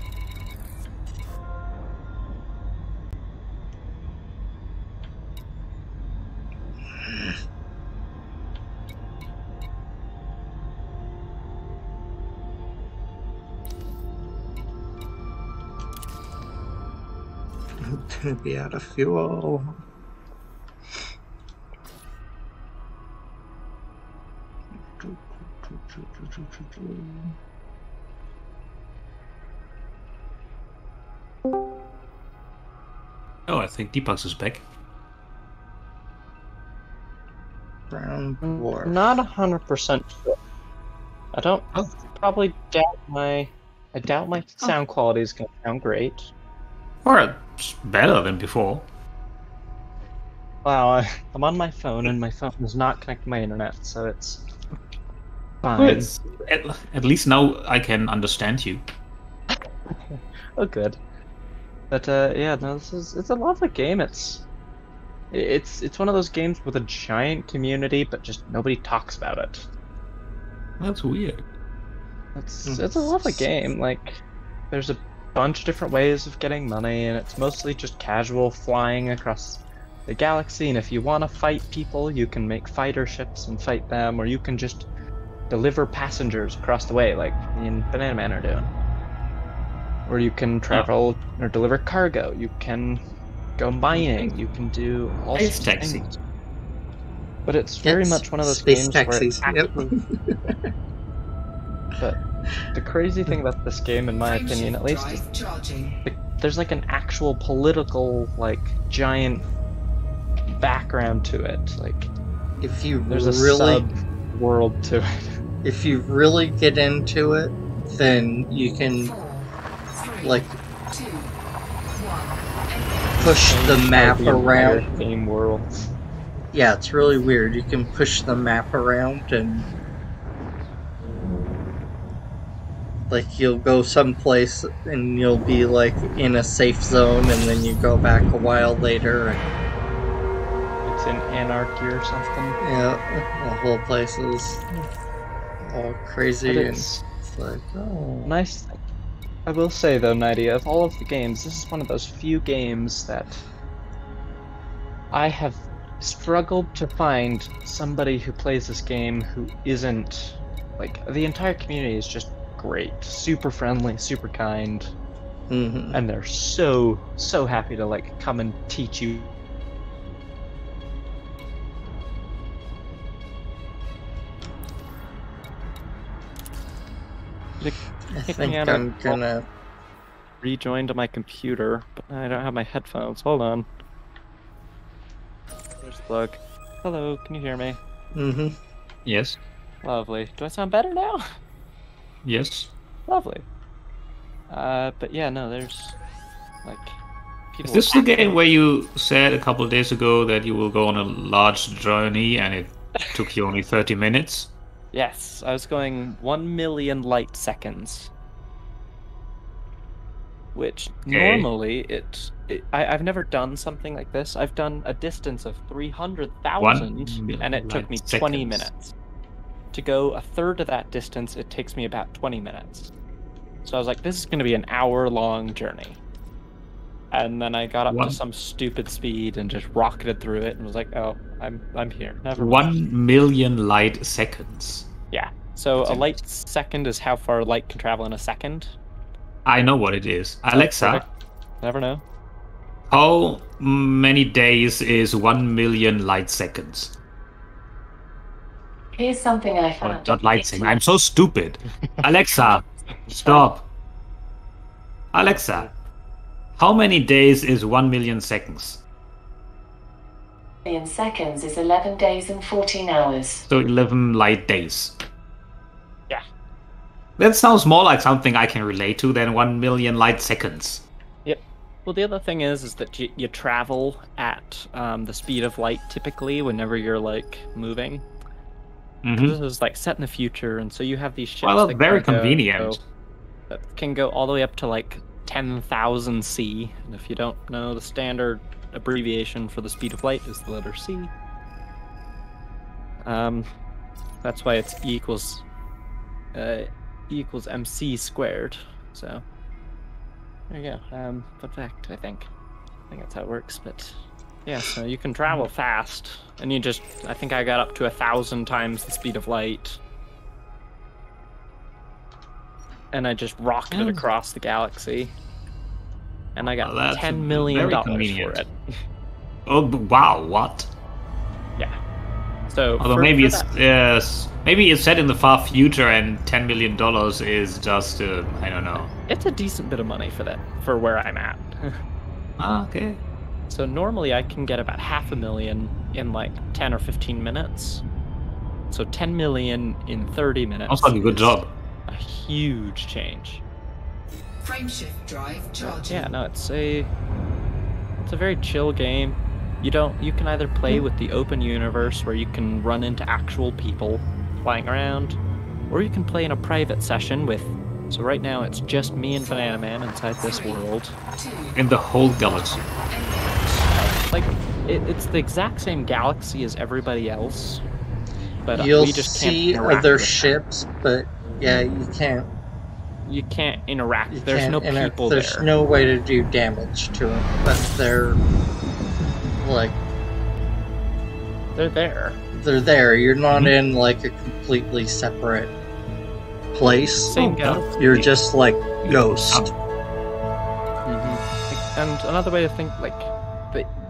I'm gonna be out of fuel. Oh, I think Deepak is back. Brown dwarf. Not 100% sure. I don't probably doubt my sound quality is gonna sound great. Or it's better than before. Wow, I'm on my phone and my phone is not connected to my internet, so it's Well, fine. it's, at least now I can understand you. Oh, good. But yeah, no, it's a lovely game. It's one of those games with a giant community, but just nobody talks about it. That's weird. It's a lovely game. Like, there's a bunch of different ways of getting money, and it's mostly just casual flying across the galaxy. And if you want to fight people, you can make fighter ships and fight them, or you can just deliver passengers across the way, like me and Banana Man are doing. Or you can travel or deliver cargo. You can go mining. You can do all Space sorts of taxi. things. But it's very Yes, much one of those space games taxis. where it actually, but the crazy thing about this game, in my opinion at least, is drive charging. there's like an actual political, like, giant background to it. Like, If you there's a really, sub-world to it. if you really get into it, then you can 4, 3, like 2, 1, push the map The entire around. game world. Yeah, it's really weird. You can push the map around and like you'll go someplace and you'll be like in a safe zone, and then you go back a while later and It's in Anarchy or something. yeah, the whole place is all crazy But and it's it's like, oh. nice. I will say though, Nidia, of all of the games, this is one of those few games that I have struggled to find somebody who plays this game who isn't, like, the entire community is just great, super friendly, super kind, Mhm. and they're so happy to like come and teach you. I Kick think me out of- I'm gonna. Rejoin to my computer, but I don't have my headphones. Hold on. There's the bug. Hello, can you hear me? Mm-hmm. Yes. Lovely. Do I sound better now? Yes. Lovely. But yeah, no, there's like people. Is this the game where you said a couple of days ago that you will go on a large journey and it took you only 30 minutes? Yes, I was going 1 million light seconds. Which normally I've never done something like this. I've done a distance of 300,000 and it took me 20 seconds. minutes. To go a third of that distance, it takes me about 20 minutes. So I was like, this is going to be an hour-long journey. And then I got up One- to some stupid speed and just rocketed through it and was like, oh, I'm here. Never mind. 1 million light seconds. Yeah. So That's a light second is how far light can travel in a second. I know what it is. Alexa, Perfect. Never know. how many days is 1 million light seconds? Here's something I Oh, found. dot lightsaber. I'm so stupid. Alexa, stop. Alexa, how many days is 1 million seconds? In seconds is 11 days and 14 hours. So 11 light days. Yeah. That sounds more like something I can relate to than 1 million light seconds. Yep. Well, the other thing is that you travel at the speed of light typically whenever you're like moving. Mm-hmm. This is like set in the future, and so you have these ships. Well, that very can convenient. that can go all the way up to like 10,000 C. And if you don't know, the standard abbreviation for the speed of light is the letter C. That's why it's E equals MC squared. So there you go. Fun fact, I think that's how it works. But yeah, so you can travel fast, and I think I got up to 1,000 times the speed of light, and I just rocketed across the galaxy, and I got Well, $10 million very for convenient. it. Oh, wow, what? Yeah. So Although maybe it's set in the far future, and $10 million is just I don't know. it's a decent bit of money for where I'm at. Okay. So normally I can get about $500,000 in like 10 or 15 minutes. So 10 million in 30 minutes. Sounds like a good is job. A huge change. Frameshift drive charging. Yeah, no, it's a very chill game. You can either play with the open universe where you can run into actual people flying around, or you can play in a private session with. So right now it's just me and Banana Man inside this world. In the whole galaxy. Like it's the exact same galaxy as everybody else, but You'll we just can't see interact other with them. ships, but yeah, you can't. You can't interact. You There's can't no inter- people There's there. no way to do damage to them, but they're like They're there. they're there. You're not in like a completely separate place. Same Oh, galaxy. You're just like Ghost. And another way to think, like,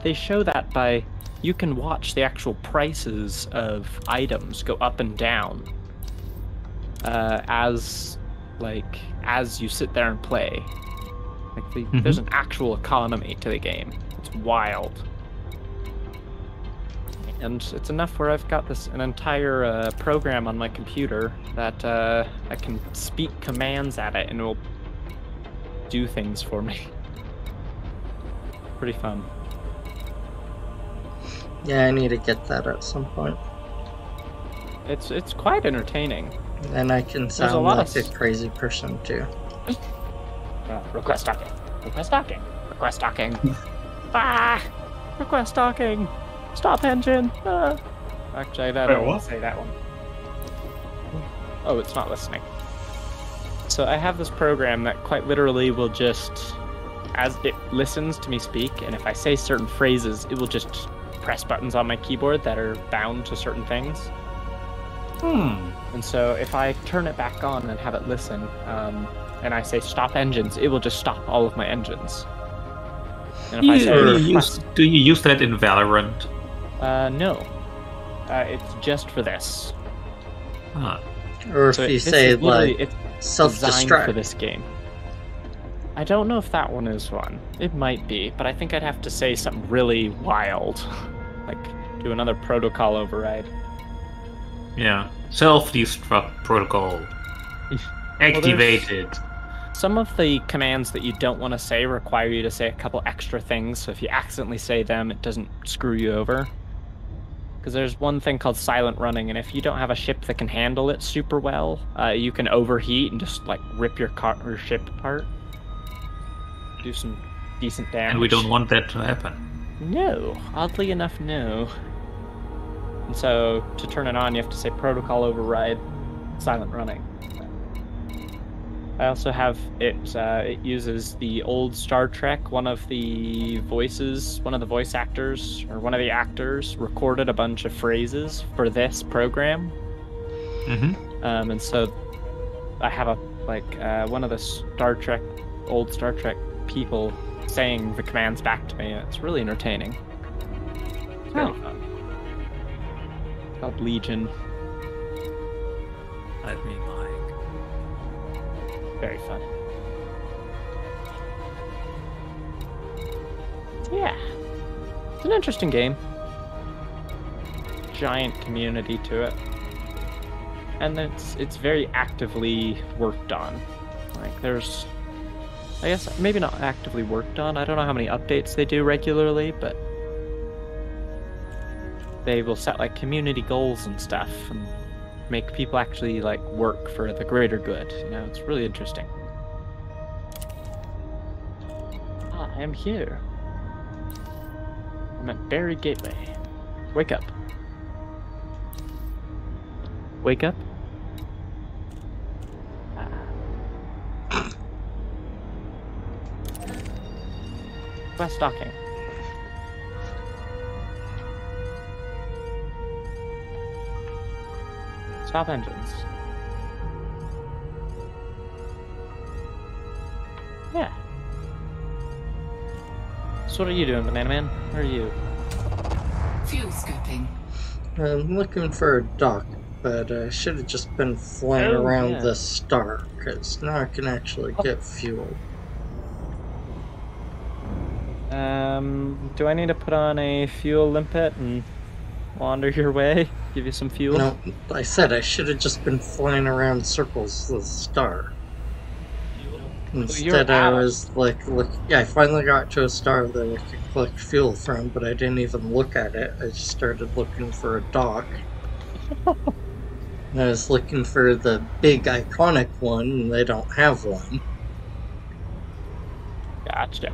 they show that by you can watch the actual prices of items go up and down as you sit there and play. Like, there's an actual economy to the game. It's wild. And it's enough where I've got an entire program on my computer that I can speak commands at it and it will do things for me. Pretty fun. Yeah, I need to get that at some point. It's quite entertaining. And I can a sound lot like of a crazy person too. Request docking. Request docking. Request docking. Request docking. Stop engine. Actually, I don't want to say that one. Oh, it's not listening. So I have this program that quite literally will just, as it listens to me speak, and if I say certain phrases, it will just press buttons on my keyboard that are bound to certain things. And so if I turn it back on and have it listen, and I say stop engines, it will just stop all of my engines. And if I say Do you use that in Valorant? no. It's just for this. Huh. Or if So you this say is literally- like it's designed for self-destruct. this game. I don't know if that one is one. It might be, but I think I'd have to say something really wild. Like, do another protocol override. Yeah. Self-destruct protocol. Activated. Some of the commands that you don't want to say require you to say a couple extra things, so if you accidentally say them, it doesn't screw you over. Because there's one thing called silent running, and if you don't have a ship that can handle it super well, you can overheat and just like rip your ship apart. Do some decent damage. And we don't want that to happen. No, oddly enough, no. And so to turn it on, you have to say protocol override silent running. I also have it. It uses the old Star Trek. One of the voice actors, or one of the actors, recorded a bunch of phrases for this program. And so I have one of the old Star Trek people saying the commands back to me. It's really entertaining. It's very fun. It's called Legion. I mean, like, Very fun. Yeah. It's an interesting game. Giant community to it. And it's very actively worked on. Like there's, I guess maybe not actively worked on. I don't know how many updates they do regularly, but they will set like community goals and stuff and make people actually like work for the greater good. You know, it's really interesting. I am here. I'm at Barry Gateway. Wake up. Wake up. West docking. Stop engines. Yeah. So what are you doing, Banana Man? Where are you? Fuel scooping. I'm looking for a dock, but I should have just been flying around yeah. the star, because now I can actually get fuel. Do I need to put on a fuel limpet and wander your way? Give you some fuel? No, I said I should have just been flying around circles the star. Instead, I was like, look, yeah, I finally got to a star that I could collect fuel from, but I didn't even look at it. I just started looking for a dock. And I was looking for the big iconic one, and they don't have one. Gotcha.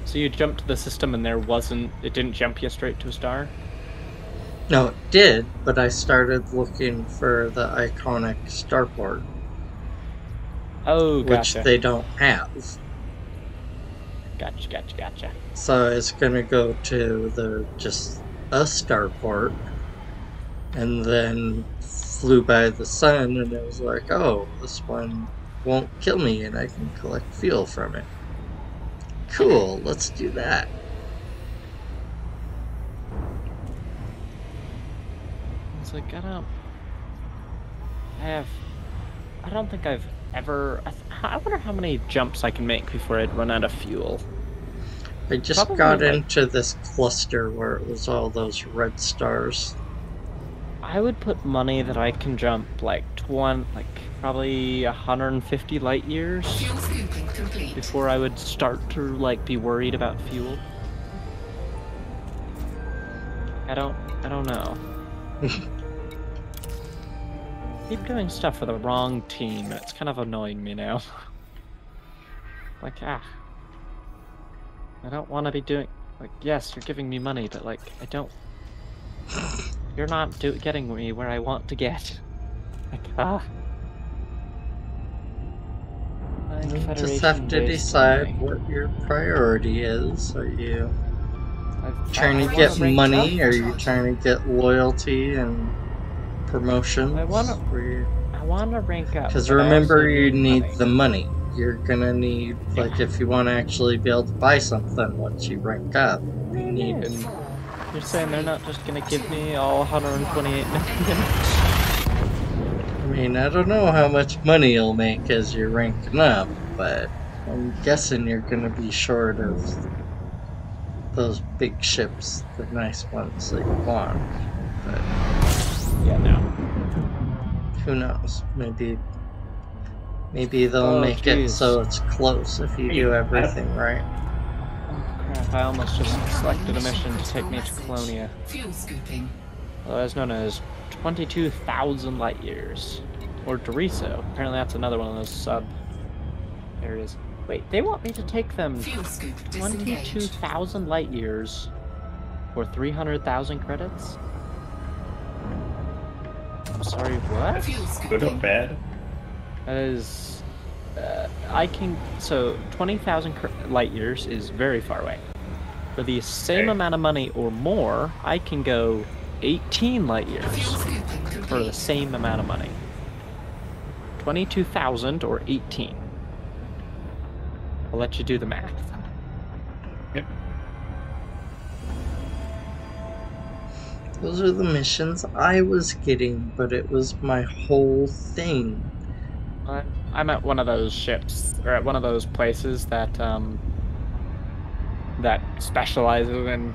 So you jumped to the system and it didn't jump you straight to a star? No, it did, but I started looking for the iconic starport, Oh, gotcha. which they don't have. Gotcha. So I was gonna go to just a starport, and then flew by the sun, and it was like, oh, this one won't kill me, and I can collect fuel from it. Cool, let's do that. It's like, I don't think I've ever... I wonder how many jumps I can make before I'd run out of fuel. I just Probably got like- into this cluster where it was all those red stars. I would put money that I can jump like probably 150 light years Fuel scooping complete. before I would start to like be worried about fuel. I don't know. Keep doing stuff for the wrong team. It's kind of annoying me now. Like, I don't want to be doing... Like, yes, you're giving me money, but, like, I don't... You're not getting me where I want to get. Like, You just have to decide what your priority is. Are you trying to get money, or are you trying to get loyalty and promotions? I want to rank up. Because but I remember, also you need money. the money. You're gonna need, like, if you want to actually be able to buy something once you rank up, you need. And you're saying they're not just gonna give me all 128 million? I mean, I don't know how much money you'll make as you're ranking up, but I'm guessing you're gonna be short of those big ships, the nice ones that you want. But Yeah, no. who knows? Maybe they'll Oh, make it jeez. so it's close if you do everything right. Oh, crap, I almost just selected a mission to take me to Colonia. Fuel scooping. Otherwise known as 22,000 light years. Or Doriso. Apparently that's another one of those sub areas. Wait, they want me to take them Fuel scoop disengaged. 22,000 light years for 300,000 credits? I'm sorry, what? Fuel good or scooping. bad? That is... so 20,000 light years is very far away. For the same Okay. amount of money or more, I can go 18 light years Fuel scooping for the complete. same amount of money. 22,000 or 18. I'll let you do the math. Those are the missions I was getting, but it was my whole thing. I'm at one of those ships, or at one of those places that that specializes in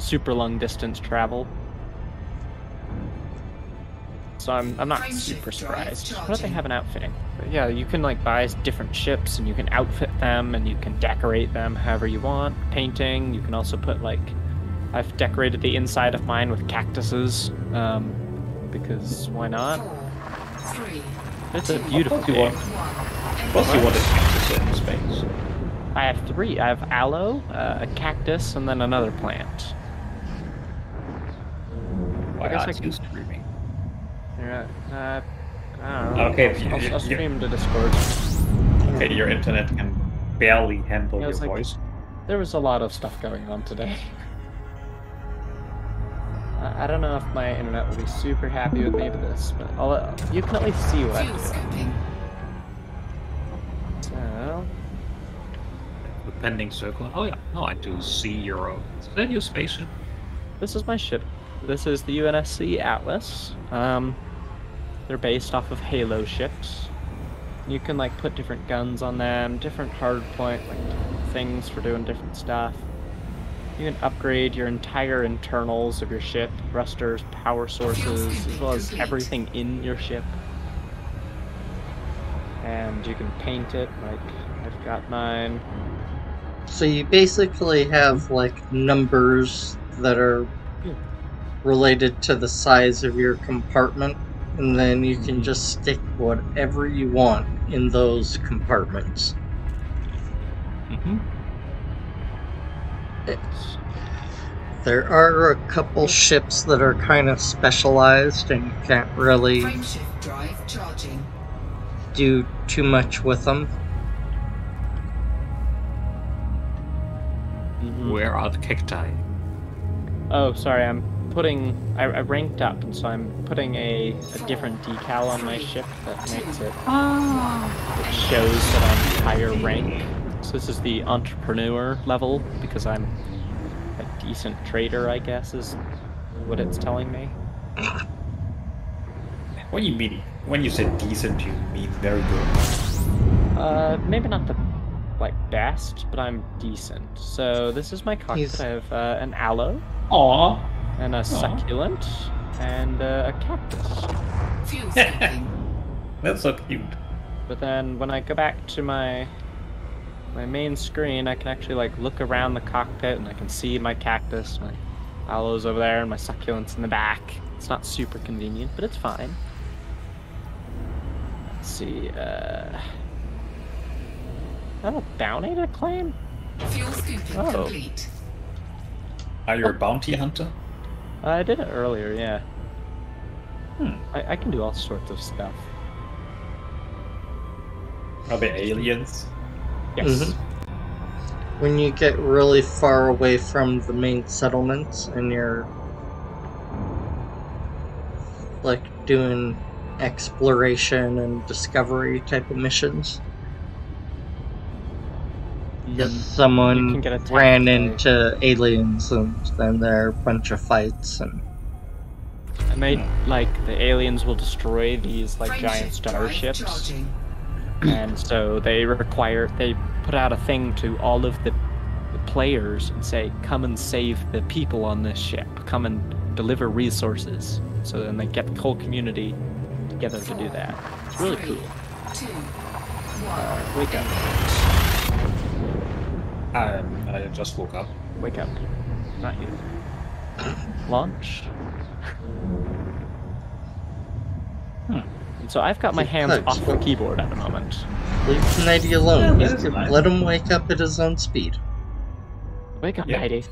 super long distance travel. So I'm not Frame super shift drive surprised. What do they charging. have in outfitting? But yeah, you can like buy different ships and you can outfit them and you can decorate them however you want. Painting. You can also put like, I've decorated the inside of mine with cactuses, because why not? 4, 3, It's a beautiful What do you day. want? 1. Plus, you want a cactus in space. I have 3. I have aloe, a cactus, and then another plant. Why guess I aren't can- you streaming? Yeah, I don't know. Okay, I'll stream to Discord. Okay, your internet can barely handle Yeah, your it's like- voice. There was a lot of stuff going on today. I don't know if my internet will be super happy with me with this, but you can at least see what I Fuel do. scoping. So, The pending circle. Oh yeah, no, I do see your. Is that your spaceship? this is my ship. This is the UNSC Atlas. They're based off of Halo ships. You can like put different guns on them, different hardpoint like things for doing different stuff. You can upgrade your entire internals of your ship, thrusters, power sources, as well as everything in your ship. And you can paint it, like I've got mine. So you basically have like numbers that are related to the size of your compartment, and then you can just stick whatever you want in those compartments. Mm-hmm. There are a couple ships that are kind of specialized, and you can't really Frame shift drive charging. do too much with them. Where are the cacti? Oh, sorry, I ranked up, and so I'm putting a different decal on my ship that makes it, it shows that I'm higher rank. So this is the entrepreneur level, because I'm a decent trader, I guess, is what it's telling me. What do you mean? When you say decent, you mean very good. Maybe not the, like, best, but I'm decent. So this is my cockpit. He's- I have an aloe, Aww. and a succulent, and a cactus. Fuel scoping. That's so cute. But then when I go back to my main screen, I can actually like look around the cockpit and I can see my cactus, my aloes over there, and my succulents in the back. It's not super convenient, but it's fine. Let's see, oh, bounty to claim? Fuel scoping Oh. complete. Are you a bounty hunter? I did it earlier, yeah. I can do all sorts of stuff. Are they aliens? Yes. Mhm. When you get really far away from the main settlements and you're like doing exploration and discovery type of missions, because You someone can get attacked ran by- into aliens and then there are a bunch of fights and And they, like, the aliens will destroy these, like, Frame giant shift drive starships. charging. And so they put out a thing to all of the players and say, come and save the people on this ship. Come and deliver resources. So then they get the whole community together to do that. It's really 3, cool. 2, 1. Wake up. I just woke up. Wake up. Not you. Launch. And so I've got my hands Thanks. off the keyboard at the moment. leave Nighty alone. Yeah, He that's can nice. let him wake up at his own speed. Wake up, Yeah. Nighty.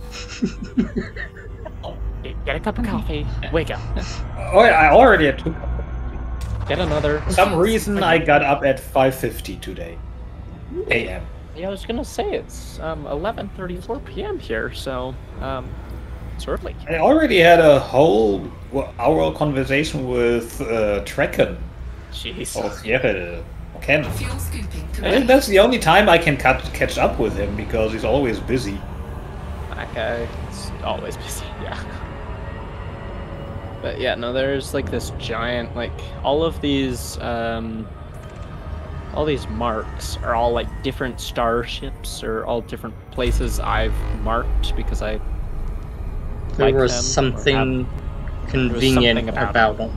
Get a cup of coffee. Wake up. Oh, yeah, I already took. Get another. For some reason, I got up at 5:50 today. A.m. Yeah, I was gonna say it's 11:34 p.m. here, so it's early. I already had a whole hour conversation with Trekken Jeez. or Sierra Ken. Fuel scoping I think complete. that's the only time I can catch up with him because he's always busy. That guy is always busy. Yeah. But yeah, no, there's like this giant, like all these marks are all like different starships or all different places I've marked because I There like was them or something convenient something about about them.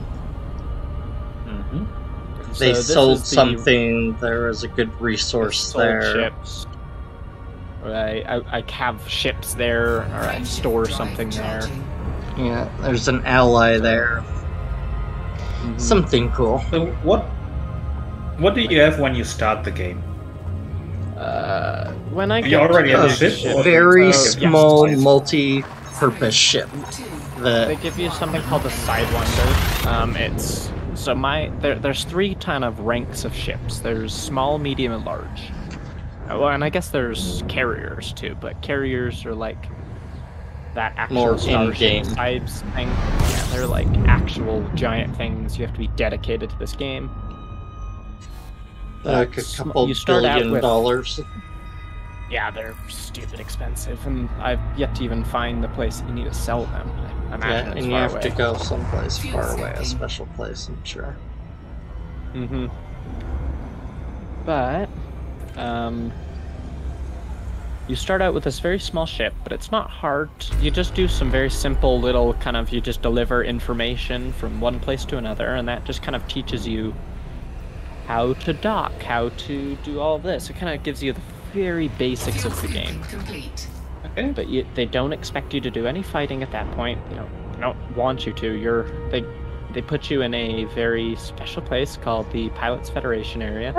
Mm-hmm. They So this sold is the- something. There was a good resource sold there. ships. Right, I have ships there, or I Friendship store drive something there. charging. Yeah, there's an ally there. Mhm. Something cool. So what do you have when you start the game? When I You get already to have a the ship, or- Very Oh, small, yes. multi-purpose ship. They That give you something called the Sidewinder. It's so there's three kind of ranks of ships. There's small, medium, and large. Well, and I guess there's carriers too, but carriers are like that actual More starship in-game. types thing. Yeah, they're like actual giant things. You have to be dedicated to this game. like a That's- couple you start out billion with- dollars. Yeah, they're stupid expensive, and I've yet to even find the place that you need to sell them. I imagine Yeah, it's and you far have away. to go someplace Fuel far away, a skipping. special place, I'm sure. Mm-hmm. But, you start out with this very small ship, but it's not hard. You just do some very simple little kind of, you just deliver information from one place to another, and that just kind of teaches you how to dock, how to do all of this. It kind of gives you the very basics of the game. Complete. Okay. But they don't expect you to do any fighting at that point. They don't want you to. They put you in a very special place called the Pilots Federation area,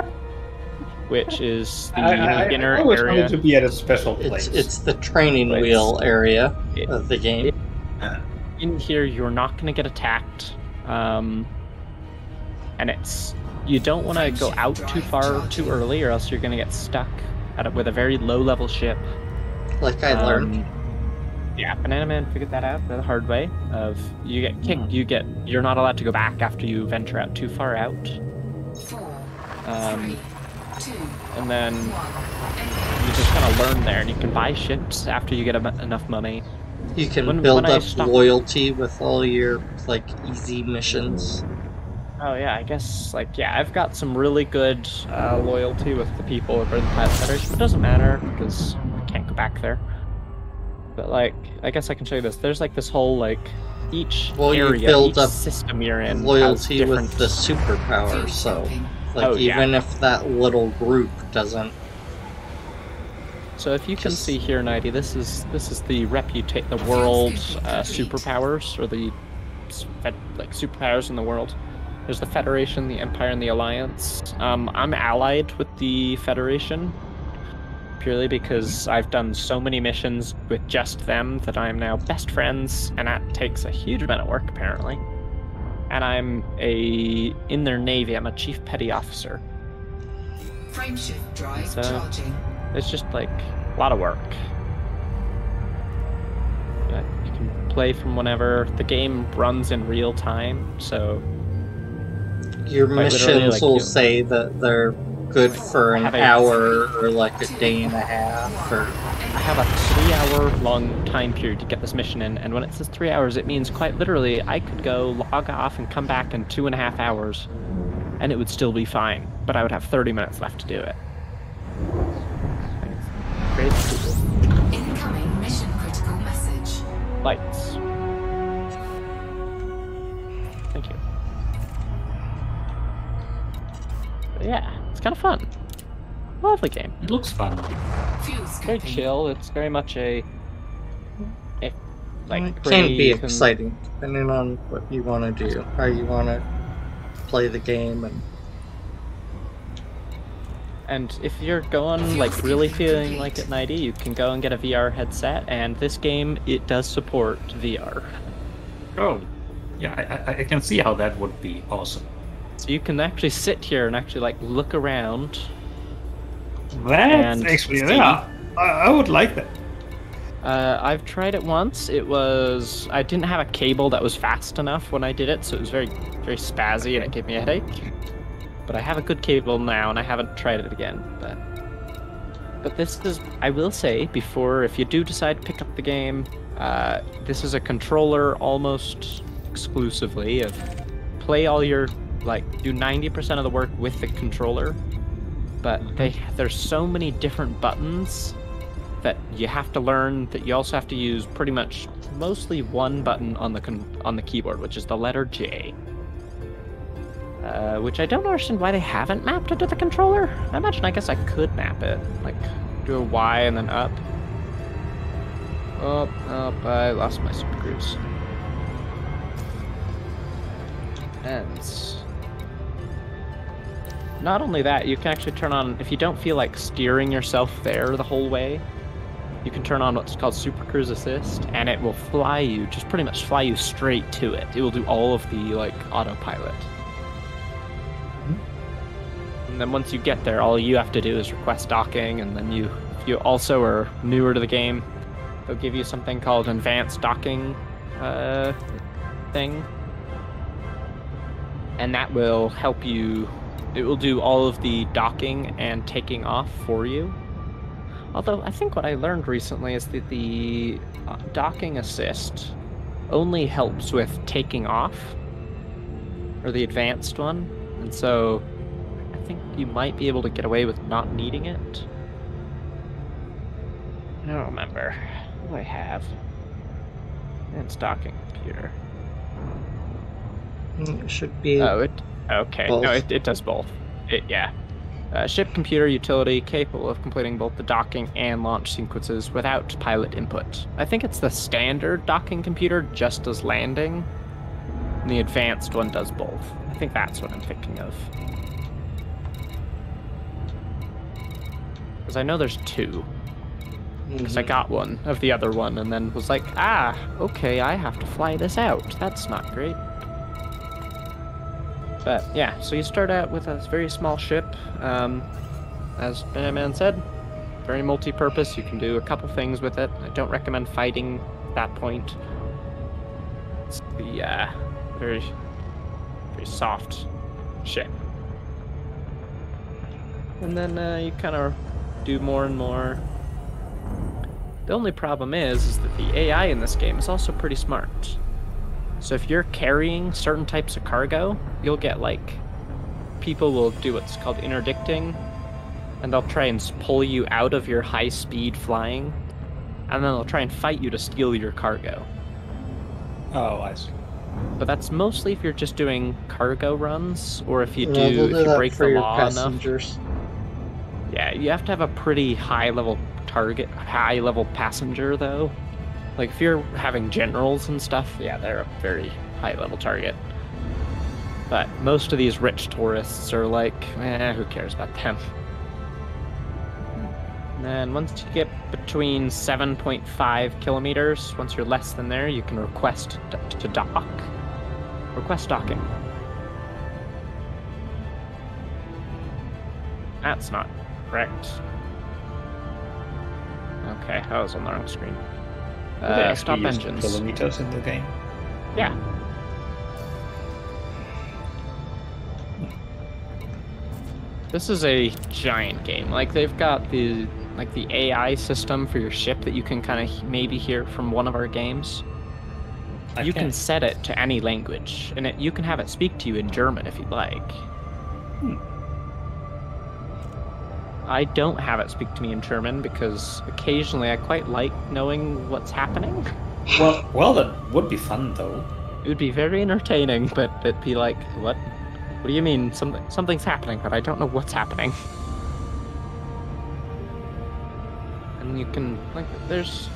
which is the beginner I always area. wanted to be at a special place. It's the training Place. wheel area It- of the game. In here, you're not going to get attacked, and you don't want to go out too far too early, or else you're going to get stuck with a very low level ship. Like I learned. Yeah, Banana Man figured that out the hard way. Of you get kicked, you're not allowed to go back after you venture out too far out, 4, Um, 3, 2, and then 1. you just kind of learn there, and you can buy ships after you get enough money. You can when build I up stopped- loyalty with all your like easy missions. Oh yeah, I guess I've got some really good loyalty with the people over in the Pilot Federation, but it doesn't matter because I can't go back there. But I guess I can show you this. There's this whole each Well, you area, build each up system you're in has Loyalty different. with the superpower, so like Oh, yeah. even if that little group doesn't. So if you can Just- see here, Nighty, this is the world superpowers, or the superpowers in the world. There's the Federation, the Empire, and the Alliance. I'm allied with the Federation purely because I've done so many missions with just them that I'm now best friends, and that takes a huge amount of work apparently. And I'm in their navy. I'm a chief petty officer. Frameshift drive So- charging. It's just a lot of work. But you can play from whenever. The game runs in real time, so Your Like, literally, missions will you- say that they're good for an Have a- hour or like a day and a half or I have a 3-hour long time period to get this mission in, and when it says 3 hours, it means quite literally I could go log off and come back in 2.5 hours, and it would still be fine, but I would have 30 minutes left to do it. Crazy. Incoming mission critical message. Lights. Thank you. But yeah, it's kind of fun. Lovely game. It looks fun. Fuel Very skipping. chill. It's very much a it can pretty- be you can- exciting depending on what you want to do, how you want to play the game, and And if you're going really feeling like at Nighty, you can go and get a VR headset. And this game, it does support VR, Oh, yeah, I can see how that would be awesome. so you can actually sit here and actually look around. That's And actually, see. yeah, I would like that. I've tried it once. I didn't have a cable that was fast enough when I did it, so it was very, very spazzy and it gave me a headache. But I have a good cable now, and I haven't tried it again. But this is, I will say, if you do decide to pick up the game, this is a controller almost exclusively of play all your, like, do 90% of the work with the controller, but there's so many different buttons that you have to learn that you also have to use pretty much mostly one button on the keyboard, which is the letter J. Which I don't understand why they haven't mapped it to the controller. I guess I could map it, like do a Y and then up. Oh, I lost my super cruise. And not only that, you can actually turn on, if you don't feel like steering yourself there the whole way, you can turn on what's called Super Cruise Assist, and it will fly you, just pretty much fly you straight to it. It will do all of the, like, autopilot. And then once you get there, all you have to do is request docking, and then if you also are newer to the game, they'll give you something called advanced docking thing. And that will help you, it will do all of the docking and taking off for you. Although, I think what I learned recently is that the docking assist only helps with taking off, or the advanced one, and so I think you might be able to get away with not needing it. I don't remember. What do I have? It's docking computer. It should be. Oh, okay. both. No, it does both. Yeah. Ship computer utility capable of completing both the docking and launch sequences without pilot input. I think it's the standard docking computer just does landing, and the advanced one does both. I think that's what I'm thinking of. Because I know there's two. Because I got one of the other one and then was like, okay, I have to fly this out. That's not great. But yeah, so you start out with a very small ship. As Benjamin said, very multi-purpose. You can do a couple things with it. I don't recommend fighting at that point. It's the very, very soft ship. And then you kind of do more and more. The only problem is that the AI in this game is also pretty smart. So if you're carrying certain types of cargo, you'll get, like, people will do what's called interdicting, and they'll try and pull you out of your high-speed flying, and then they'll try and fight you to steal your cargo. Oh, I see. But that's mostly if you're just doing cargo runs, or if you They'll do that break for the your law passengers. enough. Yeah, you have to have a pretty high-level target, high-level passenger, though. Like, if you're having generals and stuff, yeah, they're a very high-level target. But most of these rich tourists are like, who cares about them? And then once you get between 7.5 kilometers, once you're less than there, you can request to dock. Request docking. That's not correct. Okay, I was on the wrong screen. Do they actually Stop use engines. kilometers in the game? Yeah. This is a giant game. Like, they've got the AI system for your ship that you can kind of maybe hear from one of our games. You can set it to any language, and you can have it speak to you in German if you'd like. I don't have it speak to me in German because occasionally I quite like knowing what's happening. Well, that would be fun though. It would be very entertaining, but it'd be like, what? What do you mean? Something's happening, but I don't know what's happening. And you can, like, there's...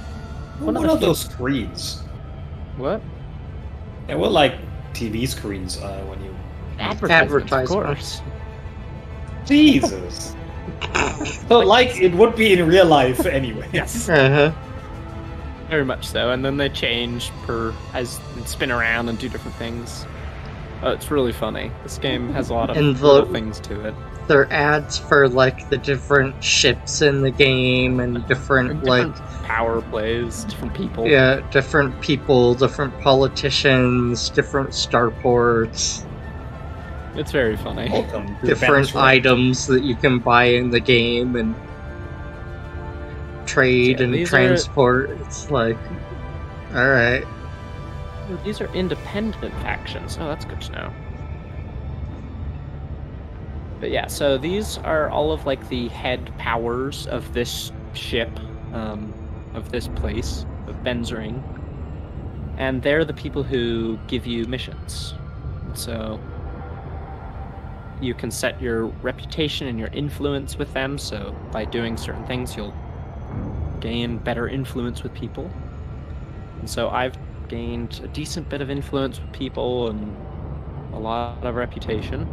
What are those screens? What? They were like TV screens when you... Advertisements, of course. Jesus. So, like, it would be in real life anyway. Yes. Uh-huh. Very much so, and then they change as and spin around and do different things. Oh, it's really funny. This game has a lot of little things to it. There are ads for, like, the different ships in the game and different like... power plays, different people. Yeah, different people, different politicians, different starports. It's very funny. Different items that you can buy in the game and trade and transport. It's like, alright. Oh, these are independent factions. Oh, that's good to know. But yeah, so these are all of like the head powers of this ship, of this place, of Benzring. And they're the people who give you missions. So you can set your reputation and your influence with them, so by doing certain things you'll gain better influence with people. And so I've gained a decent bit of influence with people and a lot of reputation.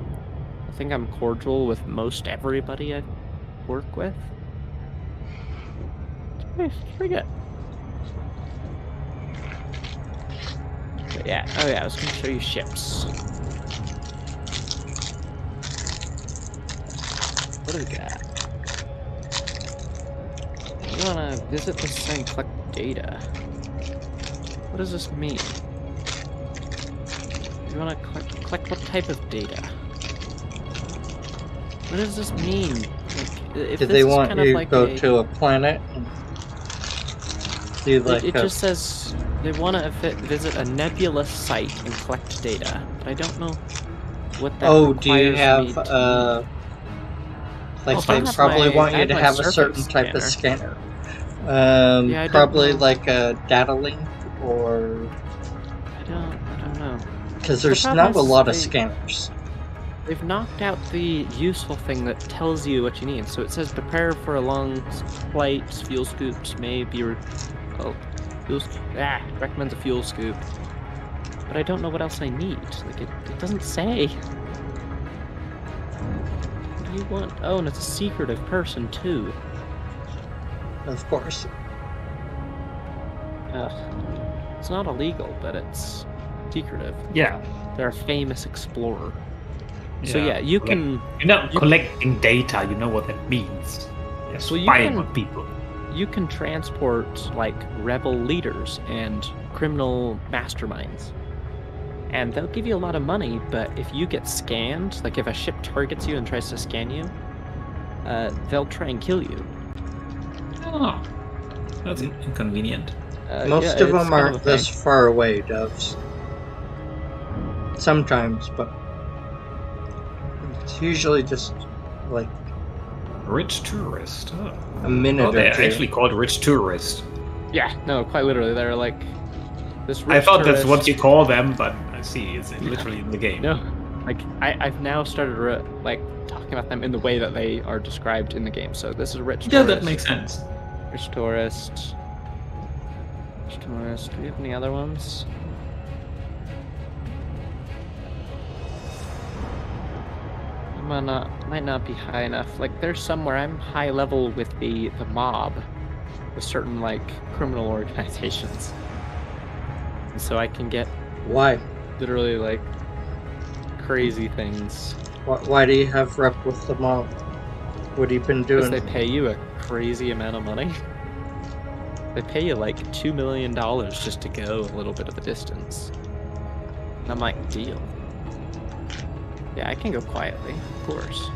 I think I'm cordial with most everybody I work with. It's pretty good. But yeah, oh yeah, I was going to show you ships. What do we got? You want to visit this thing, collect data. What does this mean? You want to collect what type of data? What does this mean? Like, if Did this they is want kind of you like to go to a planet and do like it a... just says they want to visit a nebulous site and collect data, but I don't know what that Oh, do you requires me have to like Oh, they I have probably my- want I you have to my have a surface certain type of scanner. Yeah, I don't Probably know. like a data link, or I don't know. because there's problem not a is lot of they- scanners. They've knocked out the useful thing that tells you what you need. So it says prepare for a long flight. Fuel scoops may be. Recommends a fuel scoop. But I don't know what else I need. Like it doesn't say. What do you want? Oh, and it's a secretive person too. Of course. It's not illegal, but it's secretive. Yeah. They're a famous explorer. So yeah, you can. You're not collecting data, you know what that means. You're So you spying can- on people. You can transport like rebel leaders and criminal masterminds, and they'll give you a lot of money. But if you get scanned, like if a ship targets you and tries to scan you, they'll try and kill you. Oh, that's inconvenient. Most yeah, of it's them kind aren't of a thing. this far away, Doves. Sometimes, but it's usually just like Rich tourist. Oh, a minute oh or they're two. actually called rich tourist. Yeah, no, quite literally, they're like this. I rich thought that's tourist- what you call them, but I see it's literally in the game. No, like I've now started like talking about them in the way that they are described in the game. So this is a rich. Yeah, tourist. that makes sense. Rich tourist. Rich tourist. Do we have any other ones? Might not be high enough. Like there's somewhere I'm high level with the mob, with certain like criminal organizations, and so I can get Why? literally like crazy things. Why do you have rep with the mob? What have you been Because doing? they pay you a crazy amount of money. They pay you like $2 million just to go a little bit of the distance. And I'm like, deal. Yeah, I can go quietly, of course.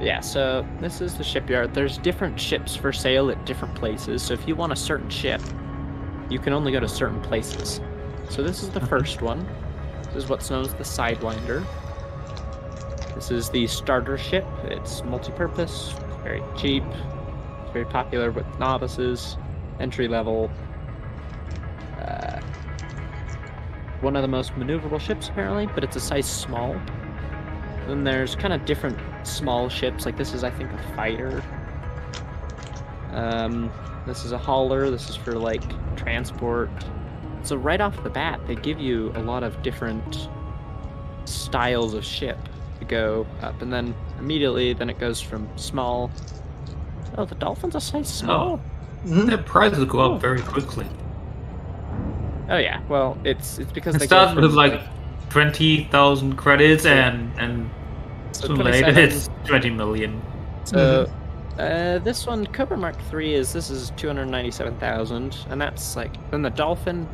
Yeah, so this is the shipyard. There's different ships for sale at different places. So if you want a certain ship, you can only go to certain places. So this is the first one. This is what's known as the Sidewinder. This is the starter ship. It's multi-purpose, very cheap, it's very popular with novices, entry level. One of the most maneuverable ships apparently, but it's a size small. Then there's kind of different small ships, like this is I think a fighter. This is a hauler, this is for like transport. So right off the bat, they give you a lot of different styles of ship to go up, and then immediately then it goes from small. Oh, the Dolphin's a size small. Mhm. The prices go up very quickly. Oh yeah, well it's because It they starts go with from, like 20,000 credits and so soon later 27. it's 20 million. So this one, Cobra Mark III, this is 297,000, and that's like then the Dolphin.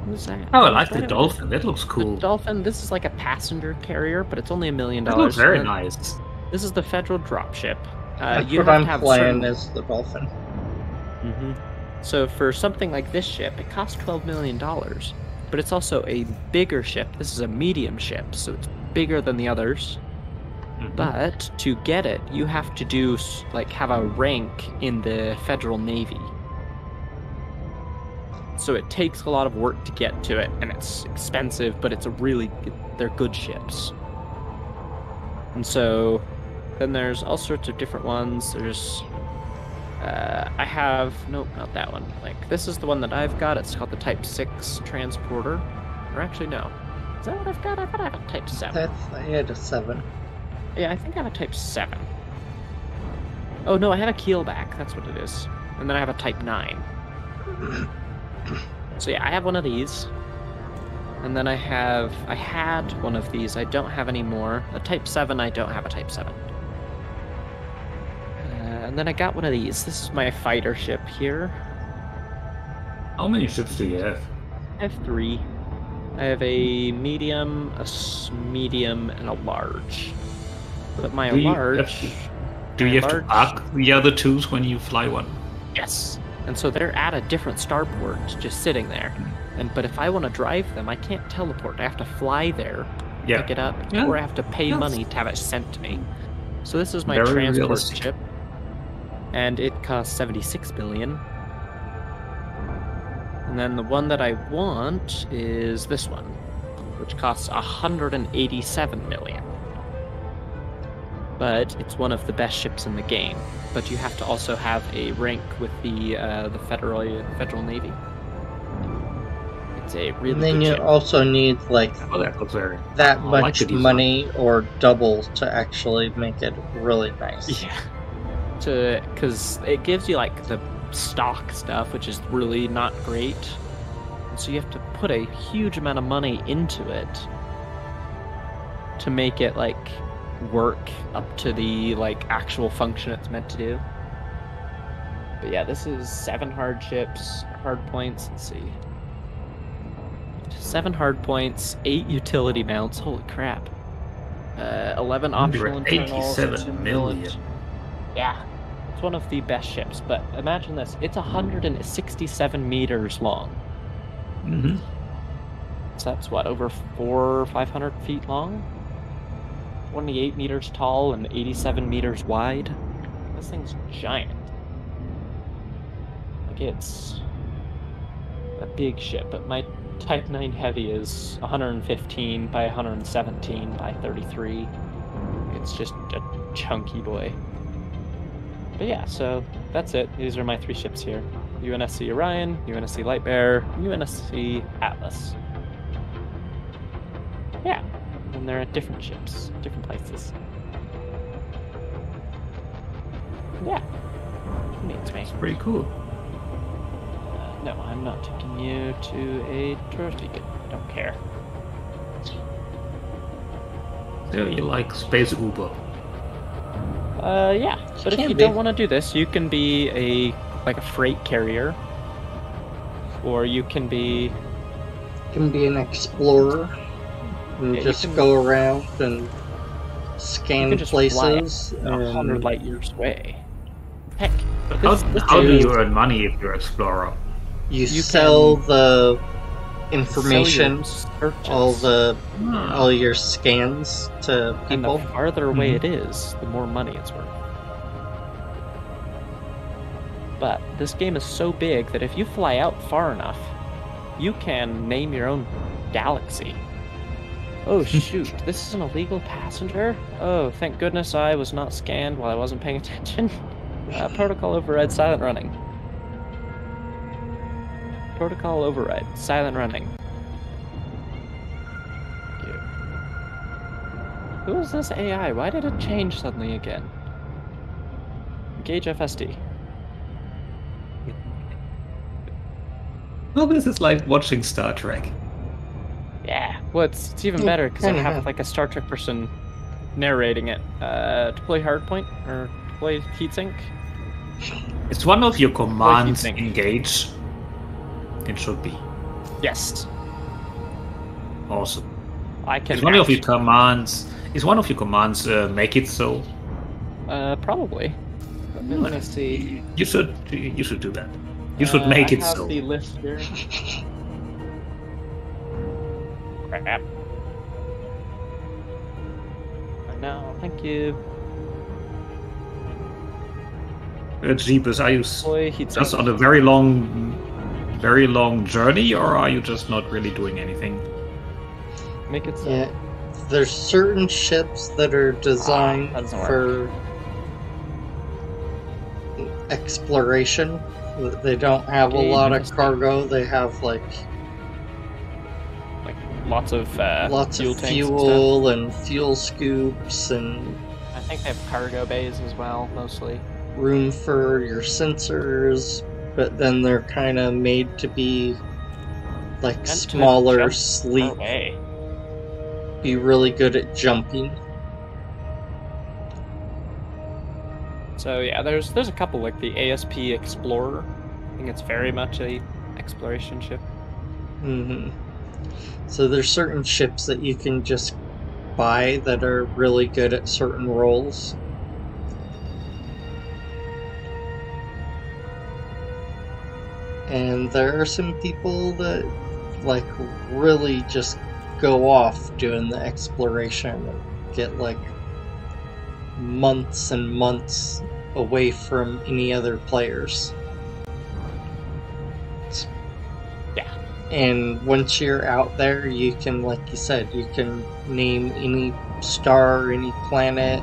What is that? Oh, I like the Whatever. dolphin. That looks The cool. Dolphin, this is like a passenger carrier, but it's only $1 million. That looks very And then nice. This is the federal dropship. That's You what have I'm to have playing certain... is the Dolphin. Mhm. So for something like this ship, it costs $12 million, but it's also a bigger ship. This is a medium ship, so it's bigger than the others. Mhm. But to get it, you have to do have a rank in the Federal Navy. So it takes a lot of work to get to it, and it's expensive, but they're good ships. And so then there's all sorts of different ones. There's nope, not that one. Like, this is the one that I've got. It's called the Type 6 transporter. Or actually, no. Is that what I've got? I thought I have a Type 7. I had a 7. Yeah, I think I have a Type 7. Oh, no, I have a keelback. That's what it is. And then I have a Type 9. So yeah, I have one of these. And then I had one of these. I don't have any more. A Type 7, I don't have a Type 7. And then I got one of these. This is my fighter ship here. How many ships do you have? I have 3. I have a medium, medium, and a large. But my Do you large... have to park the other twos when you fly one? Yes. And so they're at a different starport, just sitting there. But if I want to drive them, I can't teleport. I have to fly there, Yeah. pick it up, Yeah. or I have to pay Yes. money to have it sent to me. So this is my Very transport realistic. ship, and it costs 76 billion. And then the one that I want is this one, which costs 187 million. But it's one of the best ships in the game. But you have to also have a rank with the Federal Navy. It's a really And then good you ship. also need like Oh, that looks very. that I like much the design. money or double to actually make it really nice. Yeah. Because it gives you like the stock stuff, which is really not great. And so you have to put a huge amount of money into it to make it like work up to the like actual function it's meant to do. But yeah, this is 7 hard points. Let's see. 7 hard points, 8 utility mounts. Holy crap. 11 optional internals. 187 2 million. millet. Yeah, it's one of the best ships. But imagine this: it's 167 meters long. Mm-hmm. So that's what, over 400 or 500 feet long? 28 meters tall and 87 meters wide. This thing's giant. Like, it's a big ship, but my Type 9 Heavy is 115 by 117 by 33. It's just a chunky boy. But yeah, so that's it. These are my 3 ships here. UNSC Orion, UNSC Lightbearer, UNSC Atlas. Yeah, and they're at different ships, different places. Yeah, which means me. Pretty cool. No, I'm not taking you to a tourist beacon. Don't care. So you like Space Uber? Yeah. But if Can you be. don't want to do this, you can be a freight carrier, or you can be You can be an explorer and Yeah, you just can- go around and you scan can just fly places. 100 And light years away. Heck, How, this how do is- you earn money if you're Explorer? you you sell can the sell information, your searches. all your scans to And the people. farther away Mhm. it is, the more money it's worth. But this game is so big that if you fly out far enough, you can name your own galaxy. Oh shoot, this is an illegal passenger? Oh, thank goodness I was not scanned while I wasn't paying attention. Protocol override, silent running. Protocol override, silent running. Thank you. Who is this AI? Why did it change suddenly again? Engage FSD. Well, this is like watching Star Trek. Yeah, well, it's even Yeah, better because I kinda, have yeah. like a Star Trek person narrating it. Deploy hardpoint or deploy heatsink. It's one of your commands think? engage. It should be. Yes, Awesome. I can. Is one of your actually- commands? Make it so? Probably. Let me see. You should do that. You should make it I have so. the list here. Crap. No, thank you. Jeepers, are you Boy, he'd just say- on a very long journey, or are you just not really doing anything? Make it so. Yeah, there's certain ships that are designed that doesn't for exploration. They don't have a Okay, lot of interesting. cargo. They have like Lots of lots fuel of tanks and fuel and fuel scoops and stuff. I think they have cargo bays as well, mostly. room for your sensors, but then they're kind of made to be like Meant to smaller, jump sleek, away. be really good at jumping. So yeah, there's a couple like the ASP Explorer. I think it's very much a exploration ship. hmm So there's certain ships that you can just buy that are really good at certain roles. And there are some people that like really just go off doing the exploration and get like months and months away from any other players. Yeah. And once you're out there, you can, like you said, you can name any star, any planet,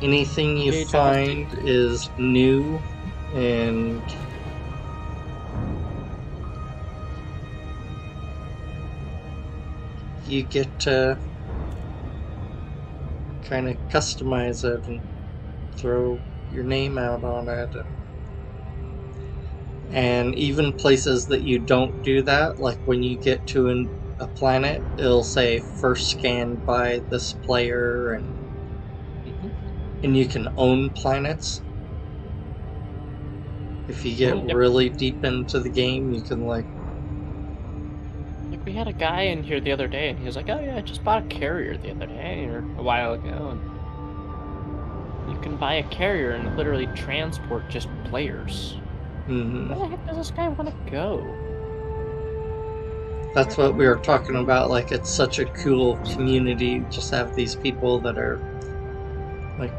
anything you Engage find is new, and you get to kind of customize it and throw your name out on it. And even places that you don't do that, like when you get to a planet, it'll say first scanned by this player, and you can own planets. If you get Yep. really deep into the game, you can like, Like we had a guy in here the other day, and he was like, "Oh yeah, I just bought a carrier the other day or a while ago." And you can buy a carrier and literally transport just players. mhm. Where the heck does this guy want to go? That's what we were talking about. Like, it's such a cool community. Just have these people that are like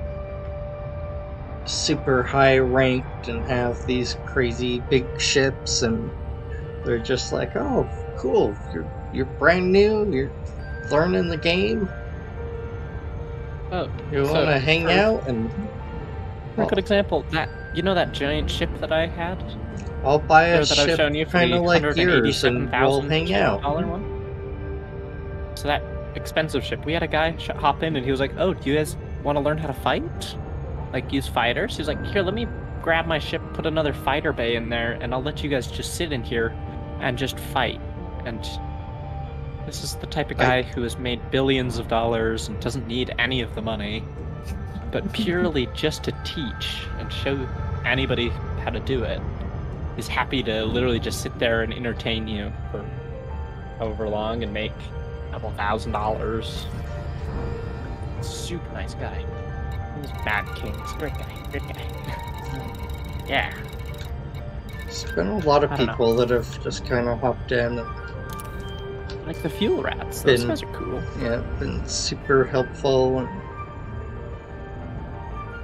super high ranked and have these crazy big ships, and they're just like, "Oh, cool! You're brand new. You're learning the game. Oh, You so want to hang for- out, and For a good example, that giant ship that I had, I'll buy a or that I've ship shown you for kind the of like yours, and we'll hang out." $187,000 one. So that expensive ship, we had a guy hop in and he was like, "Oh, do you guys want to learn how to fight? Like use fighters?" He's like, "Here, let me grab my ship, put another fighter bay in there, and I'll let you guys just sit in here and just fight." And this is the type of guy who has made billions of dollars and doesn't need any of the money, but purely just to teach and show anybody how to do it. He's happy to literally just sit there and entertain you for however long and make a couple $1,000s. Super nice guy. He's Mad King. He's a great guy. Great guy. Yeah. There's been a lot of I don't know. people that have just kind of hopped in and Like the fuel rats. Those Been- guys are cool. been super helpful and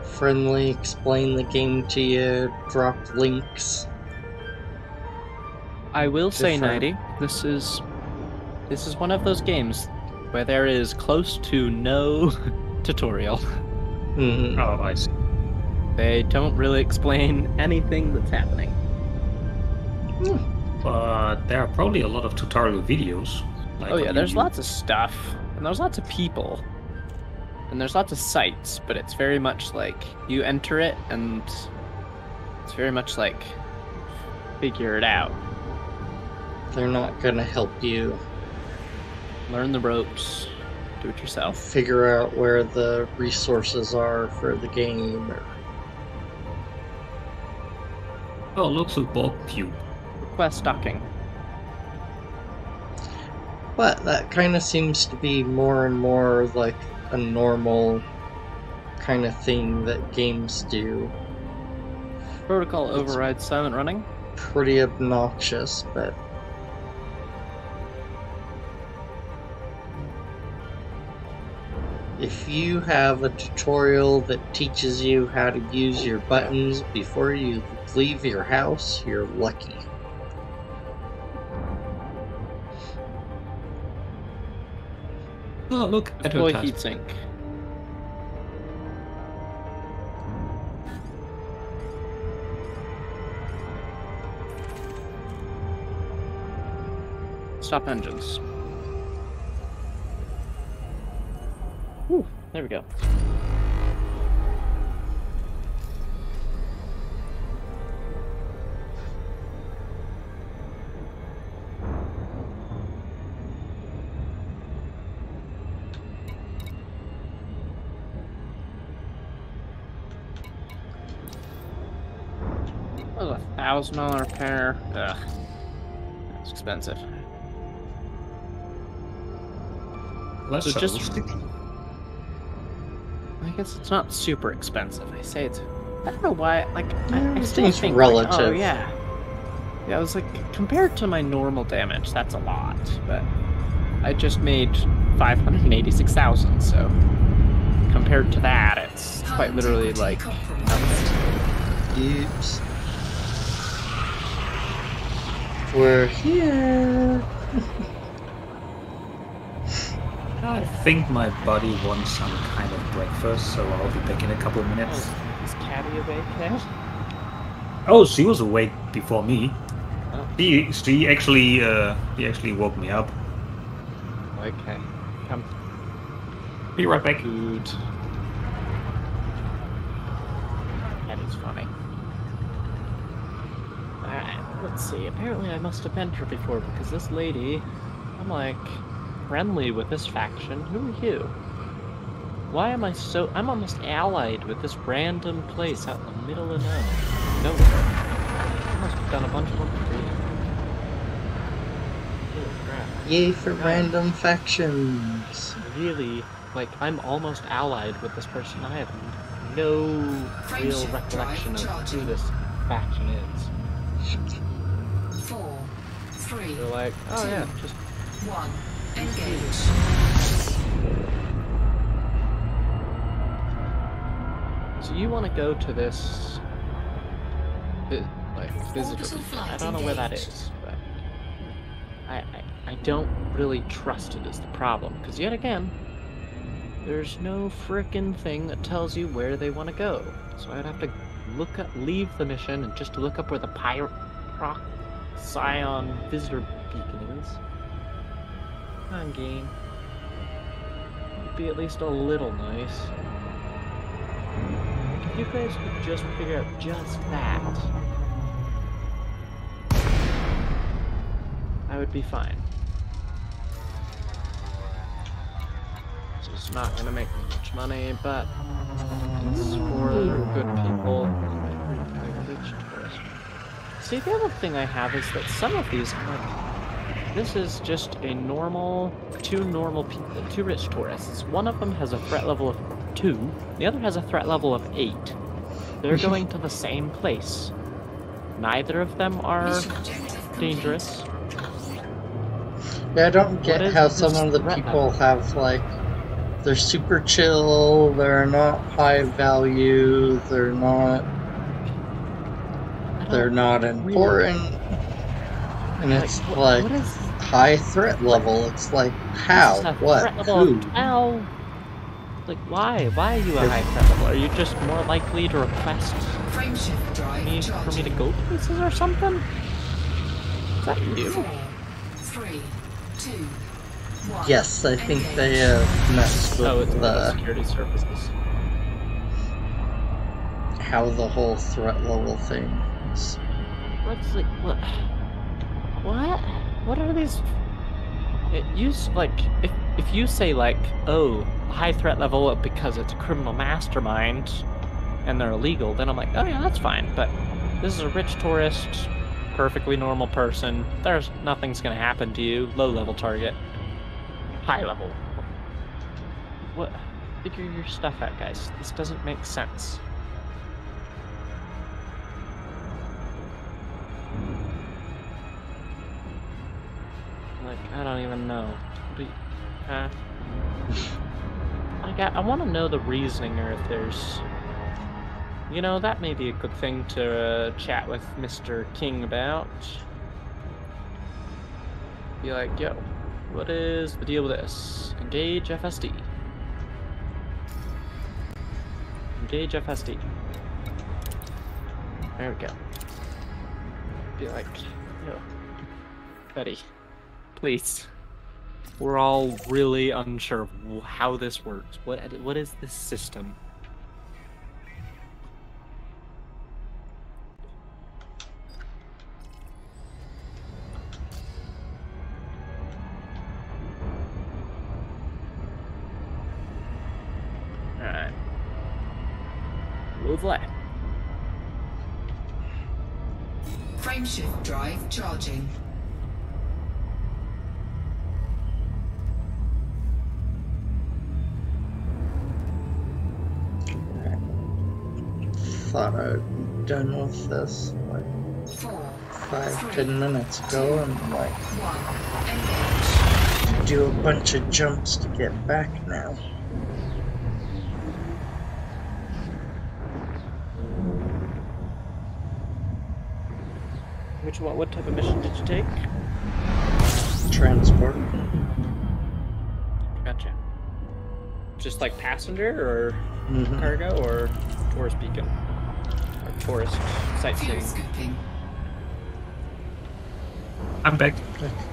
friendly, explain the game to you, drop links. I will say, Different. Nighty, this is one of those games where there is close to no tutorial. Mhm. Oh, I see. They don't really explain anything that's happening. But there are probably a lot of tutorial videos. Like Oh on yeah, there's YouTube. lots of stuff, and there's lots of people, and there's lots of sites, but it's very much like you enter it, and it's very much like figure it out, They're not gonna help you learn the ropes, do it yourself. figure out where the resources are for the game. Or... Oh, looks like bulk cube. Request docking. But that kind of seems to be more and more like a normal kind of thing that games do. Protocol override silent running. Pretty obnoxious, but if you have a tutorial that teaches you how to use your buttons before you leave your house, you're lucky. Oh, look, Deploy advertisement. heatsink. Stop engines. Whew, there we go. Oh, $1,000 repair. Ugh. That's expensive. Let's So just- stick. I guess it's not super expensive. I say it's. I don't know why. Like, I still Everything's think like, oh relative. yeah. Yeah, I was like, compared to my normal damage, that's a lot. But I just made 586,000. So compared to that, it's quite literally like nothing. Oops. We're here. I think my body wants some kind of breakfast, so I'll be back in a couple of minutes. Oh, is Caddy awake yet? Oh, she was awake before me. Oh. He actually woke me up. Okay. Come. Be right back. Food. Caddy's funny. Alright, let's see. Apparently I must have been here before because this lady, I'm like friendly with this faction. Who are you? Why am I so... I'm almost allied with this random place out in the middle of nowhere. I must have done a bunch of them for you. Holy crap. Yay for random factions. Really, like, I'm almost allied with this person. I have no real recollection of who this faction is. 4, 3, They're like, oh yeah, just 1. Engage. so you want to go to this, like, visitor Orbital beacon. flight I don't know where that engaged. is, but I don't really trust it is the problem, because yet again, there's no frickin' thing that tells you where they want to go. So I'd have to leave the mission and just look up where the Scion visitor beacon is. Come on, game. It'd be at least a little nice. If you guys could just figure out just that, I would be fine. It's not gonna make me much money, but it's for good people. See, the other thing I have is that some of these, like, this is just a normal, two normal people, two rich tourists. One of them has a threat level of 2, the other has a threat level of 8. They're going to the same place. Neither of them are Mission objective dangerous. Yeah, I don't get is how this some of the threat people level? have, like, they're super chill, they're not high value, they're not important, and Like, it's what- like what is high threat level. It's like, how? this is a What? threat level Who? of 12? Like, why? Why are you a high threat level? Are you just more likely to request Frame shift drive me for charging. me to go places or something? Is that you? 4, 3, 2, 1. Yes, I think they have messed Oh, with it's the the, security services. how the whole threat level thing is. What's like what? What? What are these? It use like if you say like, oh, high threat level because it's a criminal mastermind and they're illegal, then I'm like, oh yeah, that's fine. But this is a rich tourist, perfectly normal person. Nothing's gonna happen to you. Low level target. high level. What? Figure your stuff out, guys. This doesn't make sense. Like, I don't even know. Like, I want to know the reasoning, or if there's... You know, that may be a good thing to chat with Mr. King about. Be like, yo, what is the deal with this? Engage FSD. Engage FSD. There we go. Be like, yo, Betty, please. We're all really unsure of how this works. What is this system? Alright. Move left. Frameshift drive charging. Thought I'd be done with this like 4, 5-10 minutes ago, and like 1, engage. do a bunch of jumps to get back now. What type of mission did you take? Transport. Gotcha. Just like passenger or Mhm. cargo or tourist beacon? Or tourist Fuel sightseeing? scooping. I'm back.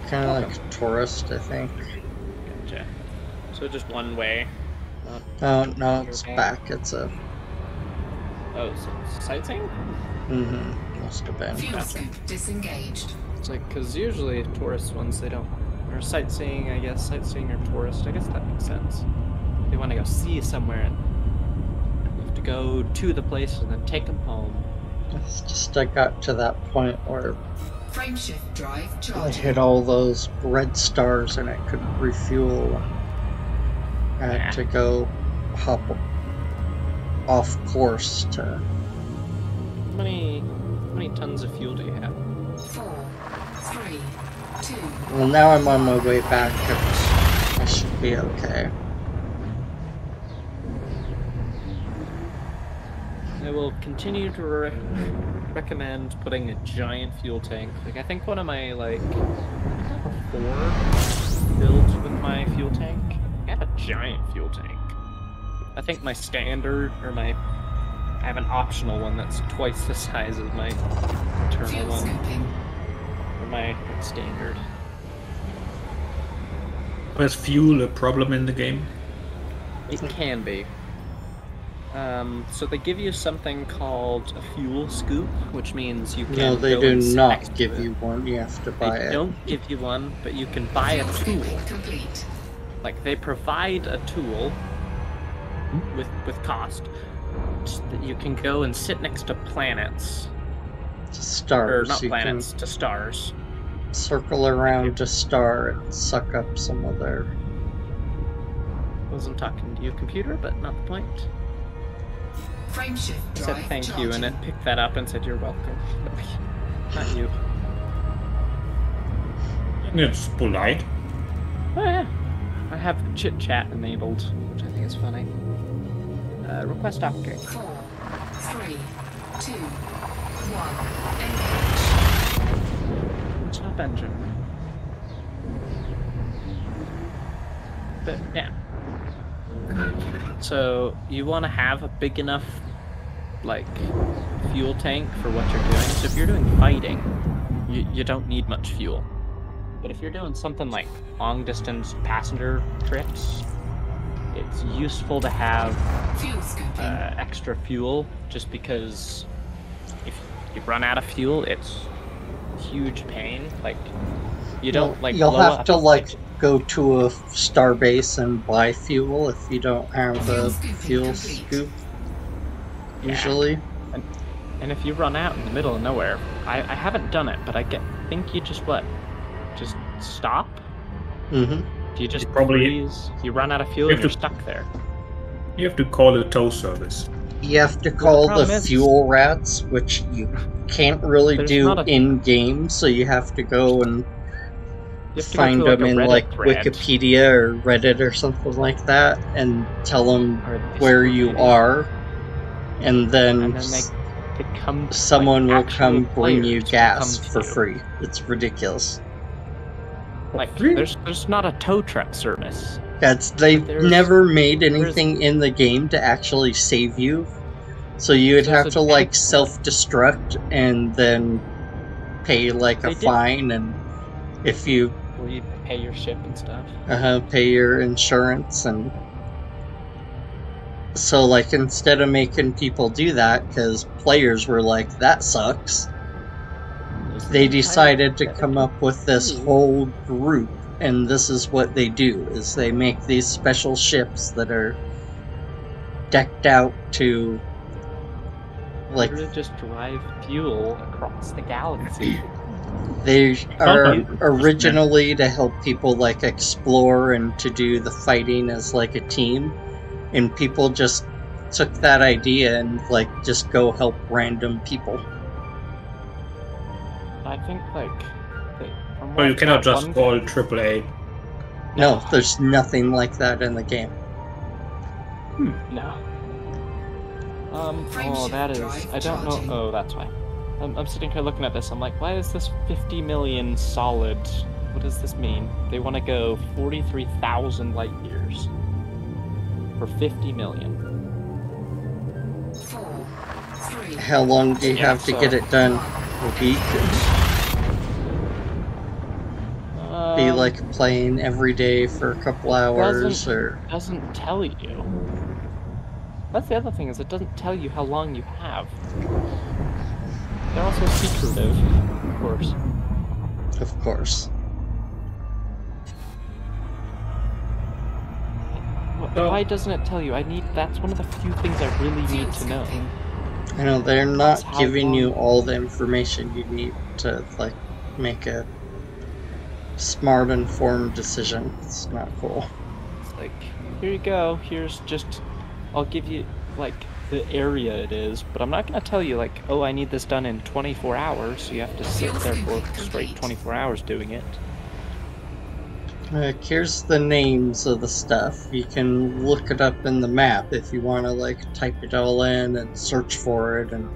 Kind of like a tourist, I think. Gotcha. So just one way? Oh, no, it's back. It's a... Oh, so it's sightseeing? Must have been. Fuel scoop disengaged. It's like, because usually tourist ones, they don't... Or sightseeing, I guess. Sightseeing or tourist. I guess that makes sense. They want to go see somewhere and you have to go to the place and then take them home. It's just I got to that point where Frameshift drive I charging. hit all those red stars and I couldn't refuel. I had to go hop off course to... How many tons of fuel do you have? 4, 3, 2. Well, now I'm on my way back and I should be okay. I will continue to recommend putting a giant fuel tank. Like, I think one of my, like, I have 4 builds with my fuel tank. I have a giant fuel tank. I think my standard, or I have an optional one that's twice the size of my internal Fuel one, scooping. or my standard. Was fuel a problem in the game? It can be. So they give you something called a fuel scoop, which means you can No, they go do and sit not next to give it. you one. You have to buy They it. don't give you one, but you can buy a Fuel tool. scooping complete. Like, they provide a tool with cost so that you can go and sit next to planets, To or stars. not You planets, to stars. can circle around a star and suck up some of their... Wasn't talking to you, computer, but not the point. Frameshift I drive said thank charging. you, and it picked that up and said you're welcome. Not you. It's polite. Oh yeah. I have chit chat enabled, which I think is funny. Request upgrade. 4, 3, 2, 1. Engage. Stop engine. But yeah. So you want to have a big enough, like, fuel tank for what you're doing. So if you're doing fighting, you don't need much fuel. But if you're doing something like long distance passenger trips, it's useful to have Fuel scooping. extra fuel, just because if you run out of fuel, it's huge pain. Like, you don't like You'll blow have up to a like go to a star base and buy fuel if you don't have a Fuel scooping fuel complete. scoop. Yeah. Usually, And if you run out in the middle of nowhere, I haven't done it, but think you just stop, You just Probably- freeze, you run out of fuel, You and have you're to- stuck there. You have to call a tow service. You have to call the problem is- fuel rats, which you can't really There's do not a- in game, so you have to go and You have to find go to, them like, a in Reddit like thread. Wikipedia or Reddit or something like that, and tell them Or where Discord you maybe. are, and then, And then they come. someone like, will actual come bring you players will gas come to for you. free. It's ridiculous. Like, Free? there's not a tow truck service. They've There's- never made anything in the game to actually save you. So you would There's have a to like big- self-destruct and then pay like a They did- fine, and if you Where you pay your ship and stuff. pay your insurance, and so like instead of making people do that because players were like that sucks, they decided to come up with this whole group, and this is what they do is they make these special ships that are decked out to like Literally just drive fuel across the galaxy. they are Okay. originally to help people like explore and to do the fighting as like a team, and people just took that idea and like just go help random people. I think like. From Oh, you what cannot that just one call guy- AAA. No, there's nothing like that in the game. No. Oh, that is. I don't know. Oh, that's why. I'm sitting here looking at this. I'm like, why is this 50 million solid? What does this mean? They want to go 43,000 light years for 50 million. 4, 3, How long do you Yeah, have to so- get it done? A week? Be like playing every day for a couple hours, doesn't- or Doesn't tell you. That's the other thing, is it doesn't tell you how long you have. They're also secretive, of course. of course. Why doesn't it tell you? That's one of the few things I really need to know. I know they're That's not how giving you long- all the information you need to like make a smart, informed decision. It's not cool. It's like, here you go, here's just, I'll give you, like, the area it is, but I'm not going to tell you, like, oh, I need this done in 24 hours, so you have to sit there for straight 24 hours doing it. Here's the names of the stuff. You can look it up in the map if you want to like type it all in and search for it, and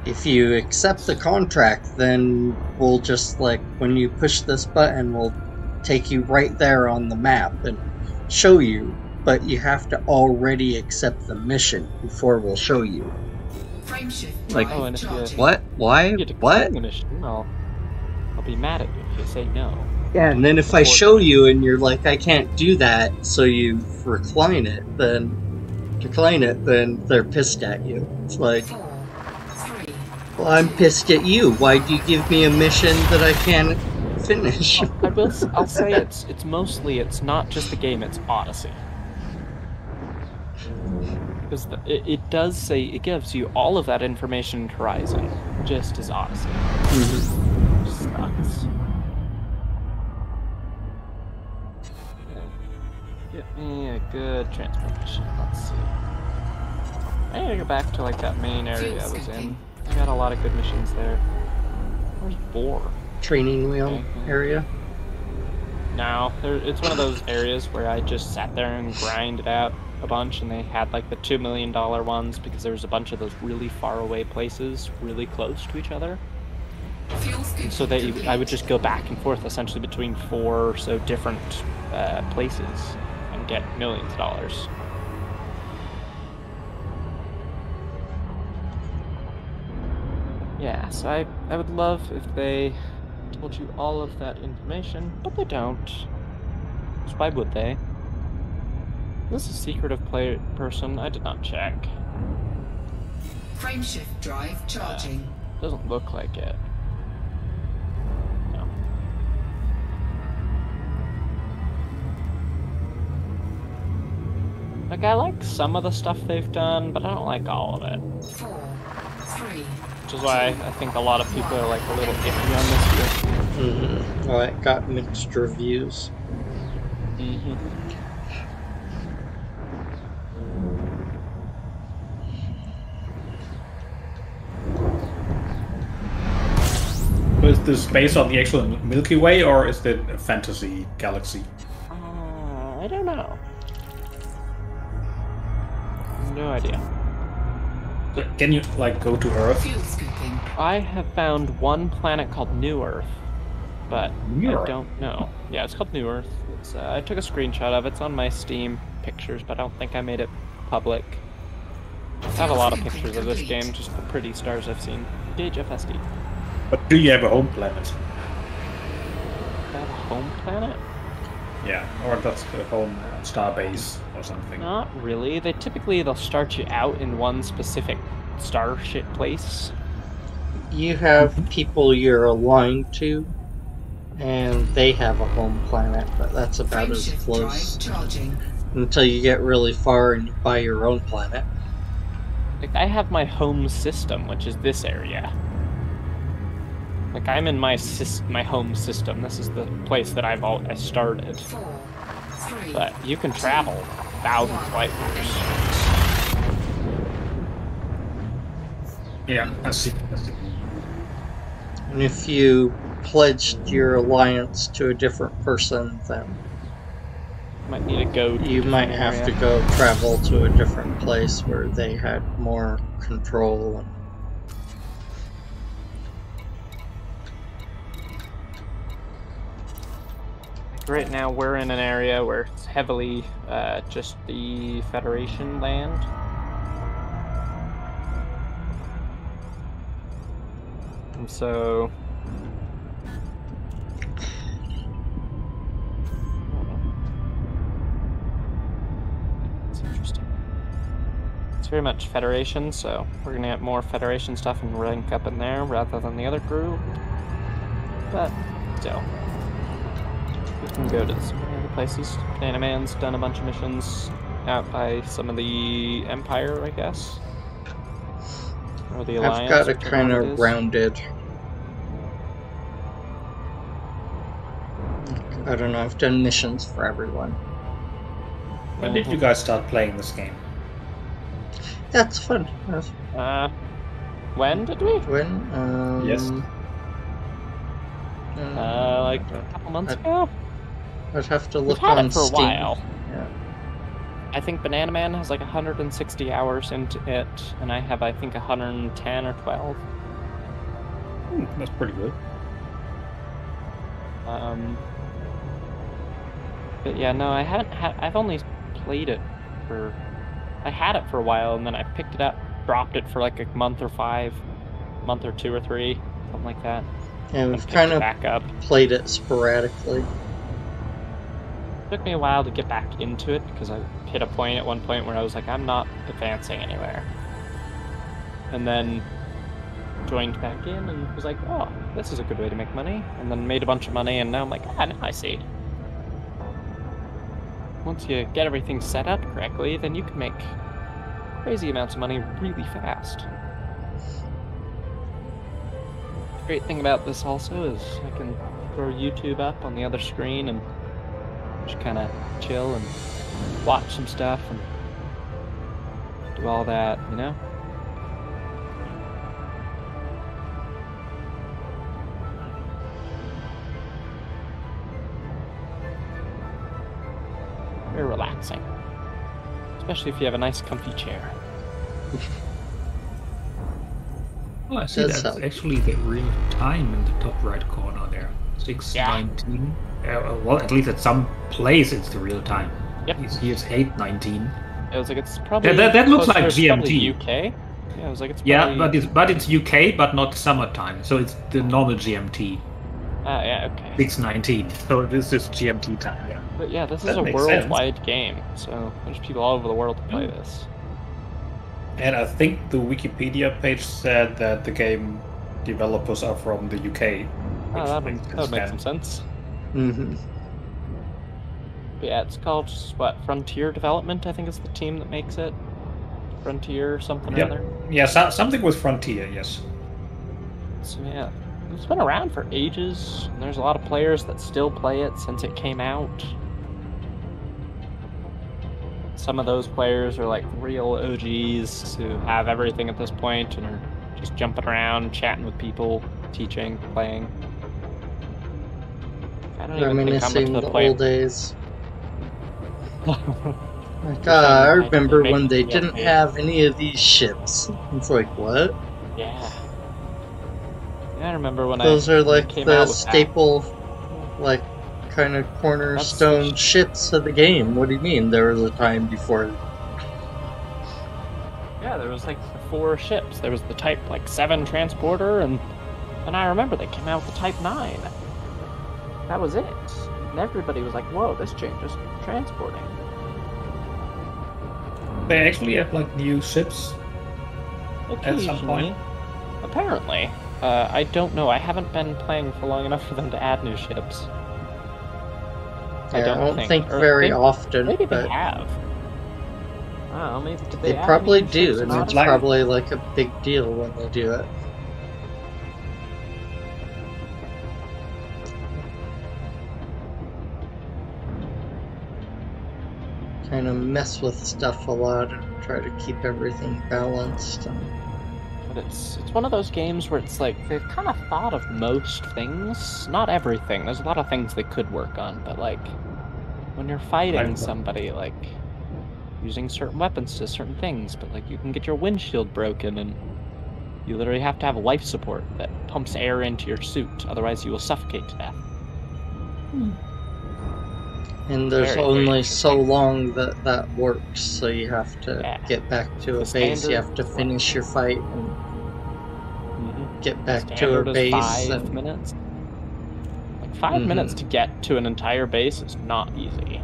if you accept the contract, then we'll just like when you push this button, we'll take you right there on the map and show you, but you have to already accept the mission before we'll show you. frameshift Like- drive Oh, and if you- charging. What? Why? You get to What? decline the mission, I'll be mad at you if you say no. Yeah, and then if I show you and you're like, I can't do that, so you decline it, then they're pissed at you. It's like, 4, 3, well, I'm pissed at you. Why do you give me a mission that I can't finish? I'll say it's mostly, it's not just the game, it's Odyssey. Because it does say, it gives you all of that information in Horizon, just as Odyssey. Which sucks. Get me a good transport mission, let's see. I need to go back to like that main area I was in. I got a lot of good missions there. Where's Boar? Training wheel area. No, it's one of those areas where I just sat there and grinded out a bunch, and they had like the $2 million ones because there was a bunch of those really far away places really close to each other. fuel And so complete. I would just go back and forth essentially between 4 or so different places and get millions of dollars. Yeah, so I would love if they told you all of that information, but they don't. So why would they? This is a secretive person. I did not check. Frameshift drive charging. Doesn't look like it. No. Like, I like some of the stuff they've done, but I don't like all of it. 4, 3, which is why I think a lot of people are like a little iffy on this here. Well, it got mixed reviews. Is this based on the actual Milky Way, or is it a fantasy galaxy? I don't know. No idea. Can you like go to Earth? Fuel scooping. I have found one planet called New Earth, but New I Earth? don't know. Yeah, it's called New Earth. It's, I took a screenshot of it. It's on my Steam pictures, but I don't think I made it public. I have a lot of pictures of this game, just the pretty stars I've seen. Gauge FSD. But do you have a home planet? Do I have a home planet? Yeah, or that's the home star base or something. Not really. They'll start you out in one specific starship place. You have people you're aligned to, and they have a home planet, but that's about as Frameshift close drive charging. until you get really far and you buy your own planet. Like, I have my home system, which is this area. Like, I'm in my home system. This is the place that I started. 4, 3. But you can travel thousands of light years. Yeah, I see. And if you pledged your alliance to a different person, then Might need to go. To you a might different have to area. go travel to a different place where they had more control. And Right now, we're in an area where it's heavily just the Federation land. And so... It's interesting. It's very much Federation, so we're gonna get more Federation stuff and rank up in there rather than the other group. But still. We can go to some other places. Banana Man's done a bunch of missions out by some of the Empire, I guess. Or the Alliance. I've got a whichever kind one it of is. rounded. I don't know, I've done missions for everyone. When did you guys start playing this game? That's fun. When did we? When? Yes. Like a couple months ago? I'd have to We've look had on it for a Steam. while. Yeah. I think Banana Man has like 160 hours into it, and I have, I think, 110 or 12. That's pretty good. But yeah, no, I haven't had. I've only played it for. I had it for a while, and then I picked it up, dropped it for like a month or 2 or 3, something like that. Yeah, And we've picked kind it of back up. played it sporadically. It took me a while to get back into it because I hit a point at one point where I was like, I'm not advancing anywhere. And then joined back in and was like, oh, this is a good way to make money. And then made a bunch of money, and now I'm like, now I see. Once you get everything set up correctly, then you can make crazy amounts of money really fast. The great thing about this also is I can throw YouTube up on the other screen and just kind of chill and watch some stuff and do all that, you know? Very relaxing. Especially if you have a nice comfy chair. Oh, I see That's that's how- actually the real time in the top right corner there. 6:19. Well, at least at some place it's the real time. Yep. Here's 8:19. It was like, it's probably... that looks closer- like it's probably GMT. UK? Yeah, it was like, it's Yeah, probably... but it's UK, but not summertime. So it's the normal GMT. Ah, yeah, okay. 6:19. So this is GMT time. Yeah. But yeah, this is That a makes sense. worldwide game, so there's people all over the world to play this. And I think the Wikipedia page said that the game developers are from the UK. Oh, which that makes would make sense. some sense. Mm-hmm. But yeah, it's called, what, Frontier Development, I think is the team that makes it. Frontier or something or Yeah. other. Yeah, something with Frontier, yes. So yeah, it's been around for ages, and there's a lot of players that still play it since it came out. Some of those players are like real OGs who have everything at this point and are just jumping around, chatting with people, teaching, playing. I don't even think I'm Reminiscing to the the point. old days. Like, I remember when they didn't have any of these ships. It's like, what? Yeah. Yeah, I remember when Those are like came the out with that. staple, like, kind of cornerstone ships of the game. What do you mean? There was a time before. Yeah, there was like 4 ships. There was the Type like 7 transporter, and I remember they came out with the Type 9. That was it. And everybody was like, "Whoa, this changes transporting." They actually have like new ships at some point. Apparently. I don't know. I haven't been playing for long enough for them to add new ships. Yeah, I don't think Or very often, Maybe but they have. I don't know, maybe did they add probably any new do, ships and or it's not? probably like a big deal when they do it. Kind of mess with stuff a lot and try to keep everything balanced. But it's one of those games where it's like they've kind of thought of most things, not everything. There's a lot of things they could work on, but like when you're fighting somebody, like using certain weapons to certain things, but like you can get your windshield broken and you literally have to have life support that pumps air into your suit, otherwise you will suffocate to death. And there's Very, only very so long that that works, so you have to Yeah. get back to a The base, standard- you have to finish your fight and get back to a Standard is base. 5 And minutes. Like 5 minutes to get to an entire base is not easy.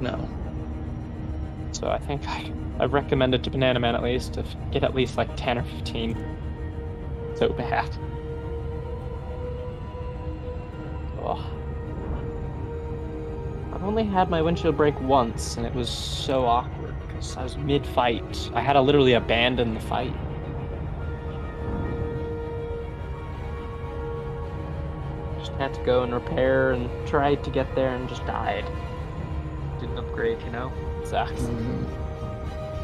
no. So I think I've recommended to Banana Man at least to get at least like 10 or 15. So bad. Oh. I've only had my windshield break once, and it was so awkward because I was mid-fight. I had to literally abandon the fight. Just had to go and repair and tried to get there and just died. Didn't upgrade, you know? Sucks.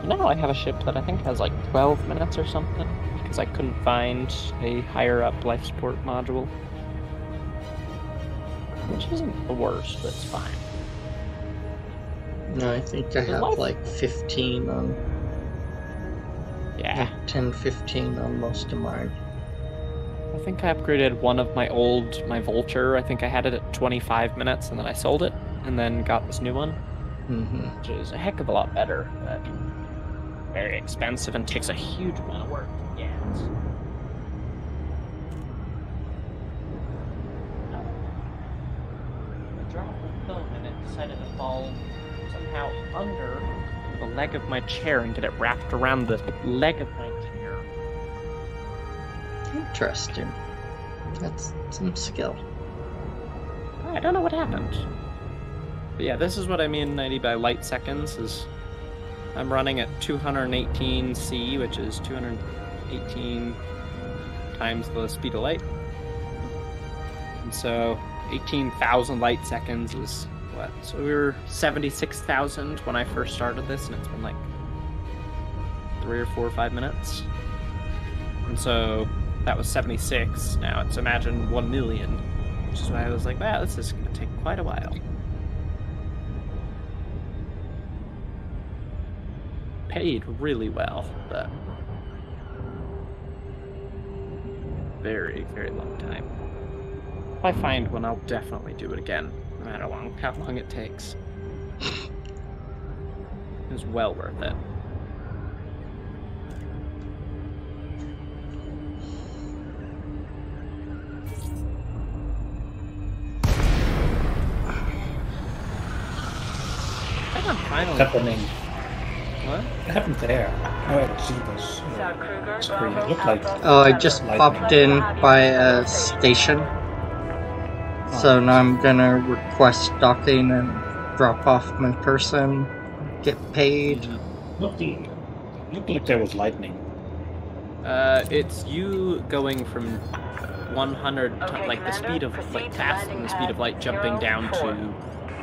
Now I have a ship that I think has like 12 minutes or something, because I couldn't find a higher up life support module. Which isn't the worst, but it's fine. No, I think I have life- like 15 on, Yeah. like 10, 15 on most of mine. I think I upgraded one of my Vulture. I think I had it at 25 minutes, and then I sold it, and then got this new one, which is a heck of a lot better, but very expensive and takes a huge amount of work to get. I dropped the phone, and it decided to fall somehow under the leg of my chair and get it wrapped around the leg of my chair. Interesting. That's some skill. I don't know what happened. But yeah, this is what I mean 90 by light seconds, is I'm running at 218 C, which is 218 times the speed of light. And so 18,000 light seconds is what? So we were 76,000 when I first started this, and it's been like 3 or 4 or 5 minutes. And so that was 76. Now it's imagine 1 million, which is why I was like, wow, this is going to take quite a while. Paid really well, but very, very long time. If I find one, I'll definitely do it again, no matter how long it takes. It was well worth it. I think I'm finally. Happening. What? What happened there? Oh, I see this South Kruger, screen. Bravo, It looked like Alpha, Oh, I November. just Lightning. popped in by a station. So now I'm gonna request docking and drop off my person, get paid. looked like there was lightning. It's you going from 100, Okay, like the Commander, speed of, proceed like to fast landing than the speed of light, pad jumping down 04. to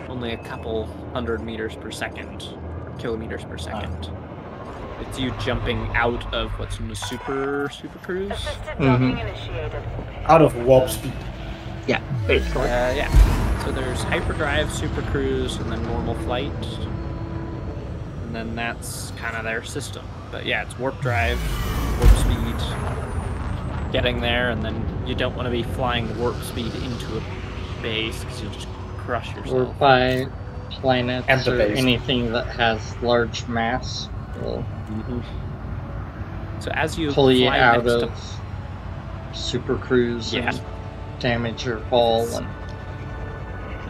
only a couple 100 meters per second, or kilometers per second. It's you jumping out of what's in the super cruise. Assisted docking initiated. Out of warp speed. Yeah, basically. Yeah. So there's hyperdrive, super cruise, and then normal flight. And then that's kind of their system. But yeah, it's warp drive, warp speed, getting there, and then you don't want to be flying warp speed into a base because you'll just crush Or yourself. by And planets the or base. anything that has large mass will So as you pull you fly out next of super cruise Yeah. and damage your hull. And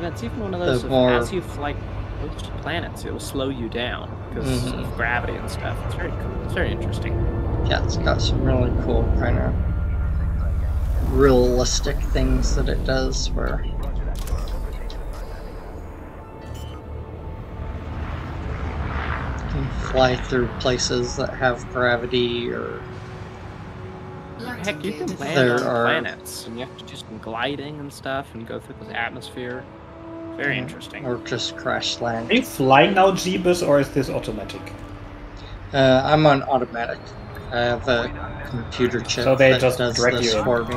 yeah, it's even one of those. the more- As you fly close to planets, it will slow you down because Mhm. of gravity and stuff. It's very cool. It's very interesting. yeah, it's got some really cool kind of realistic things that it does where you can fly through places that have gravity or Heck, you can land There on are- planets, and you have to do some gliding and stuff, and go through the atmosphere. Very interesting. or just crash land. Are you flying now, Jeebus, or is this automatic? I'm on automatic. I have a computer chip So they that just does drag this you in. for me.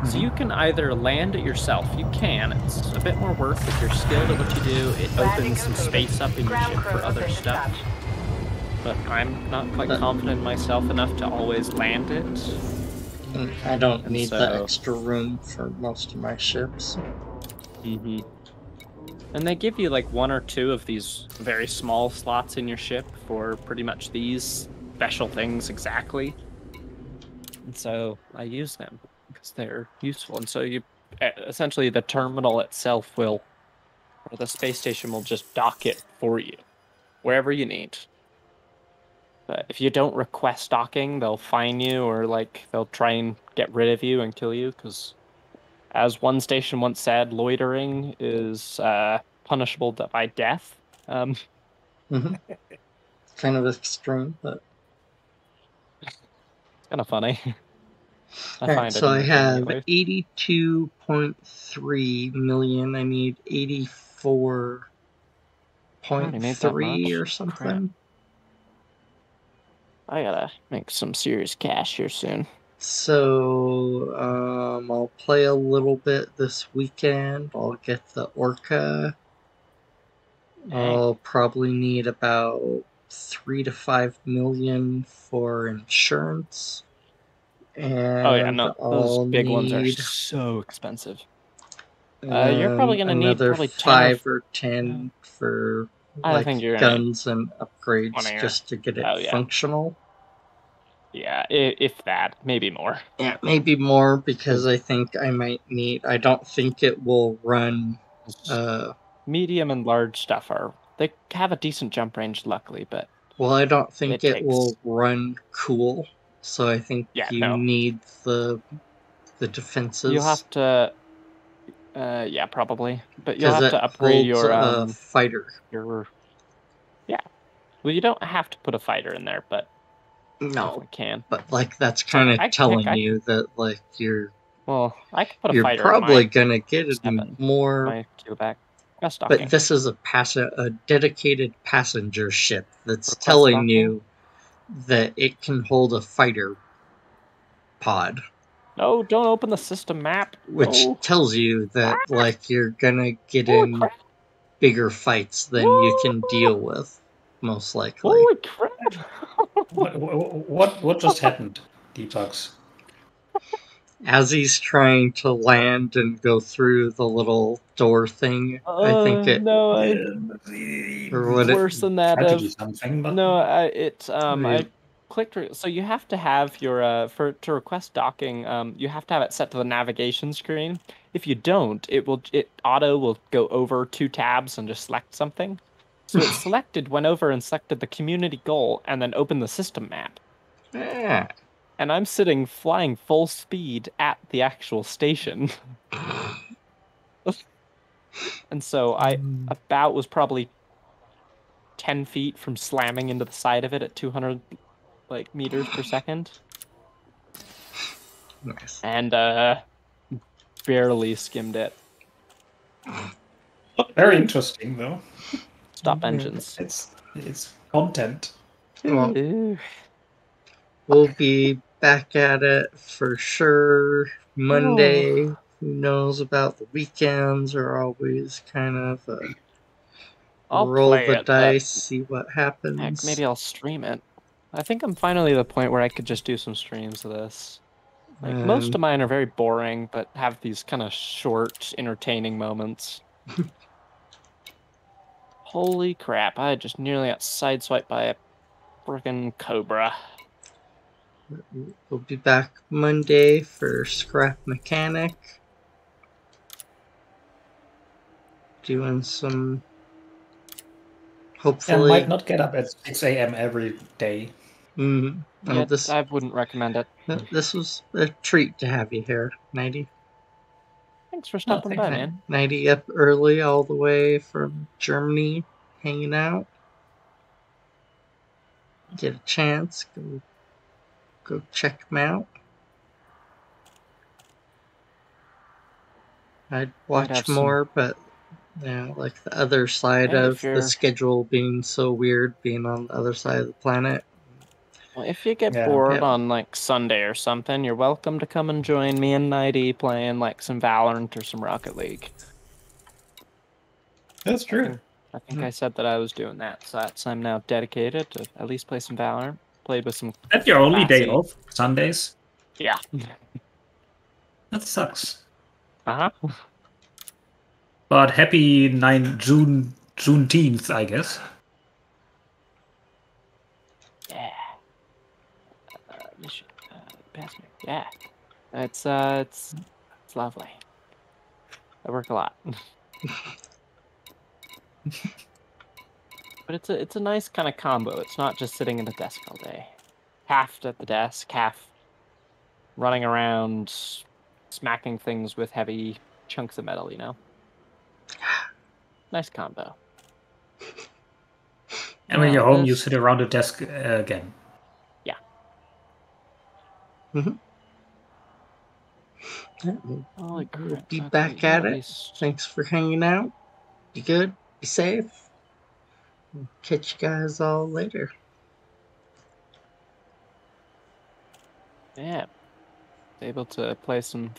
So you can either land it yourself. You can. It's a bit more work if you're skilled at what you do. It Landing opens some completed. space up in your Ground ship crew for will other be stuff. dispatched. But I'm not quite But- confident in myself enough to always land it. And I don't And need the so- extra room for most of my ships. Mm-hmm. And they give you like one or two of these very small slots in your ship for pretty much these special things exactly. And so I use them because they're useful. And so you essentially the terminal itself will, or the space station will just dock it for you wherever you need. But if you don't request docking, they'll fine you or like they'll try and get rid of you and kill you because, as one station once said, loitering is punishable by death. Kind of extreme, but It's kind of funny. I Alright, find so I it have anyway. 82.3 million. I need 84.3 made that or much? something. I gotta make some serious cash here soon. So I'll play a little bit this weekend. I'll get the Orca. I'll probably need about 3 to 5 million for insurance. And Oh yeah, no, those I'll big ones are need, so expensive. You're probably gonna need another probably 10 5 or 10 for I like think you're gonna need guns and upgrades 20 or- just to get it Oh, yeah. functional. Yeah, if that, maybe more. Yeah, maybe more because I think I might need. I don't think it will run. Medium and large stuff they have a decent jump range, luckily, but Well, I don't think It it will run cool. So I think Yeah, you no. need the defenses. you'll have to. Yeah, probably, but you'll 'cause have it to upgrade holds your a fighter. Yeah. Well, you don't have to put a fighter in there, but No, definitely can. but like that's kind I- of telling I- you that like you're Well, I could put a you're fighter probably in gonna get it Seven. more. my Quebec. Just docking. But this is a dedicated passenger ship that's Request telling docking? you that it can hold a fighter pod, No, don't open the system map. which No. tells you that like you're gonna get Holy in crap! bigger fights than you can deal with, most likely. Holy crap! What just happened, Deepucks? As he's trying to land and go through the little door thing, I think it no, or what it worse than that. Tried to do something, but No, I Yeah. clicked. So you have to have your to request docking. You have to have it set to the navigation screen. If you don't, it auto will go over 2 tabs and just select something. So it went over and selected the community goal, and then opened the system map. yeah. And I'm flying full speed at the actual station. And so I was probably 10 feet from slamming into the side of it at 200 meters per second. Nice. and barely skimmed it. Very interesting, though. Stop Yeah. engines. It's content. Well, Ooh. we'll be back at it for sure Monday. Who knows about the weekends? Are always kind of I'll roll play the it, but dice, see what heck, happens. maybe I'll stream it. I think I'm finally at the point where I could just do some streams of this. Like most of mine are very boring, but have these kind of short, entertaining moments. Holy crap! I just nearly got sideswiped by a freaking cobra. We'll be back Monday for Scrap Mechanic. Doing some. And Hopefully. might not get up at 6 a.m. every day. Oh, Yeah, this I wouldn't recommend it. this was a treat to have you here, 90. Thanks for stopping by, man. 90 up early all the way from Germany, hanging out. Get a chance, go check them out. I'd watch have some- more, but yeah, like the other side Hey, of if the you're- schedule being so weird, being on the other side of the planet. Well, if you get Yeah. bored Yep. on like Sunday or something, you're welcome to come and join me and 90 playing like some Valorant or some Rocket League. That's true. I think I said that I was doing that, so I'm now dedicated to at least play some Valorant. Played with some. That's your only day classy- off, Sundays? Yeah. That sucks. Uh huh. But happy Juneteenth, I guess. Yeah. You should pass me. Yeah. It's lovely. I work a lot. But it's a nice kind of combo. It's not just sitting at a desk all day. Half at the desk, half running around, smacking things with heavy chunks of metal, you know? Nice combo. And when you're home, you this- sit around the desk again. Holy We'll crap. be Okay, back yeah, at at it. least- Thanks for hanging out. Be good. Be safe. We'll catch you guys all later. Yeah. Able to play some